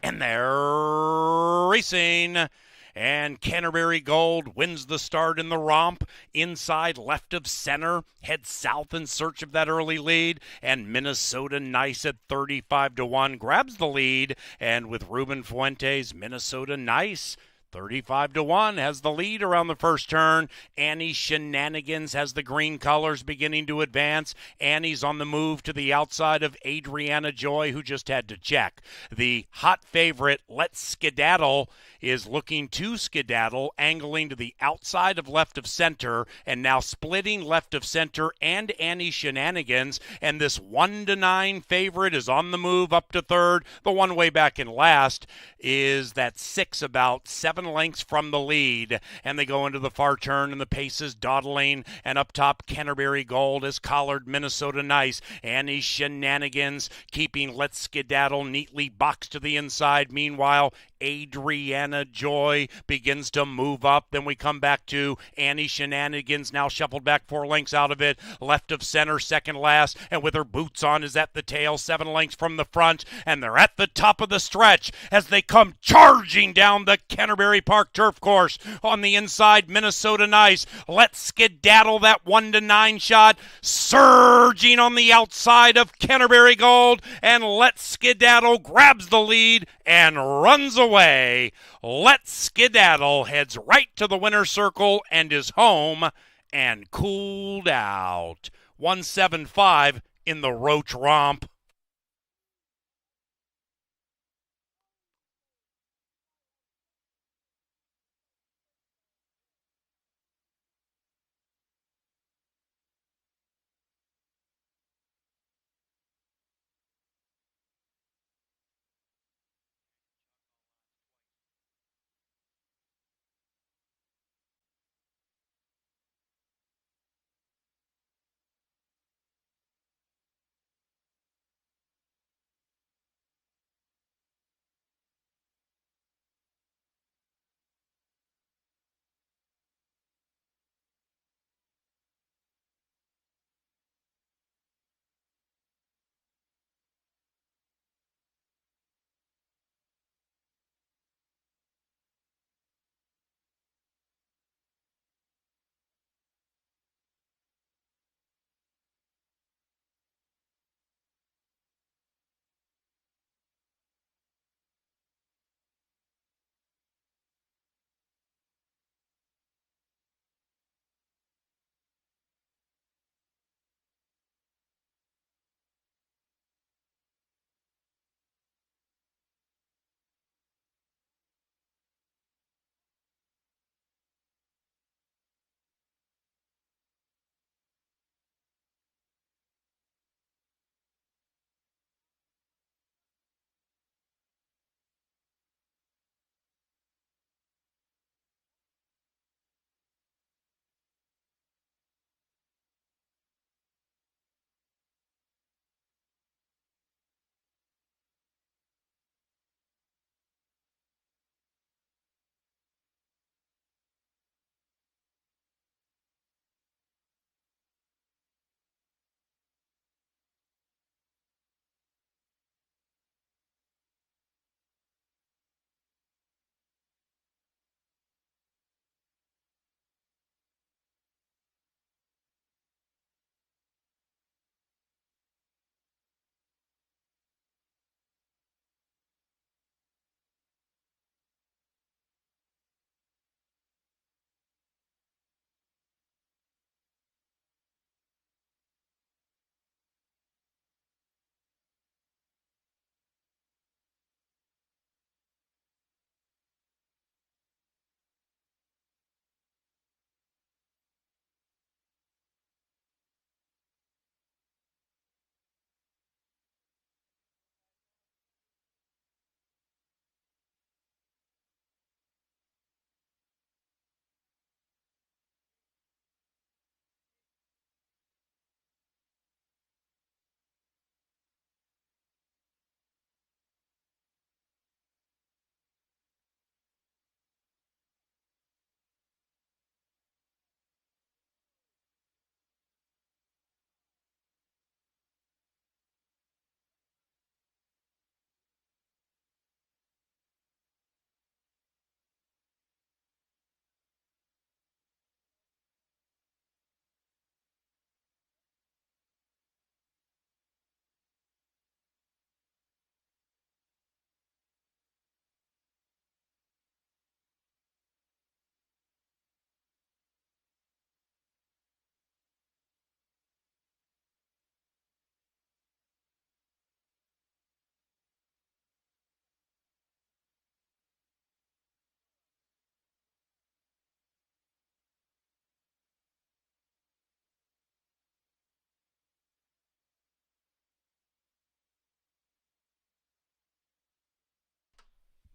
And they're racing. And Canterbury Gold wins the start in the romp. Inside left of center. Heads south in search of that early lead. And Minnesota Nice at 35-1 grabs the lead. And with Ruben Fuentes, Minnesota Nice 35-1 has the lead around the first turn. Annie Shenanigans has the green colors beginning to advance. Annie's on the move to the outside of Adriana Joy, who just had to check. The hot favorite, Let's Skedaddle, is looking to skedaddle, angling to the outside of left of center, and now splitting left of center and Annie Shenanigans. And this 1-9 favorite is on the move up to third. The one way back in last is that 6, about 7 lengths from the lead, and they go into the far turn, and the pace is dawdling, and up top Canterbury Gold is collared Minnesota Nice. Annie Shenanigans keeping Let's Skedaddle neatly boxed to the inside. Meanwhile, Adriana Joy begins to move up. Then we come back to Annie Shenanigans, now shuffled back 4 lengths out of it. Left of center, second last, and with her boots on is at the tail, 7 lengths from the front, and they're at the top of the stretch as they come charging down the Canterbury Park turf course. On the inside, Minnesota Nice. Let's Skedaddle, that 1-9 shot, surging on the outside of Canterbury Gold, and Let's Skedaddle grabs the lead and runs away. Let's Skedaddle heads right to the winner's circle and is home and cooled out. 175 in the Roach Romp.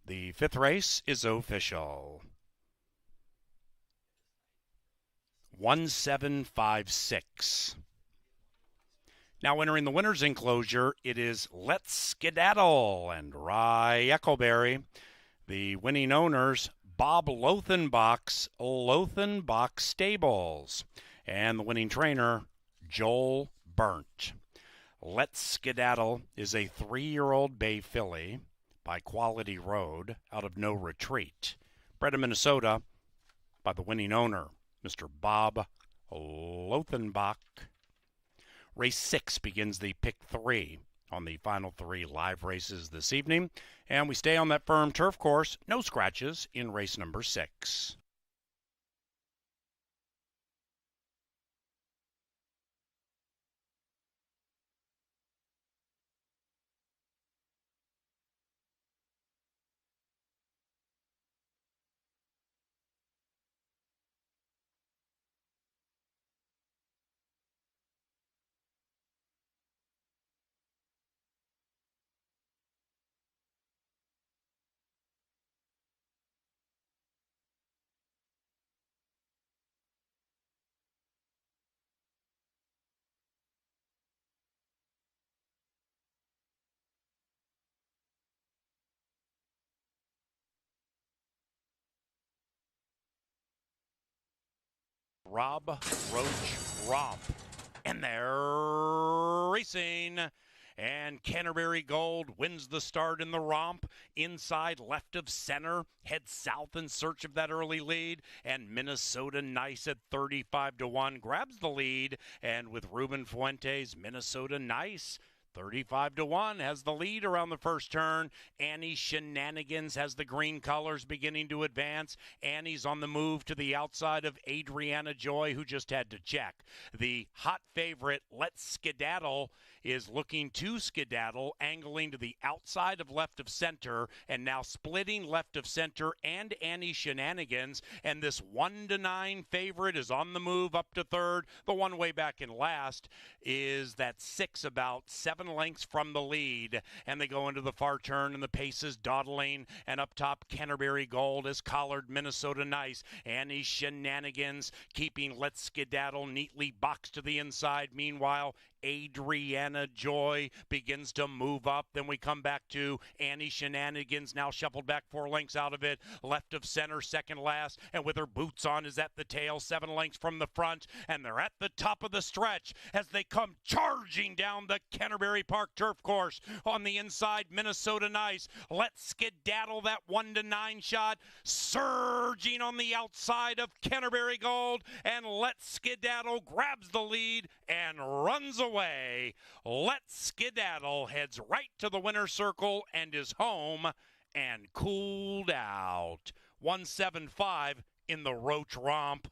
The fifth race is official. 1756. Now entering the winner's enclosure, it is Let's Skedaddle and Rye Echoberry. The winning owners, Bob Lothenbach's Lothenbach Stables. And the winning trainer, Joel Burnt. Let's Skedaddle is a 3-year-old bay filly by Quality Road out of No Retreat. Bred in Minnesota by the winning owner, Mr. Bob Lothenbach. Race 6 begins the pick 3 on the final 3 live races this evening. And we stay on that firm turf course, no scratches in race number 6. Rob Roach Romp. And they're racing. And Canterbury Gold wins the start in the romp. Inside left of center. Heads south in search of that early lead. And Minnesota Nice at 35-1 grabs the lead. And with Ruben Fuentes, Minnesota Nice 35-1 has the lead around the first turn. Annie Shenanigans has the green colors beginning to advance. Annie's on the move to the outside of Adriana Joy, who just had to check. The hot favorite, Let's Skedaddle, is looking to skedaddle, angling to the outside of left of center, and now splitting left of center and Annie Shenanigans. And this 1-9 favorite is on the move up to third. The one way back in last is that 6, about 7 lengths from the lead. And they go into the far turn, and the pace is dawdling. And up top, Canterbury Gold is collared Minnesota Nice. Annie Shenanigans keeping Let's Skedaddle neatly boxed to the inside. Meanwhile, Adriana Joy begins to move up. Then we come back to Annie Shenanigans, now shuffled back 4 lengths out of it. Left of center, second last, and with her boots on is at the tail, 7 lengths from the front. And they're at the top of the stretch as they come charging down the Canterbury Park turf course. On the inside, Minnesota Nice. Let's Skedaddle, that 1-9 shot, surging on the outside of Canterbury Gold. And Let's Skedaddle grabs the lead and runs away. Let's Skedaddle heads right to the winner's circle and is home and cooled out. 175 in the Roach Romp.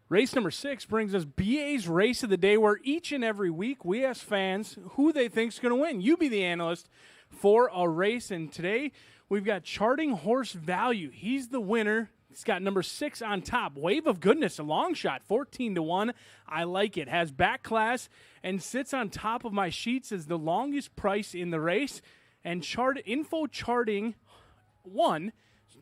Race number 6 brings us BA's Race of the Day, where each and every week we ask fans who they think is going to win. You be the analyst for a race, and today we've got Charting Horse Value. He's the winner. He's got number 6 on top. Wave of Goodness, a long shot, 14-1. I like it. Has back class and sits on top of my sheets as the longest price in the race. And Info Charting 1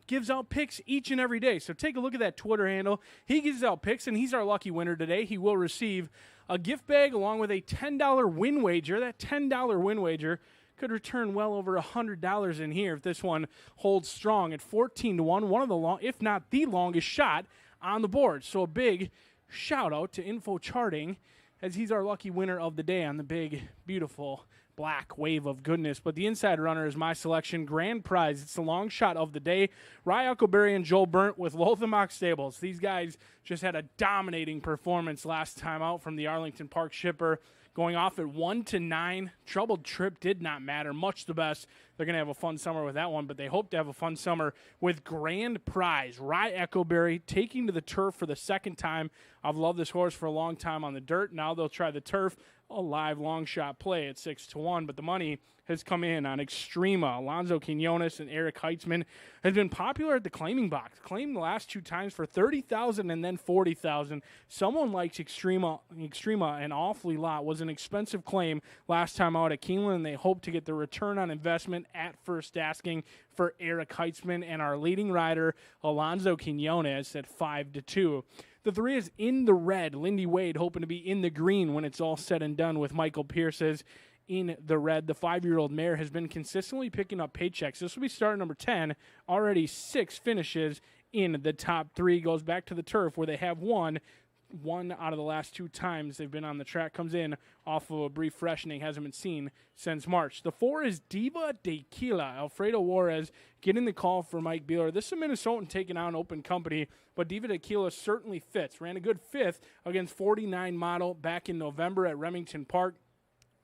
gives out picks each and every day. So take a look at that Twitter handle. He gives out picks, and he's our lucky winner today. He will receive a gift bag along with a $10 win wager. That $10 win wager could return well over $100 in here if this one holds strong at 14-1, one of the if not the longest shot on the board. So a big shout out to Info Charting as he's our lucky winner of the day on the big, beautiful black Wave of Goodness. But the inside runner is my selection. Grand prize. It's the long shot of the day. Rye Huckleberry and Joel Burnt with Lothar Stables. These guys just had a dominating performance last time out from the Arlington Park shipper, going off at 1-9. Troubled Trip did not matter. Much the best. They're going to have a fun summer with that one, but they hope to have a fun summer with Grand Prize. Rye Echoberry taking to the turf for the second time. I've loved this horse for a long time on the dirt. Now they'll try the turf. A live long shot play at 6-1, but the money has come in on Extrema. Alonzo Quinones and Eric Heitzman has been popular at the claiming box. Claimed the last 2 times for $30,000 and then $40,000. Someone likes Extrema an awfully lot. Was an expensive claim last time out at Keeneland, and they hope to get the return on investment at first asking for Eric Heitzman and our leading rider Alonzo Quinones at 5-2. The 3 is In the Red. Lindy Wade hoping to be in the green when it's all said and done with Michael Pierce's In the Red. The 5-year-old mare has been consistently picking up paychecks. This will be start number 10. Already 6 finishes in the top 3. Goes back to the turf where they have won. 1 out of the last 2 times they've been on the track. Comes in off of a brief freshening. Hasn't been seen since March. The 4 is Diva Tequila. Alfredo Juarez getting the call for Mike Beeler. This is a Minnesotan taking on Open Company, but Diva Tequila certainly fits. Ran a good 5th against 49 model back in November at Remington Park.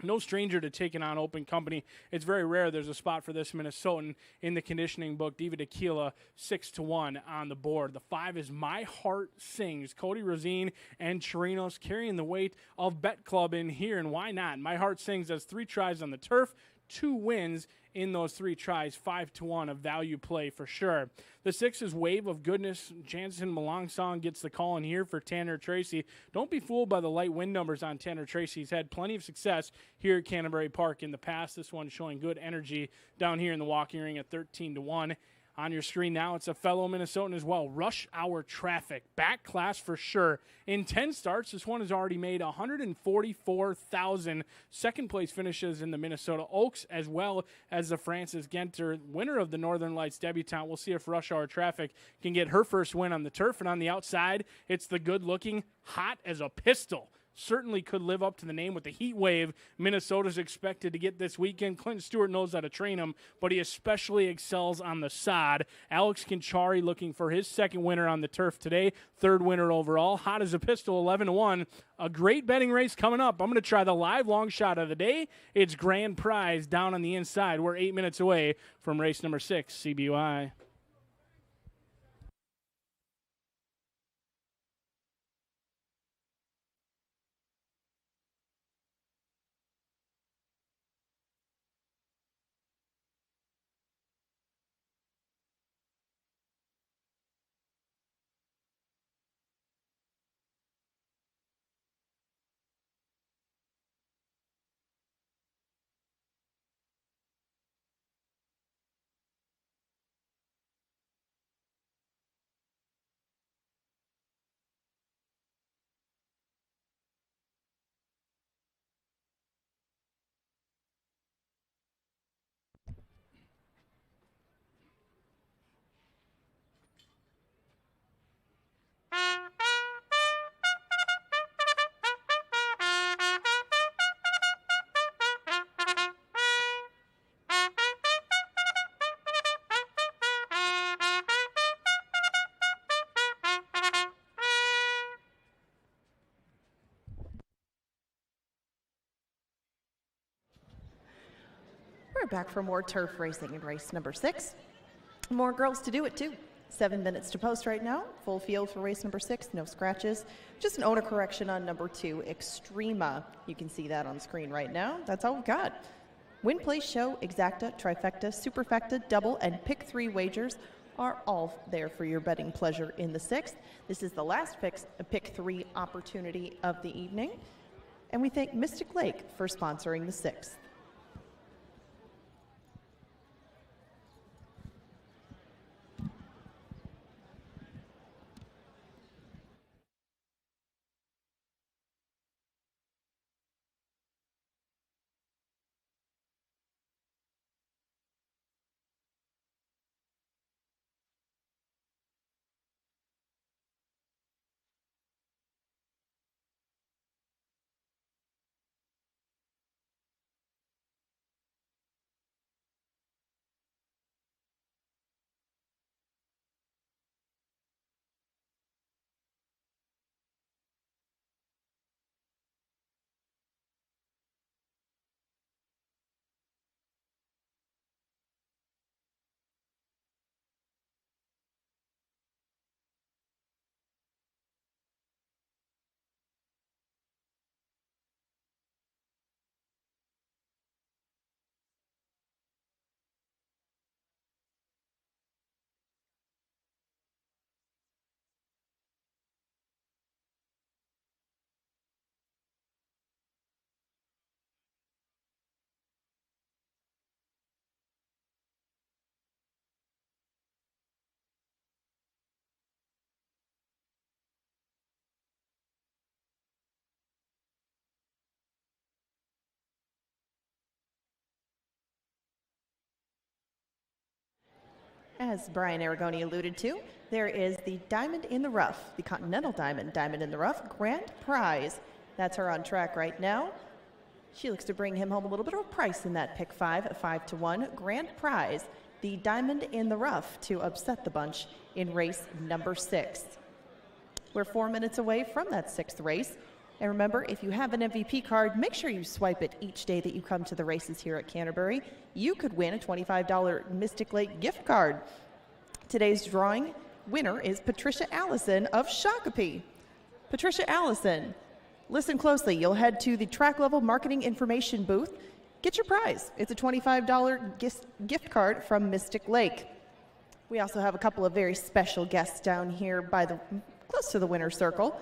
No stranger to taking on Open Company. It's very rare there's a spot for this Minnesotan in the conditioning book. Diva Tequila, 6-1 on the board. The 5 is My Heart Sings. Cody Rosine and Chirinos carrying the weight of Bet Club in here, and why not? My Heart Sings has 3 tries on the turf, 2 wins in those 3 tries, 5-1, a value play for sure. The 6 is Wave of Goodness. Jansen Malangsong gets the call in here for Tanner Tracy. Don't be fooled by the light win numbers on Tanner Tracy. He's had plenty of success here at Canterbury Park in the past. This one showing good energy down here in the walking ring at 13-1. On your screen now, it's a fellow Minnesotan as well. Rush Hour Traffic. Back class for sure. In 10 starts, this one has already made $144,000. Second place finishes in the Minnesota Oaks as well as the Francis Genter, winner of the Northern Lights debutante. We'll see if Rush Hour Traffic can get her first win on the turf. And on the outside, it's the good-looking Hot as a Pistol. Certainly could live up to the name with the heat wave Minnesota's expected to get this weekend. Clinton Stewart knows how to train him, but he especially excels on the sod. Alex Conchari looking for his second winner on the turf today. 3rd winner overall. Hot as a Pistol, 11-1. A great betting race coming up. I'm going to try the live long shot of the day. It's Grand Prize down on the inside. We're 8 minutes away from race number 6, CBY. We're back for more turf racing in race number 6. More girls to do it, too. 7 minutes to post right now. Full field for race number 6, no scratches. Just an owner correction on number 2, Extrema. You can see that on screen right now. That's all we've got. Win, place, show, exacta, trifecta, superfecta, double, and pick 3 wagers are all there for your betting pleasure in the 6th. This is the last pick 3 opportunity of the evening. And we thank Mystic Lake for sponsoring the 6th. As Brian Aragoni alluded to, there is the Diamond in the Rough, the Continental Diamond, Diamond in the Rough, Grand Prize. That's her on track right now. She looks to bring him home a little bit of a price in that pick 5 at 5-1. Grand Prize, the Diamond in the Rough to upset the bunch in race number 6. We're 4 minutes away from that 6th race. And remember, if you have an MVP card, make sure you swipe it each day that you come to the races here at Canterbury. You could win a $25 Mystic Lake gift card. Today's drawing winner is Patricia Allison of Shakopee. Patricia Allison, listen closely. You'll head to the track level marketing information booth. Get your prize. It's a $25 gift card from Mystic Lake. We also have a couple of very special guests down here close to the winner's circle.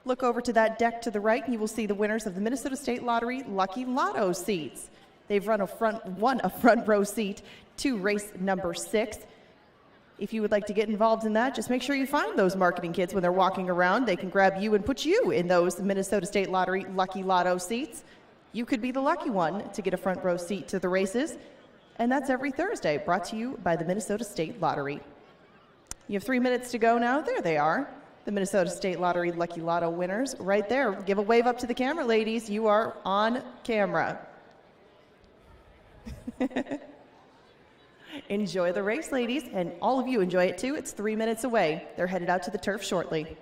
Look over to that deck to the right, and you will see the winners of the Minnesota State Lottery Lucky Lotto seats. They've won a front row seat to race number 6. If you would like to get involved in that, just make sure you find those marketing kids when they're walking around. They can grab you and put you in those Minnesota State Lottery Lucky Lotto seats. You could be the lucky one to get a front row seat to the races. And that's every Thursday, brought to you by the Minnesota State Lottery. You have 3 minutes to go now. There they are. The Minnesota State Lottery Lucky Lotto winners right there. Give a wave up to the camera, ladies. You are on camera. Enjoy the race, ladies, and all of you enjoy it too. It's 3 minutes away. They're headed out to the turf shortly.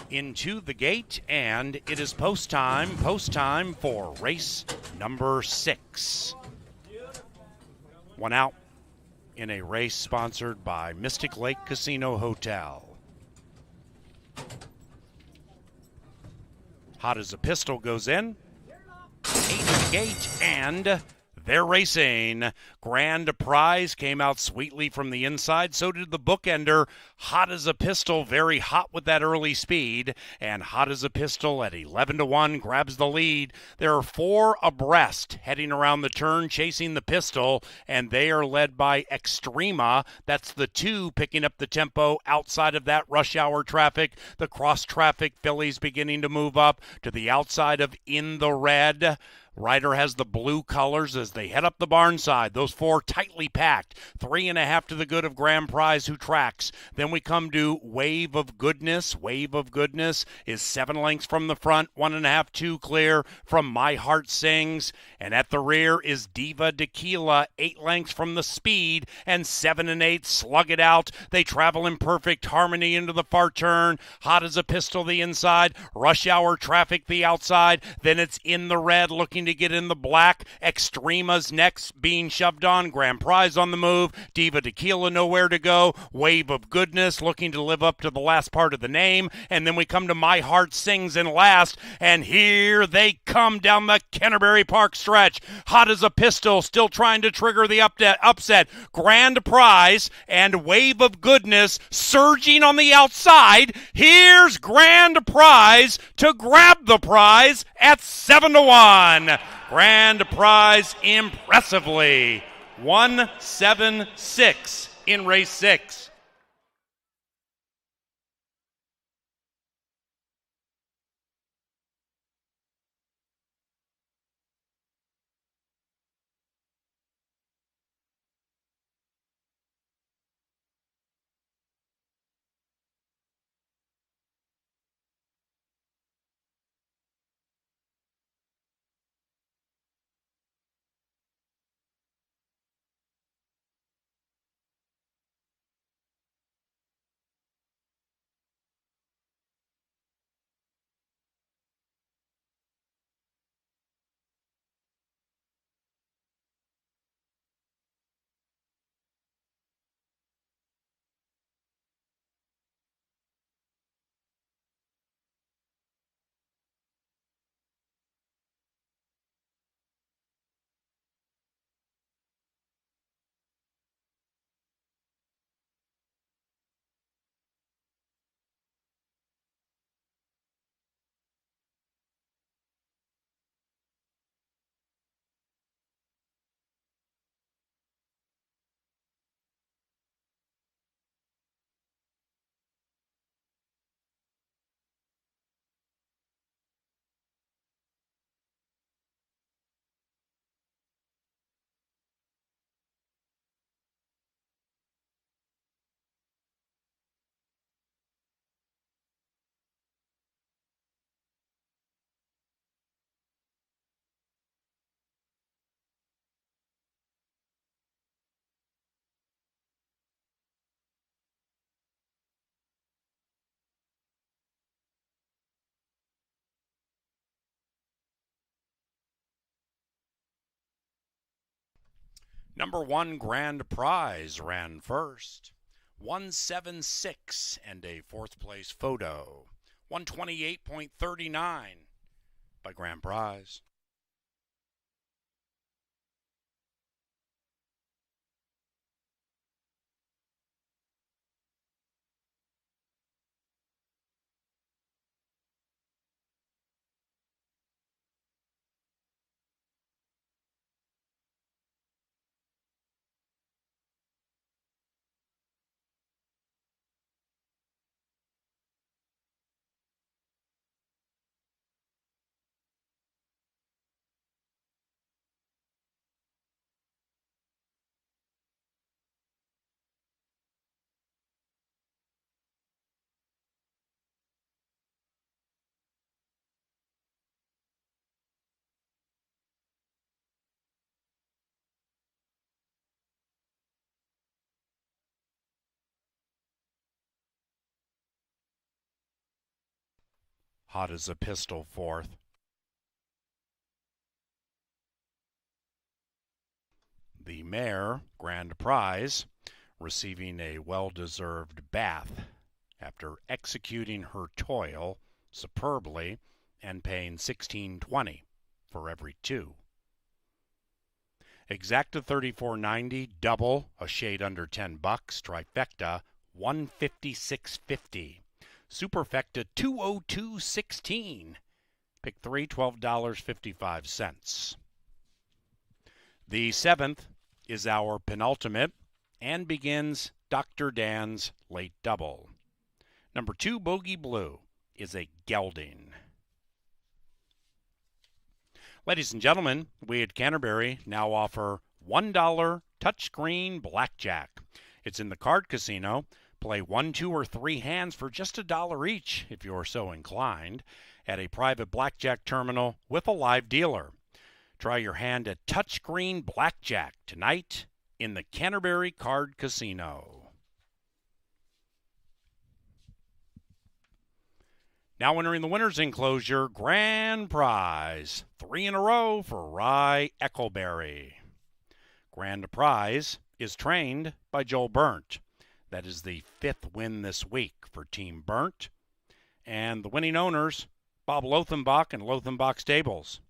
into the gate, and it is post time for race number 6. One out in a race sponsored by Mystic Lake Casino Hotel. Hot as a Pistol goes in, 8 at the gate, and they're racing. Grand Prize came out sweetly from the inside. So did the bookender. Hot as a Pistol, very hot with that early speed. And Hot as a Pistol at 11-1 grabs the lead. There are 4 abreast heading around the turn, chasing the Pistol, and they are led by Extrema. That's the 2 picking up the tempo outside of that rush hour traffic. The cross traffic fillies beginning to move up to the outside of In the Red. Ryder has the blue colors as they head up the barn side. Those 4 tightly packed. 3.5 to the good of Grand Prize, who tracks. Then we come to Wave of Goodness. Wave of Goodness is 7 lengths from the front, 1.5, 2 clear from My Heart Sings. And at the rear is Diva Tequila, 8 lengths from the speed, and 7 and 8 slug it out. They travel in perfect harmony into the far turn. Hot as a Pistol the inside. Rush Hour Traffic the outside. Then it's In the Red looking to get in the black. Extrema's next being shoved on. Grand Prize on the move. Diva Tequila nowhere to go. Wave of Goodness looking to live up to the last part of the name. And then we come to My Heart Sings in last. And here they come down the Canterbury Park stretch. Hot as a Pistol still trying to trigger the upset. Grand Prize and Wave of Goodness surging on the outside. Here's Grand Prize to grab the prize at 7-1. Grand Prize impressively 1-7-6 in race 6. Number 1 Grand Prize ran first. 1-7-6 and a 4th place photo. 128.39 by Grand Prize. Hot as a Pistol fourth. The mare, Grand Prize, receiving a well-deserved bath after executing her toil superbly and paying $16.20 for every two. Exacta 34.90, double, a shade under $10. Trifecta 156.50. Superfecta 202.16. Pick 3, $12.55. The seventh is our penultimate and begins Dr. Dan's late double. Number 2, Bogey Blue, is a gelding. Ladies and gentlemen, we at Canterbury now offer $1 touchscreen blackjack. It's in the card casino. Play 1, 2, or 3 hands for just $1 each, if you're so inclined, at a private blackjack terminal with a live dealer. Try your hand at touchscreen blackjack tonight in the Canterbury Card Casino. Now entering the winner's enclosure, Grand Prize. 3 in a row for Rye Eccleberry. Grand Prize is trained by Joel Burnt. That is the 5th win this week for Team Burnt. And the winning owners, Bob Lothenbach and Lothenbach Stables.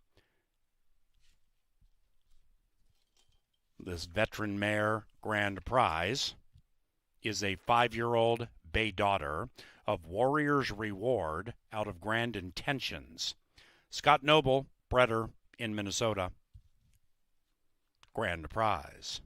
This veteran mare, Grand Prize, is a 5-year-old bay daughter of Warrior's Reward out of Grand Intentions. Scott Noble bred her in Minnesota. Grand Prize.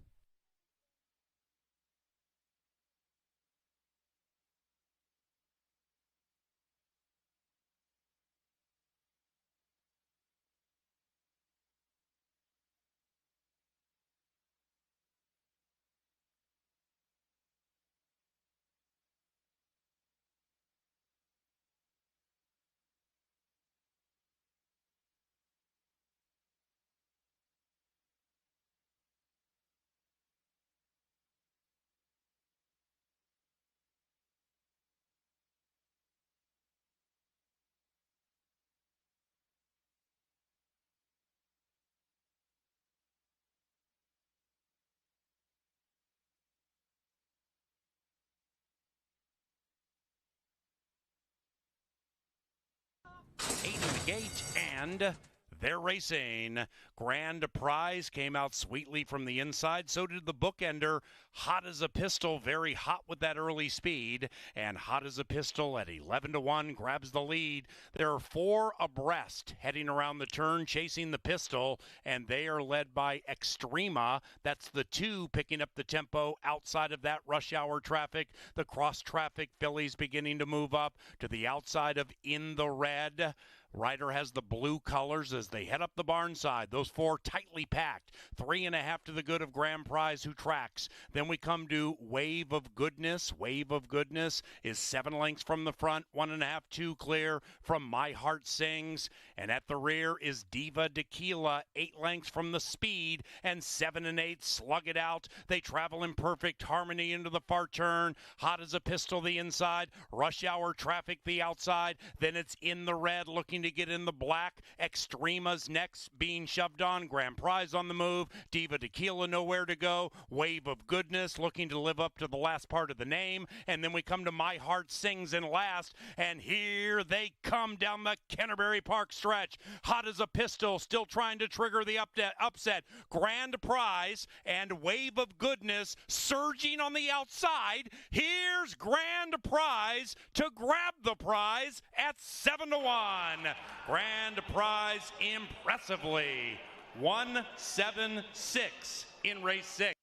Eight in the gate, and they're racing. Grand Prize came out sweetly from the inside. So did the bookender. Hot as a Pistol, very hot with that early speed. And Hot as a Pistol at 11-1 grabs the lead. There are 4 abreast heading around the turn, chasing the Pistol, and they are led by Extrema. That's the 2 picking up the tempo outside of that rush hour traffic. The cross traffic fillies beginning to move up to the outside of In the Red. Ryder has the blue colors as they head up the barn side. Those 4 tightly packed. 3.5 to the good of Grand Prize, who tracks. Then we come to Wave of Goodness. Wave of Goodness is 7 lengths from the front, 1.5, 2 clear from My Heart Sings. And at the rear is Diva Tequila, 8 lengths from the speed, and 7 and 8 slug it out. They travel in perfect harmony into the far turn. Hot as a Pistol the inside. Rush hour traffic the outside. Then it's In the Red looking to get in the black. Extrema's next being shoved on. Grand Prize on the move. Diva Tequila nowhere to go. Wave of Goodness looking to live up to the last part of the name. And then we come to My Heart Sings in last. And here they come down the Canterbury Park stretch. Hot as a Pistol still trying to trigger the upset. Grand Prize and Wave of Goodness surging on the outside. Here's Grand Prize to grab the prize at 7-1. Grand Prize impressively 176 in race 6.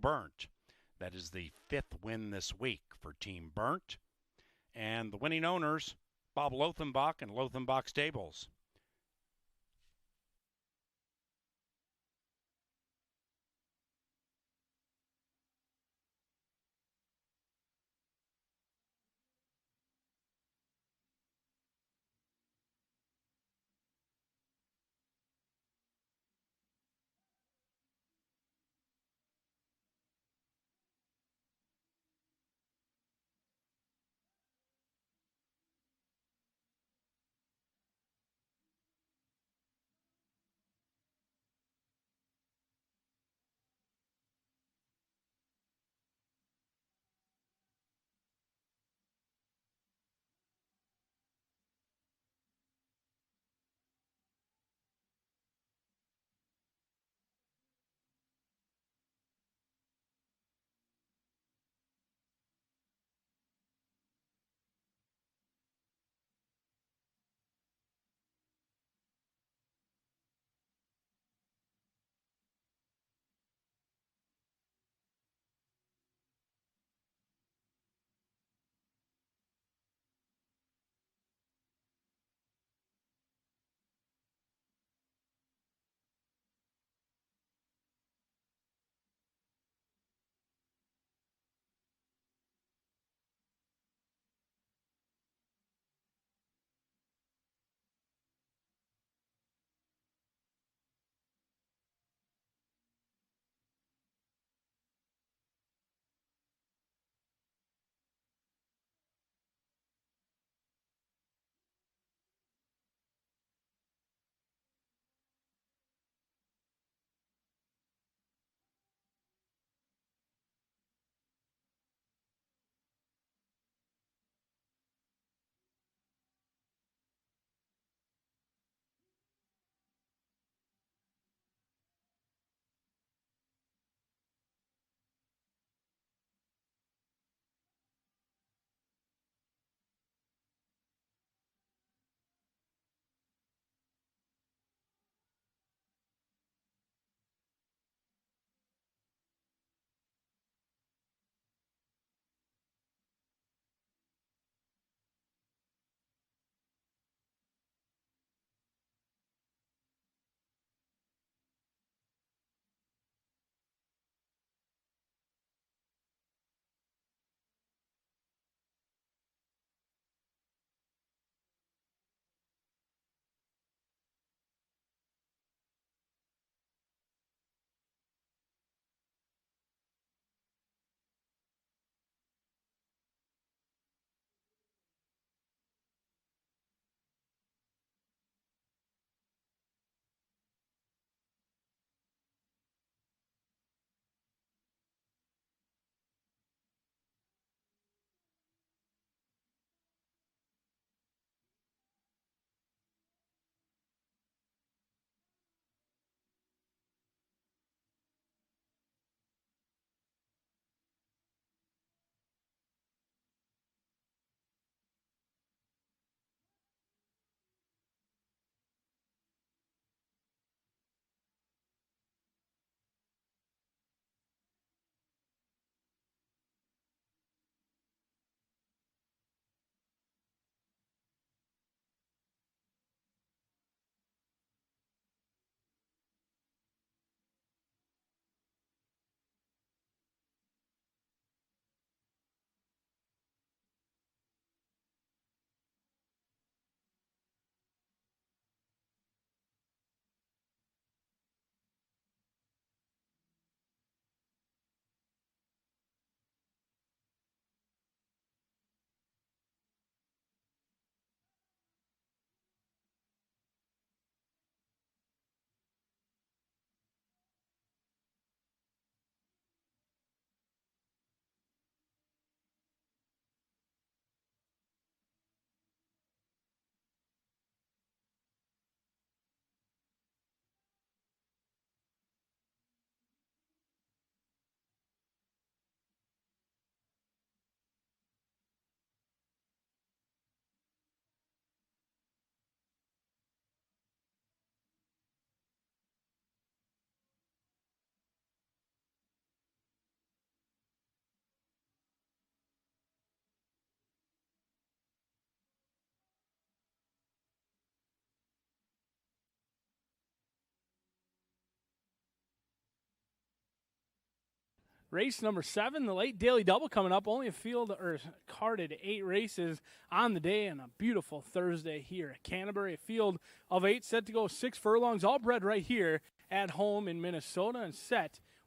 Burnt. That is the 5th win this week for Team Burnt. And the winning owners, Bob Lothenbach and Lothenbach Stables. Race number 7, the late daily double coming up. Only a field or carded 8 races on the day, and a beautiful Thursday here at Canterbury. A field of 8 set to go 6 furlongs, all bred right here at home in Minnesota, and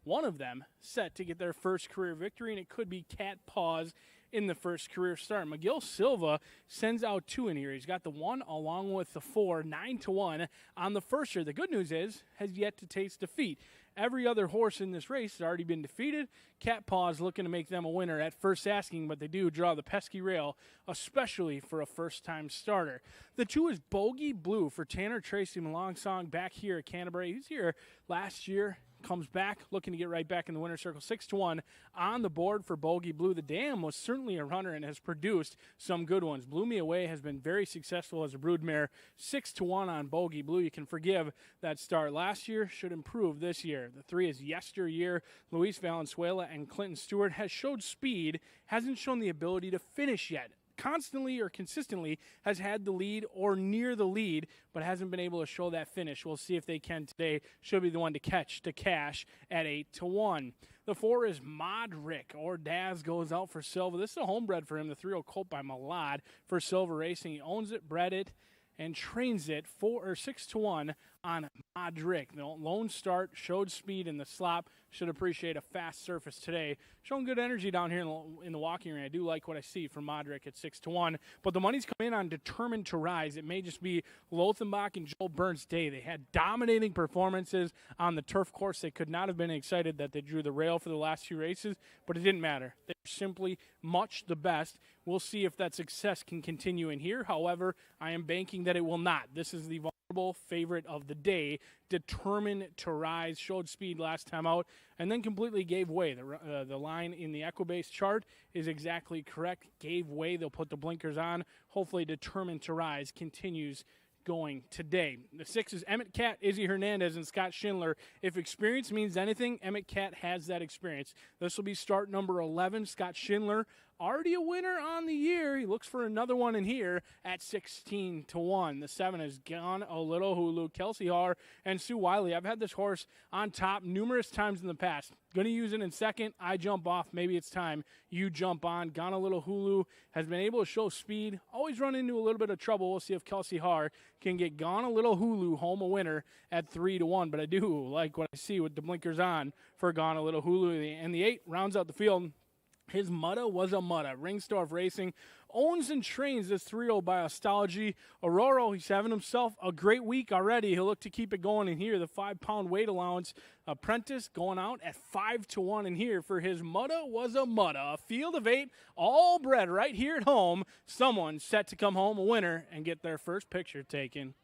one of them set to get their first career victory, and it could be Cat Paws in the first career start. McGill Silva sends out 2 in here. He's got the 1 along with the 4, 9-1 on the first year. The good news is, has yet to taste defeat. Every other horse in this race has already been defeated. Cat Paws looking to make them a winner at first asking, but they do draw the pesky rail, especially for a first-time starter. The 2 is Bogey Blue for Tanner Tracy Malongsong back here at Canterbury. He was here last year. Comes back, looking to get right back in the winner's circle. 6-1 on the board for Bogey Blue. The Dam was certainly a runner and has produced some good ones. Blew Me Away has been very successful as a broodmare. 6-1 on Bogey Blue. You can forgive that start last year. Should improve this year. The 3 is Yesteryear. Luis Valenzuela and Clinton Stewart has showed speed, hasn't shown the ability to finish yet. Constantly or consistently has had the lead or near the lead, but hasn't been able to show that finish. We'll see if they can today. Should be the one to catch to cash at 8-1. The 4 is Modric, or Daz goes out for Silva. This is a homebred for him. The 3-0 colt by Malad for Silva Racing. He owns it, bred it, and trains it 6-1 on Modric. The lone start, showed speed in the slop. Should appreciate a fast surface today. Showing good energy down here in the walking ring. I do like what I see from Modric at 6-1. But the money's come in on Determined to Rise. It may just be Lothenbach and Joel Burns' day. They had dominating performances on the turf course. They could not have been excited that they drew the rail for the last 2 races, but it didn't matter. They were simply much the best. We'll see if that success can continue in here. However, I am banking that it will not. This is the vulnerable favorite of the day, Determined to Rise. Showed speed last time out and then completely gave way. The line in the Equibase chart is exactly correct. Gave way. They'll put the blinkers on. Hopefully Determined to Rise continues going today. The 6 is Emmett Cat, Izzy Hernandez, and Scott Schindler. If experience means anything, Emmett Cat has that experience. This will be start number 11. Scott Schindler, already a winner on the year. He looks for another one in here at 16-1. The 7 has Gone a Little Hulu, Kelsey Haar, and Sue Wiley. I've had this horse on top numerous times in the past. Going to use it in second. I jump off. Maybe it's time you jump on. Gone a Little Hulu has been able to show speed. Always run into a little bit of trouble. We'll see if Kelsey Haar can get Gone a Little Hulu home a winner at 3-1. But I do like what I see with the blinkers on for Gone a Little Hulu. And the 8 rounds out the field. His Mutta Was a Mutta. Ringstorff Racing owns and trains this 3-0 by Ostology. Aurora, he's having himself a great week already. He'll look to keep it going in here. The 5-pound weight allowance. Apprentice going out at 5-1 in here for his Mutta Was a Mutta. A field of 8, all bred right here at home. Someone set to come home a winner and get their first picture taken.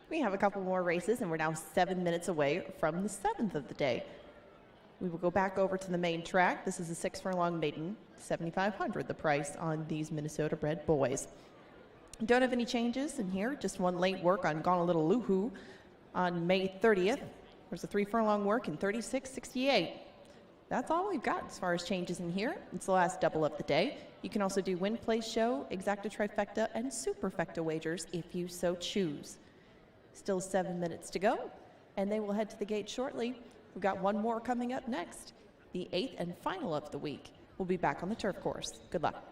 We have a couple more races, and we're now 7 minutes away from the 7th of the day. We will go back over to the main track. This is a 6 furlong maiden, $7,500 the price on these Minnesota bred boys. Don't have any changes in here, just one late work on Gone a Little Loohoo on May 30th. There's a 3 furlong work in 36.68. That's all we've got as far as changes in here. It's the last double of the day. You can also do win, place, show, exacta, trifecta, and superfecta wagers if you so choose. Still 7 minutes to go, and they will head to the gate shortly. We've got one more coming up next, the 8th and final of the week. We'll be back on the turf course. Good luck.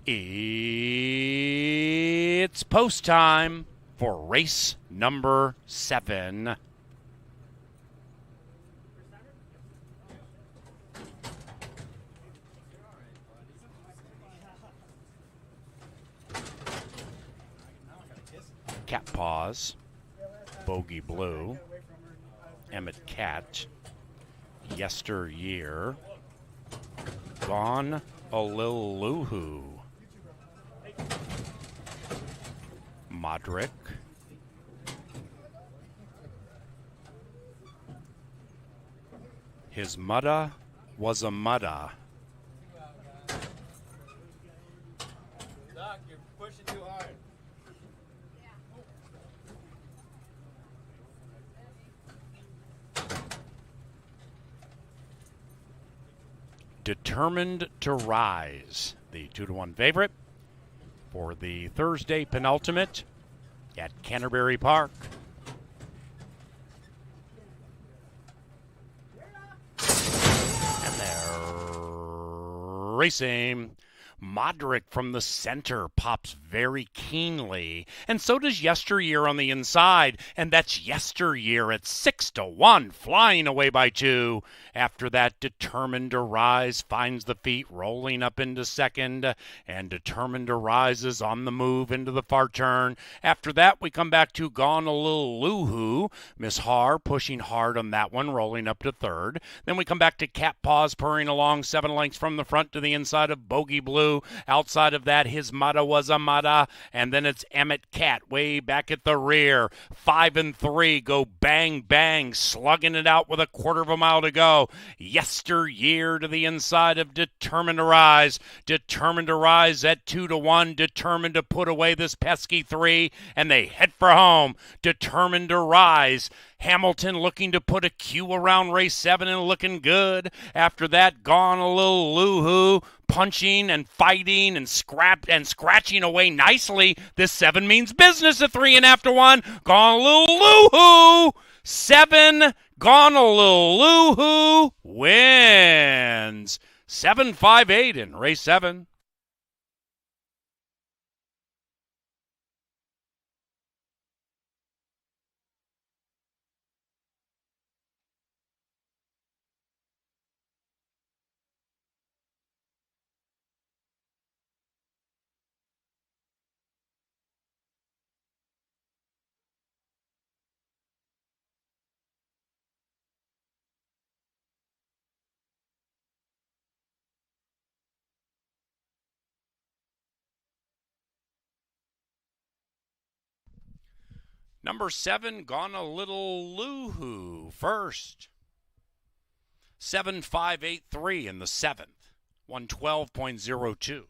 It's post time for race number 7. Cat Paws, Bogey Blue, Emmett Cat, Yesteryear, Gone a Lil Loohoo, Modric, His Mudda Was a Mudda, Doc, you're pushing too hard. Determined to Rise, the 2-1 favorite for the Thursday penultimate at Canterbury Park. And they're racing. Modric from the center pops very keenly, and so does Yesteryear on the inside, and that's Yesteryear at 6-1, flying away by 2. After that, Determined to Rise finds the feet, rolling up into second, and Determined to Rise is on the move into the far turn. After that, we come back to Gone a Lil Loohoo. Miss Har pushing hard on that one, rolling up to third. Then we come back to Cat Paws purring along 7 lengths from the front to the inside of Bogey Blue. Outside of that, His Mudda Was a Mudda, and then it's Emmett Cat way back at the rear. 5 and 3 go bang, bang, slugging it out with a quarter of a mile to go. Yesteryear to the inside of Determined to Rise. Determined to Rise at 2-1, determined to put away this pesky 3, and they head for home. Determined to Rise. Hamilton looking to put a Q around race 7 and looking good. After that, Gone a Lil Loohoo, punching and fighting and scratching away nicely. This 7 means business at 3.5-1. Gone a Lil Loohoo. 7, Gone a Lil Loohoo wins. 7-5-8 in race 7. Number 7, Gone a Little Loohoo first. 7-5-8-3 in the 7th. 112.02.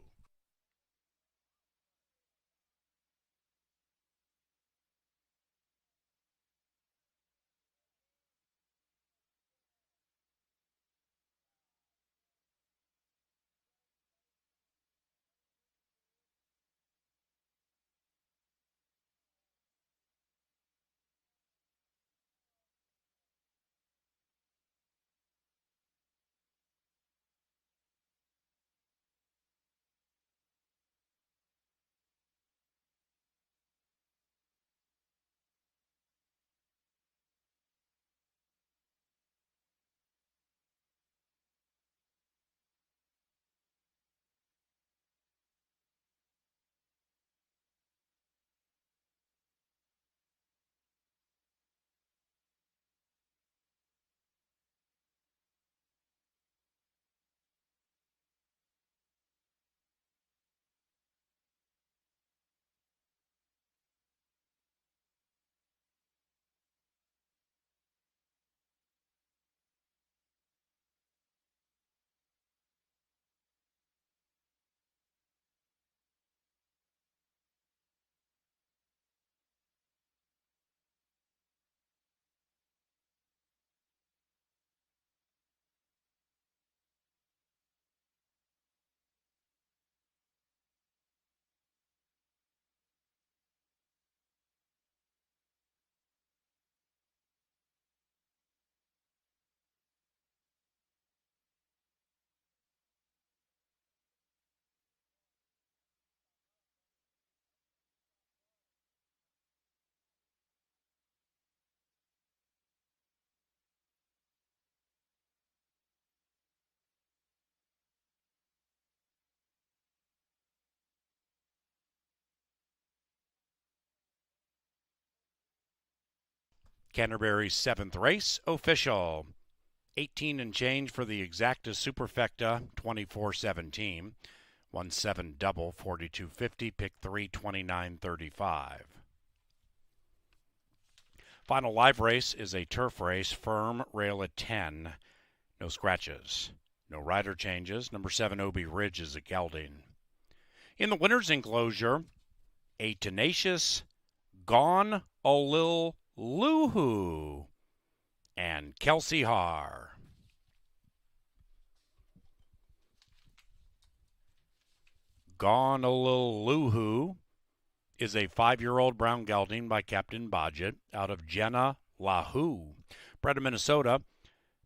Canterbury's 7th race official. 18 and change for the Exacta Superfecta 24-17. 1-7 double 42.50. Pick 3 29.35. Final live race is a turf race, firm rail at 10. No scratches. No rider changes. Number 7 Obi Ridge is a gelding. In the winner's enclosure, a tenacious Gone a Lil Loohoo and Kelsey Har. Gone a Lil Loohoo is a 5-year-old brown gelding by Captain Bodgett out of Jenna Lahoo, bred in Minnesota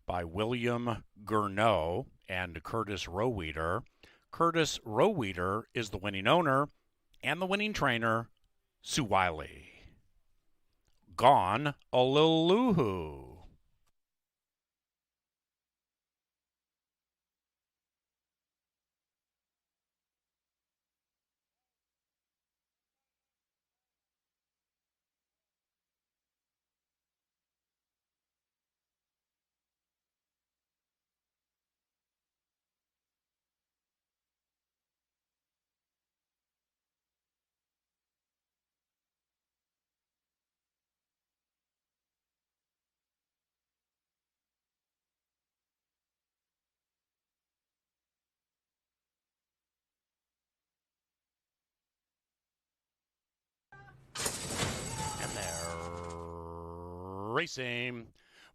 by William Gurneau and Curtis Roweeder. Curtis Roweeder is the winning owner and the winning trainer, Sue Wiley. Gone a Lil Loohoo. And they're racing.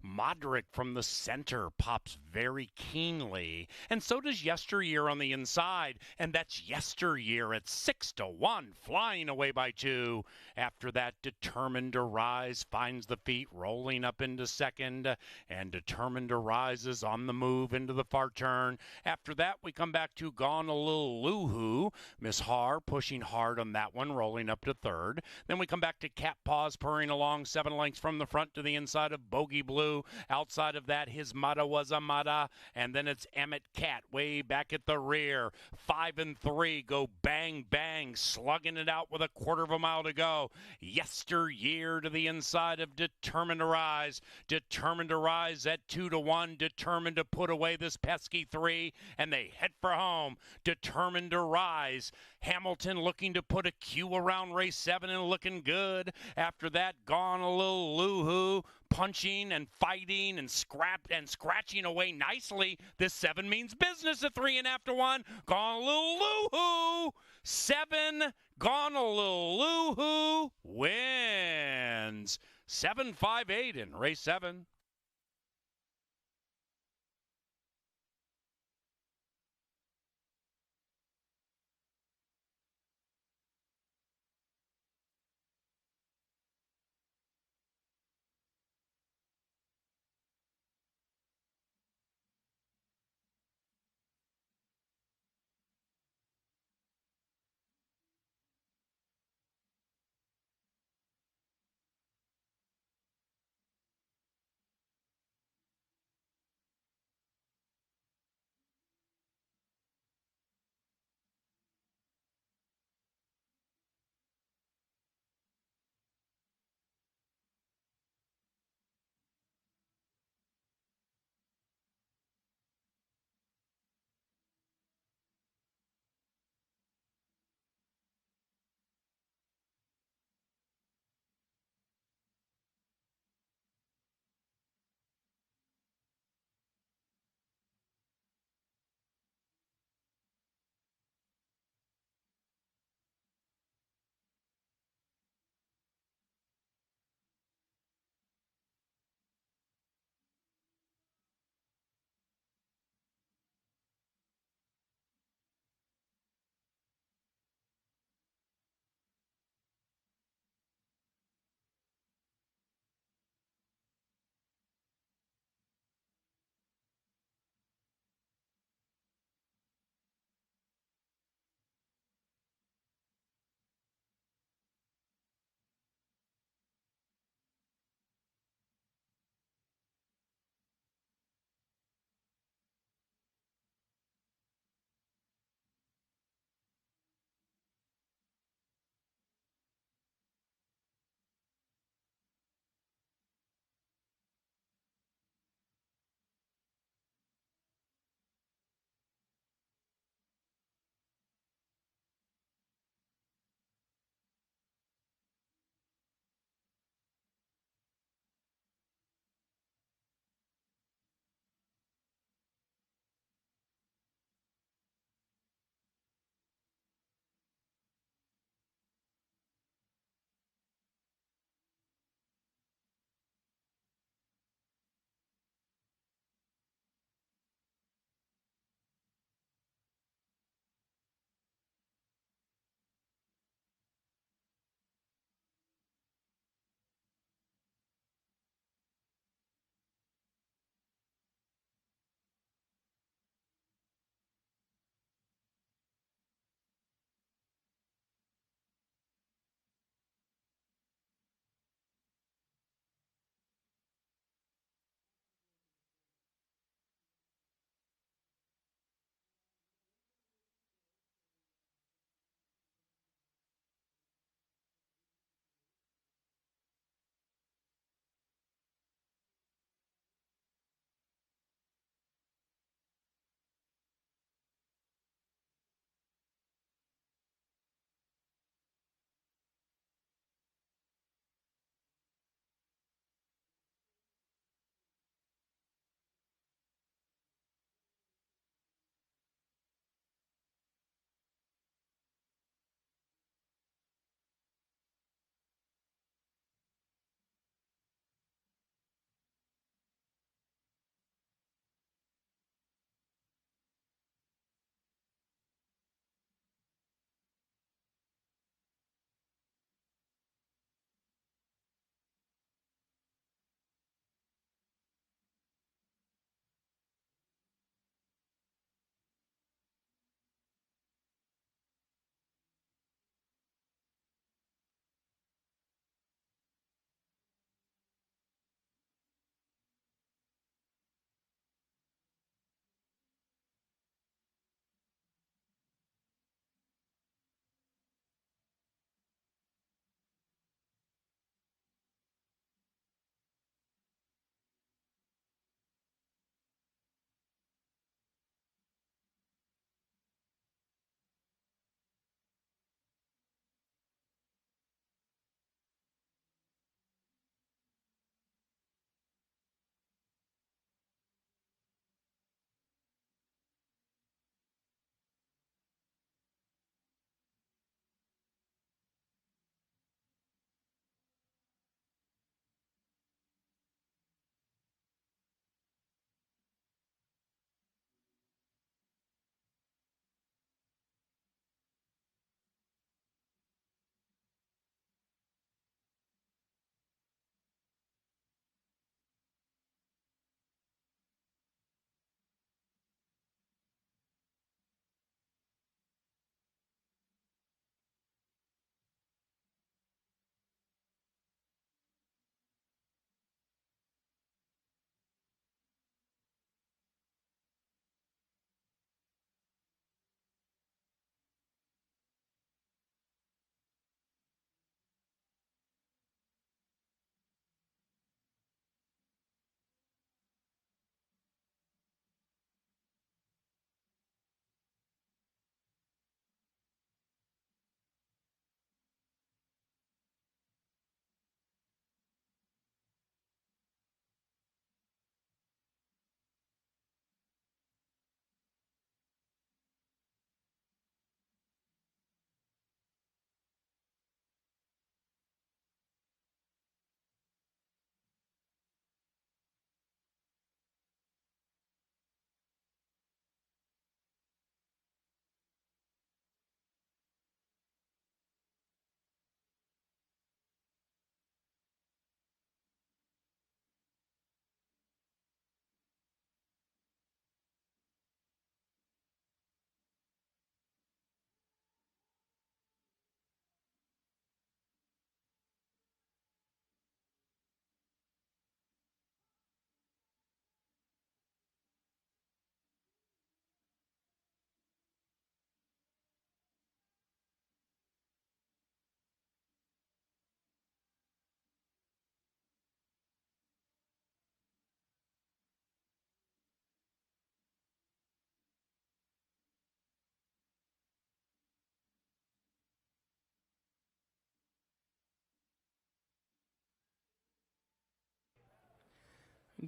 Modric from the center pops very keenly, and so does Yesteryear on the inside, and that's Yesteryear at 6-1, flying away by 2. After that, Determined to Rise finds the feet, rolling up into second, and Determined to Rise is on the move into the far turn. After that, we come back to Gone a Lil Loohoo. Miss Har pushing hard on that one, rolling up to third. Then we come back to Cat Paws purring along 7 lengths from the front to the inside of Bogey Blue. Outside of that, His Mata Was a Mata, and then it's Emmett Cat way back at the rear. 5 and 3 go bang bang, slugging it out with a quarter of a mile to go. Yesteryear to the inside of Determined to Rise. Determined to Rise at 2-1, determined to put away this pesky 3, and they head for home. Determined to Rise. Hamilton looking to put a Q around race 7 and looking good. After that, Gone a Lil Loohoo, punching and fighting and scratching away nicely. This 7 means business at 3.5-1. Gone a Lil Loohoo. 7, Gone a Lil Loohoo wins. 7-5-8 in race 7.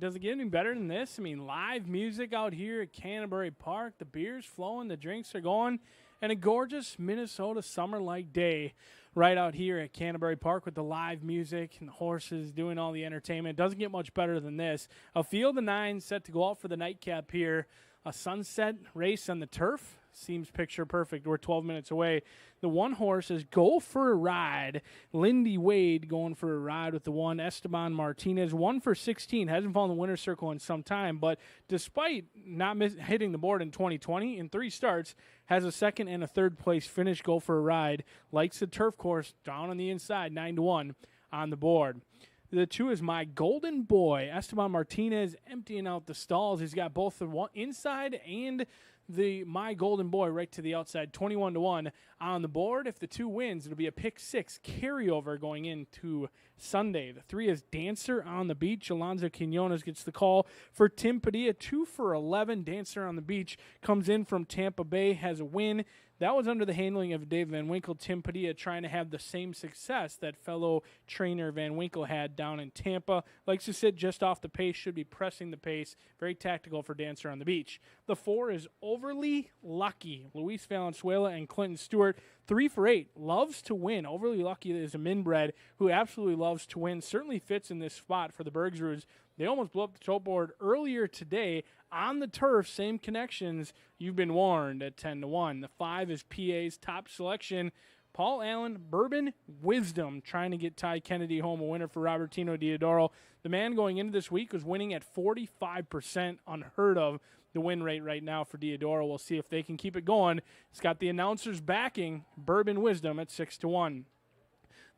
does it get any better than this? I mean, live music out here at Canterbury Park. The beer's flowing, the drinks are going, and a gorgeous Minnesota summer-like day right out here at Canterbury Park with the live music and the horses doing all the entertainment. Doesn't get much better than this. A field of 9 set to go out for the nightcap here. A sunset race on the turf. Seems picture perfect. We're 12 minutes away. The one horse is Go for a Ride. Lindy Wade going for a ride with the one. Esteban Martinez, 1 for 16. Hasn't fallen the winner's circle in some time, but despite not hitting the board in 2020, in 3 starts, has a second and a third place finish. Go for a Ride. Likes the turf course down on the inside, 9-1 on the board. The 2 is My Golden Boy. Esteban Martinez emptying out the stalls. He's got both the one inside and the My Golden Boy right to the outside, 21-1 on the board. If the 2 wins, it'll be a pick 6 carryover going into Sunday. The 3 is Dancer on the Beach. Alonzo Quinones gets the call for Tim Padilla, 2 for 11. Dancer on the Beach comes in from Tampa Bay, has a win. That was under the handling of Dave Van Winkle. Tim Padilla trying to have the same success that fellow trainer Van Winkle had down in Tampa. Likes to sit just off the pace, should be pressing the pace. Very tactical for Dancer on the Beach. The 4 is Overly Lucky. Luis Valenzuela and Clinton Stewart, 3 for 8. Loves to win. Overly Lucky is a minbred who absolutely loves to win. Certainly fits in this spot for the Bergsruds. They almost blew up the tote board earlier today on the turf. Same connections. You've been warned at 10-1. The 5 is PA's top selection. Paul Allen, Bourbon Wisdom, trying to get Ty Kennedy home, a winner for Robertino Diodoro. The man going into this week was winning at 45%, unheard of. The win rate right now for Diodoro. We'll see if they can keep it going. It's got the announcers backing Bourbon Wisdom at 6-1.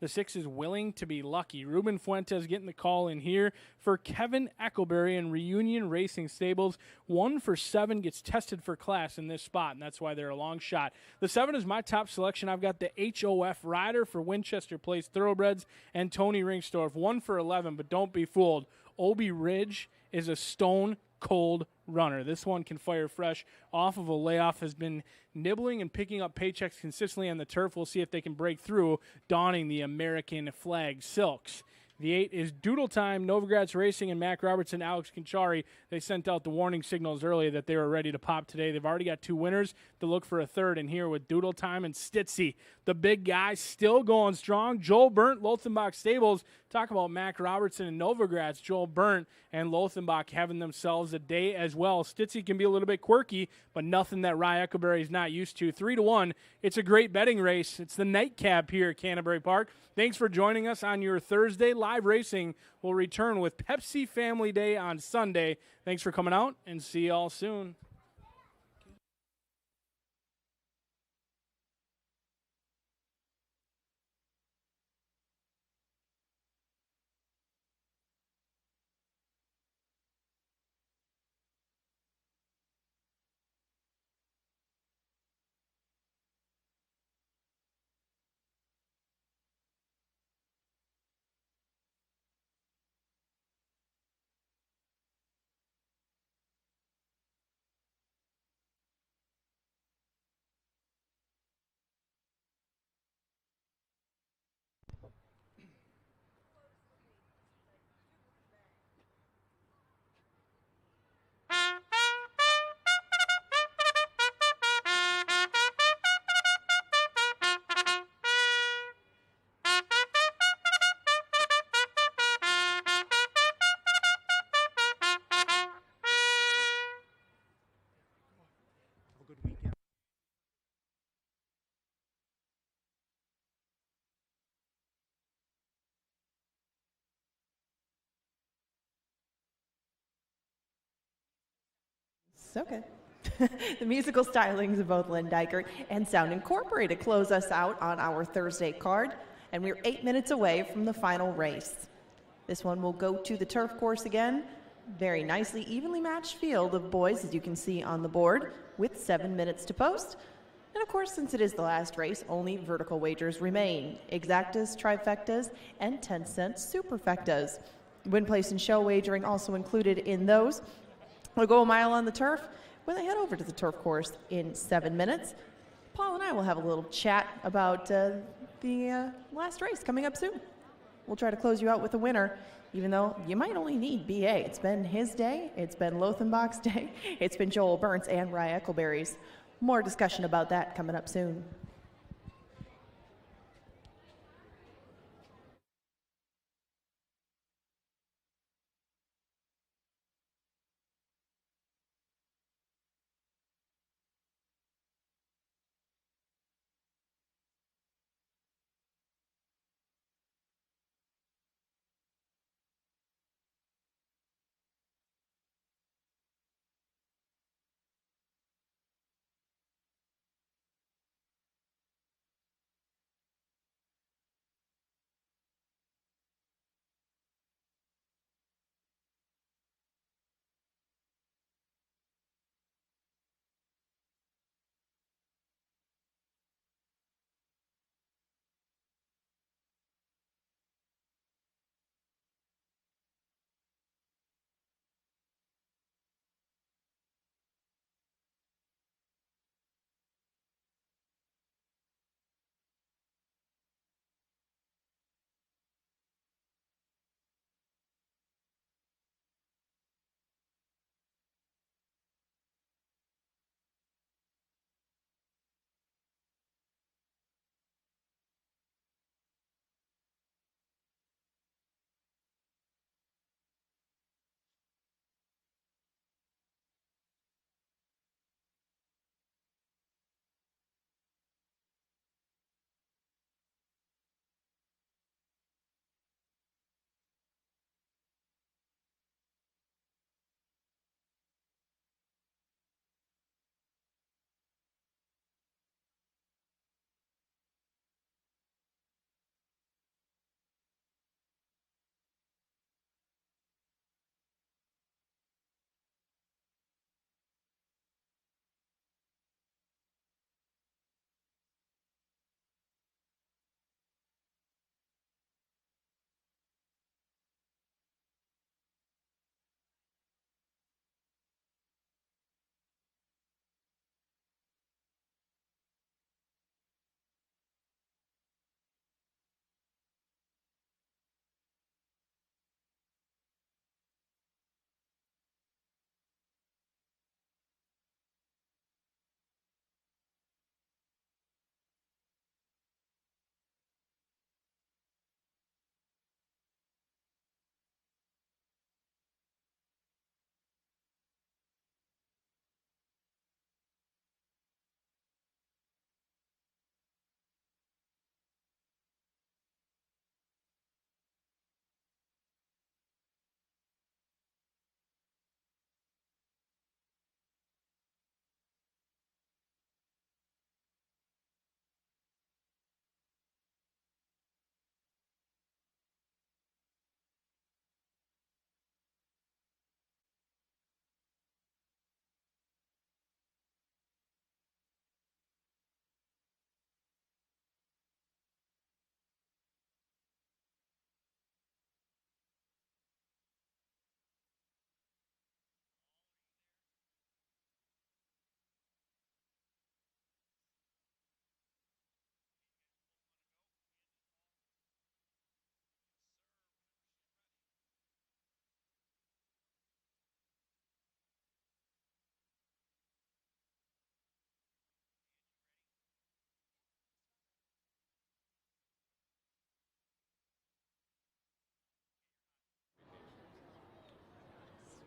The 6 is Willing to Be Lucky. Ruben Fuentes getting the call in here for Kevin Eckleberry and Reunion Racing Stables. 1 for 7 gets tested for class in this spot, and that's why they're a long shot. The 7 is my top selection. I've got the HOF Rider for Winchester Place Thoroughbreds and Tony Ringstorff. 1 for 11, but don't be fooled. Obi Ridge is a stone cold runner. This one can fire fresh off of a layoff, has been nibbling and picking up paychecks consistently on the turf. We'll see if they can break through, donning the American flag silks. The 8 is Doodle Time. Novogratz Racing and Mac Robertson, Alex Conchari. They sent out the warning signals earlier that they were ready to pop today. They've already got 2 winners to look for a third in here with Doodle Time and Stitzy. The big guy still going strong. Joel Burnt, Lothenbach Stables. Talk about Mac Robertson and Novogratz. Joel Burnt and Lothenbach having themselves a day as well. Stitzy can be a little bit quirky, but nothing that Rye Eckleberry is not used to. 3-1. It's a great betting race. It's the nightcap here at Canterbury Park. Thanks for joining us on your Thursday. Live racing will return with Pepsi Family Day on Sunday. Thanks for coming out, and see you all soon. Okay. The musical stylings of both Lynn Dykert and Sound Incorporated close us out on our Thursday card, and we're 8 minutes away from the final race. This one will go to the turf course again. Very nicely, evenly matched field of boys, as you can see on the board, with 7 minutes to post. And of course, since it is the last race, only vertical wagers remain. Exactas, trifectas, and 10-cent superfectas. Win, place, and show wagering also included in those. We'll go a mile on the turf when they head over to the turf course in 7 minutes. Paul and I will have a little chat about the last race coming up soon. We'll try to close you out with a winner even though you might only need BA. It's been his day, it's been Lothenbach's day, it's been Joel Burns and Rye Eccleberry's. More discussion about that coming up soon.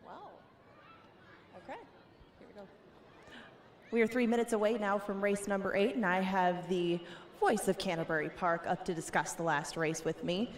Wow. Okay, here we go. We are 3 minutes away now from race number 8, and I have the voice of Canterbury Park up to discuss the last race with me.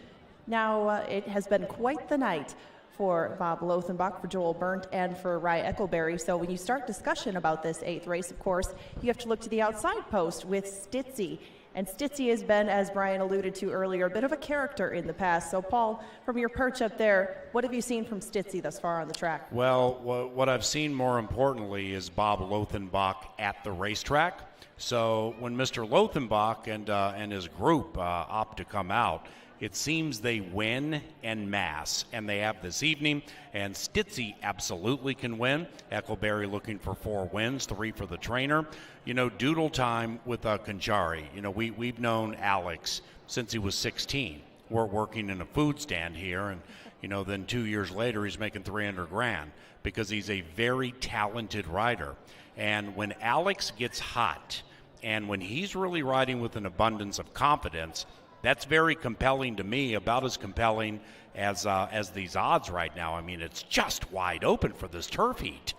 Now, it has been quite the night for Bob Lothenbach, for Joel Burnt, and for Rye Eccleberry. So when you start discussion about this 8th race, of course, you have to look to the outside post with Stitzy. And Stitzy has been, as Brian alluded to earlier, a bit of a character in the past. So, Paul, from your perch up there, what have you seen from Stitzy thus far on the track? Well, what I've seen more importantly is Bob Lothenbach at the racetrack. So when Mr. Lothenbach and his group opt to come out, it seems they win en masse, and they have this evening, and Stitzy absolutely can win. Eccleberry looking for 4 wins, 3 for the trainer. You know, doodle time with Kanjari. You know, we've known Alex since he was 16. We're working in a food stand here, and, then 2 years later he's making 300 grand because he's a very talented rider. And when Alex gets hot and when he's really riding with an abundance of confidence, that's very compelling to me, about as compelling as these odds right now. I mean, it's just wide open for this turf heat.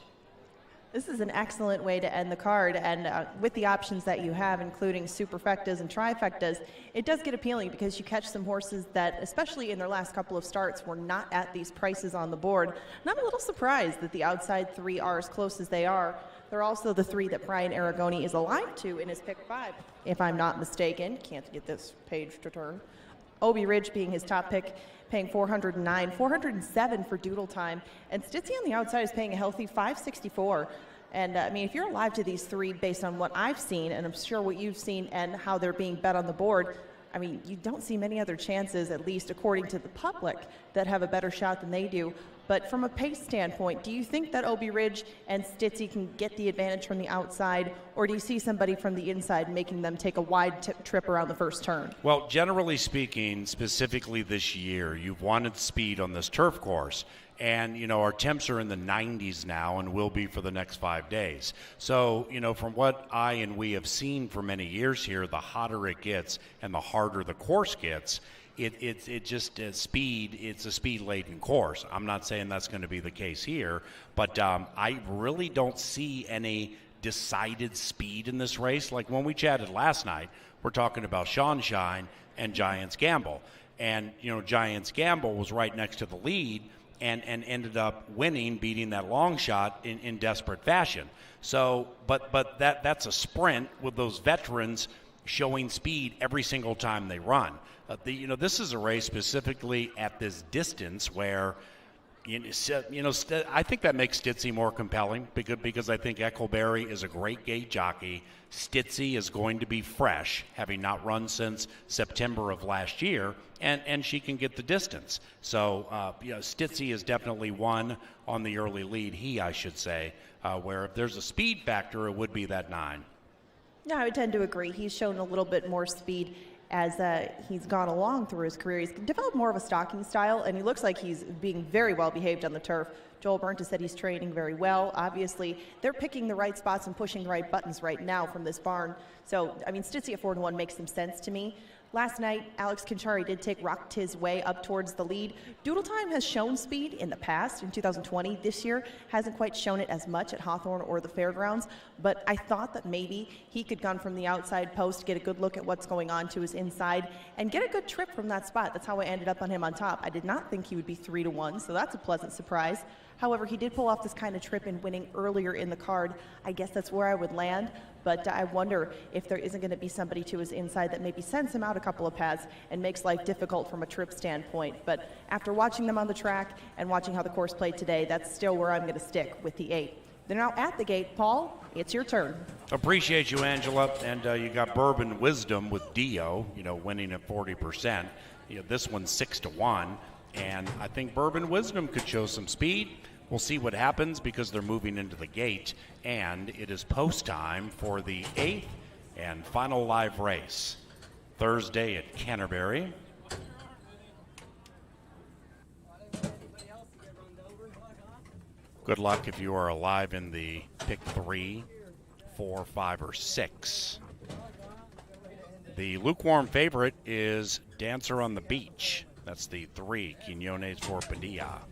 This is an excellent way to end the card, and with the options that you have, including superfectas and trifectas, it does get appealing because you catch some horses that, especially in their last couple of starts, were not at these prices on the board. And I'm a little surprised that the outside three are as close as they are. They're also the three that Brian Aragoni is alive to in his pick 5, if I'm not mistaken. Can't get this page to turn. Obi Ridge being his top pick, paying 409, 407 for Doodle Time, and Stitzy on the outside is paying a healthy 564. And I mean, if you're alive to these three based on what I've seen, and I'm sure what you've seen and how they're being bet on the board, I mean, you don't see many other chances, at least according to the public, that have a better shot than they do. But from a pace standpoint, do you think that Obi Ridge and Stitzy can get the advantage from the outside, or do you see somebody from the inside making them take a wide trip around the first turn? Well, generally speaking, specifically this year, you've wanted speed on this turf course. And, our temps are in the 90s now and will be for the next 5 days. So, from what I and we have seen for many years here, the hotter it gets and the harder the course gets, it just speed. It's a speed-laden course. I'm not saying that's going to be the case here, but I really don't see any decided speed in this race. Like when we chatted last night, we're talking about Shine and Giants Gamble. And, Giants Gamble was right next to the lead and ended up winning, beating that long shot in desperate fashion. So, but that's a sprint with those veterans showing speed every single time they run. This is a race specifically at this distance where, I think that makes Stitzy more compelling because I think Eccleberry is a great gate jockey. Stitzy is going to be fresh, having not run since September of last year, and she can get the distance. So, Stitzy is definitely one on the early lead, I should say, where if there's a speed factor, it would be that 9. Yeah, I would tend to agree. He's shown a little bit more speed as he's gone along through his career. He's developed more of a stalking style, and he looks like he's being very well behaved on the turf. Joel Burnt has said he's training very well. Obviously, they're picking the right spots and pushing the right buttons right now from this barn. So, I mean, Stitzy at 4-1 makes some sense to me. Last night, Alex Conchari did take rocked his way up towards the lead. Doodle Time has shown speed in the past, in 2020. This year, hasn't quite shown it as much at Hawthorne or the Fairgrounds, but I thought that maybe he could gun from the outside post, get a good look at what's going on to his inside, and get a good trip from that spot. That's how I ended up on him on top. I did not think he would be 3-1, so that's a pleasant surprise. However, he did pull off this kind of trip in winning earlier in the card. I guess that's where I would land, but I wonder if there isn't going to be somebody to his inside that maybe sends him out a couple of paths and makes life difficult from a trip standpoint. But after watching them on the track and watching how the course played today, that's still where I'm going to stick with the 8. They're now at the gate. Paul, it's your turn. Appreciate you, Angela. And you got Bourbon Wisdom with Dio, winning at 40%. This one's 6-1. And I think Bourbon Wisdom could show some speed. We'll see what happens because they're moving into the gate, and it is post time for the 8th and final live race, Thursday at Canterbury. Good luck if you are alive in the pick 3, 4, 5, or 6. The lukewarm favorite is Dancer on the Beach. That's the 3, Quinones for Padilla.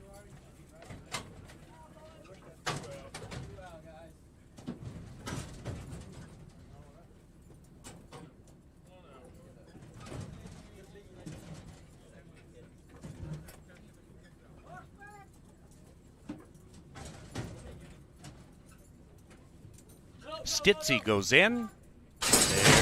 Stitzy goes in.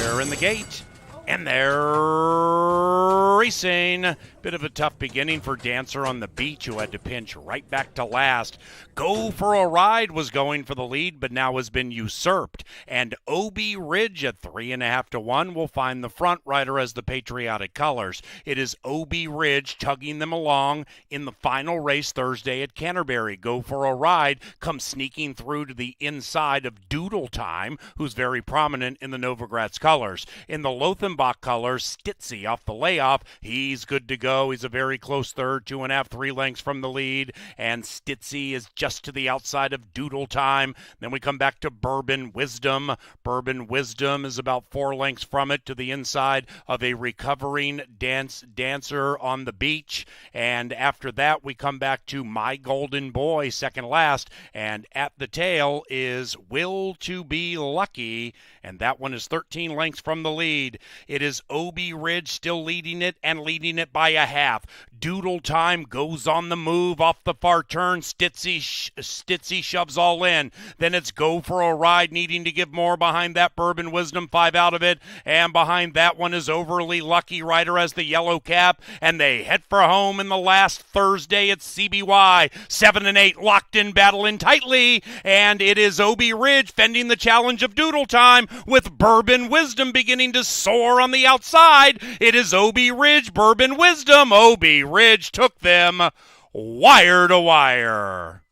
They're in the gate. And they're racing. Bit of a tough beginning for Dancer on the Beach, who had to pinch right back to last. Go for a Ride was going for the lead, but now has been usurped. And Obi Ridge at 3.5-1 will find the front rider as the patriotic colors. It is Obi Ridge tugging them along in the final race Thursday at Canterbury. Go for a Ride comes sneaking through to the inside of Doodle Time, who's very prominent in the Novogratz colors. In the Lothenbach colors, Stitzy off the layoff. He's good to go. go. He's a very close third, 2.5, 3 lengths from the lead. And Stitzy is just to the outside of Doodle Time. Then we come back to Bourbon Wisdom. Bourbon Wisdom is about 4 lengths from it to the inside of a recovering dancer on the beach. And after that, we come back to My Golden Boy, second last. And at the tail is Will to Be Lucky. And that one is 13 lengths from the lead. It is Obie Ridge still leading it and leading it by a half. Doodle Time goes on the move off the far turn. Stitzy shoves all in. Then it's Go for a Ride, needing to give more behind that. Bourbon Wisdom, 5 out of it. And behind that one is Overly Lucky. Rider has the yellow cap. And they head for home in the last Thursday. It's CBY. 7 and 8 locked in, battling tightly. And it is Obie Ridge fending the challenge of Doodle Time with Bourbon Wisdom beginning to soar on the outside. It is Obie Ridge, Bourbon Wisdom. Obie Ridge took them wire to wire.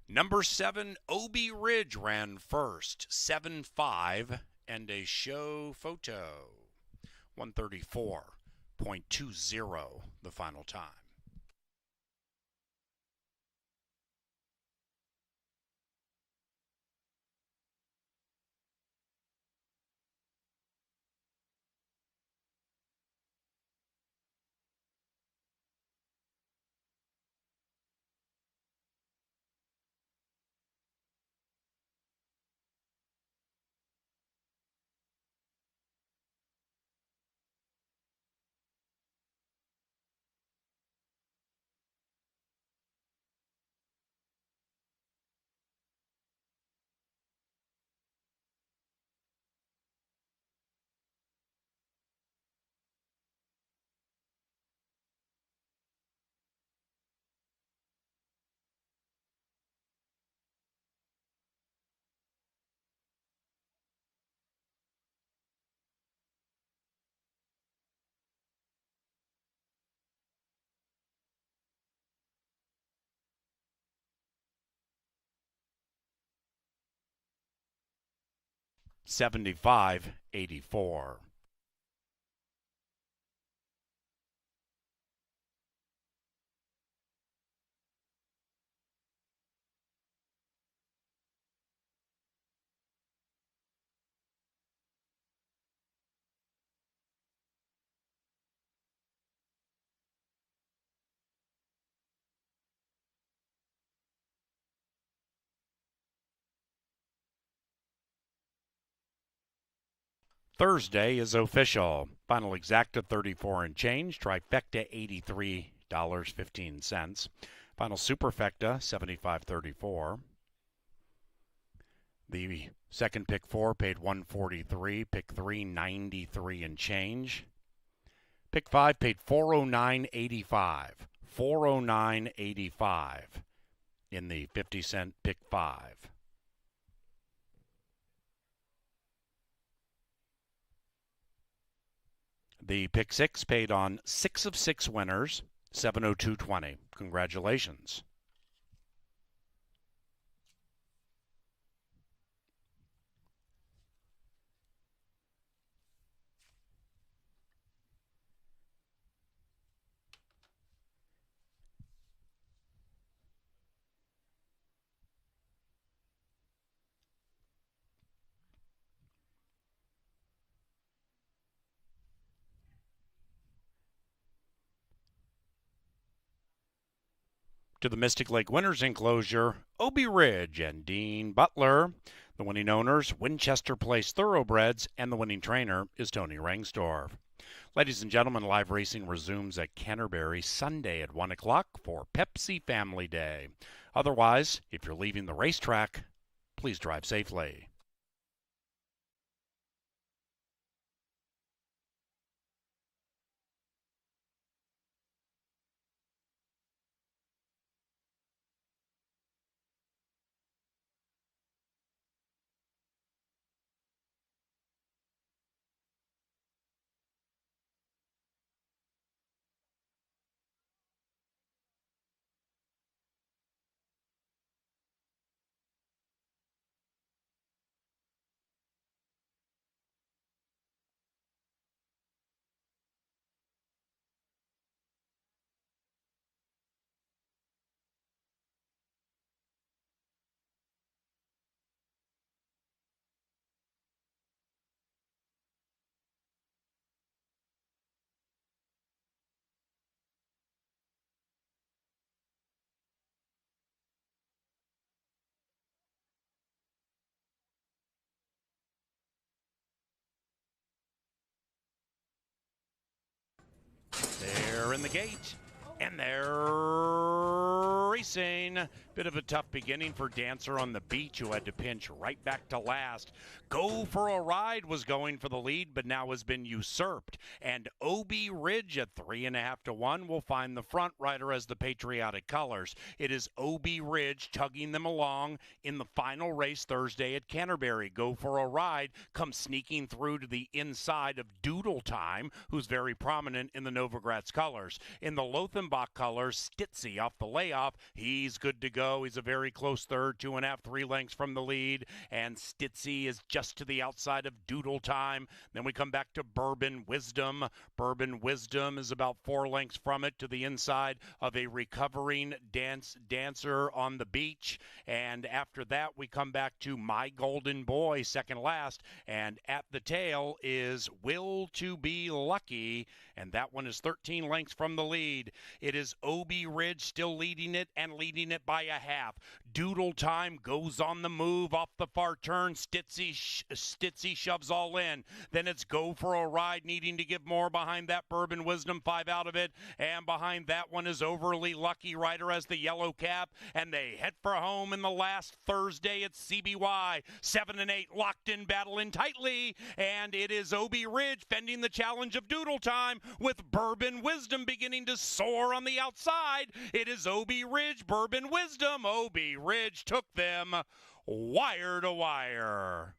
Number 7, Obie Ridge ran first, 7.5, and a show photo, 134.20 the final time. $75.84. Thursday is official. Final exacta 34 and change. Trifecta $83.15. Final superfecta 75.34. The second pick 4 paid 143. Pick 3 93 and change. Pick 5 paid 409.85. 409.85 in the 50-cent pick 5. The pick 6 paid on 6 of 6 winners, 702.20. Congratulations. To the Mystic Lake Winners Enclosure, Obie Ridge and Dean Butler. The winning owners, Winchester Place Thoroughbreds, and the winning trainer is Tony Rangsdorf. Ladies and gentlemen, live racing resumes at Canterbury Sunday at 1 o'clock for Pepsi Family Day. Otherwise, if you're leaving the racetrack, please drive safely. They're in the gate, and they're racing. Bit of a tough beginning for Dancer on the Beach, who had to pinch right back to last. Go for a Ride was going for the lead, but now has been usurped. And OB Ridge at 3.5 to 1 will find the front rider as the Patriotic Colors. It is OB Ridge tugging them along in the final race Thursday at Canterbury. Go for a Ride comes sneaking through to the inside of Doodle Time, who's very prominent in the Novogratz colors. In the Lothenbach colors, Stitzy off the layoff. He's good to go. He's a very close third, 2.5, 3 lengths from the lead. And Stitzy is just to the outside of Doodle Time. Then we come back to Bourbon Wisdom. Bourbon Wisdom is about 4 lengths from it to the inside of a recovering Dancer on the Beach. And after that, we come back to My Golden Boy, second last. And at the tail is Will to Be Lucky. And that one is 13 lengths from the lead. It is OB Ridge still leading it and leading it by a half. Doodle Time goes on the move off the far turn. Stitzy shoves all in. Then it's Go for a Ride, needing to give more behind that. Bourbon Wisdom, 5 out of it. And behind that one is Overly Lucky Rider as the yellow cap. And they head for home in the last Thursday at CBY. 7 and 8 locked in, battling tightly. And it is OB Ridge fending the challenge of Doodle Time, with Bourbon Wisdom beginning to soar on the outside. It is OB Ridge, Bourbon Wisdom. OB Ridge took them wire to wire.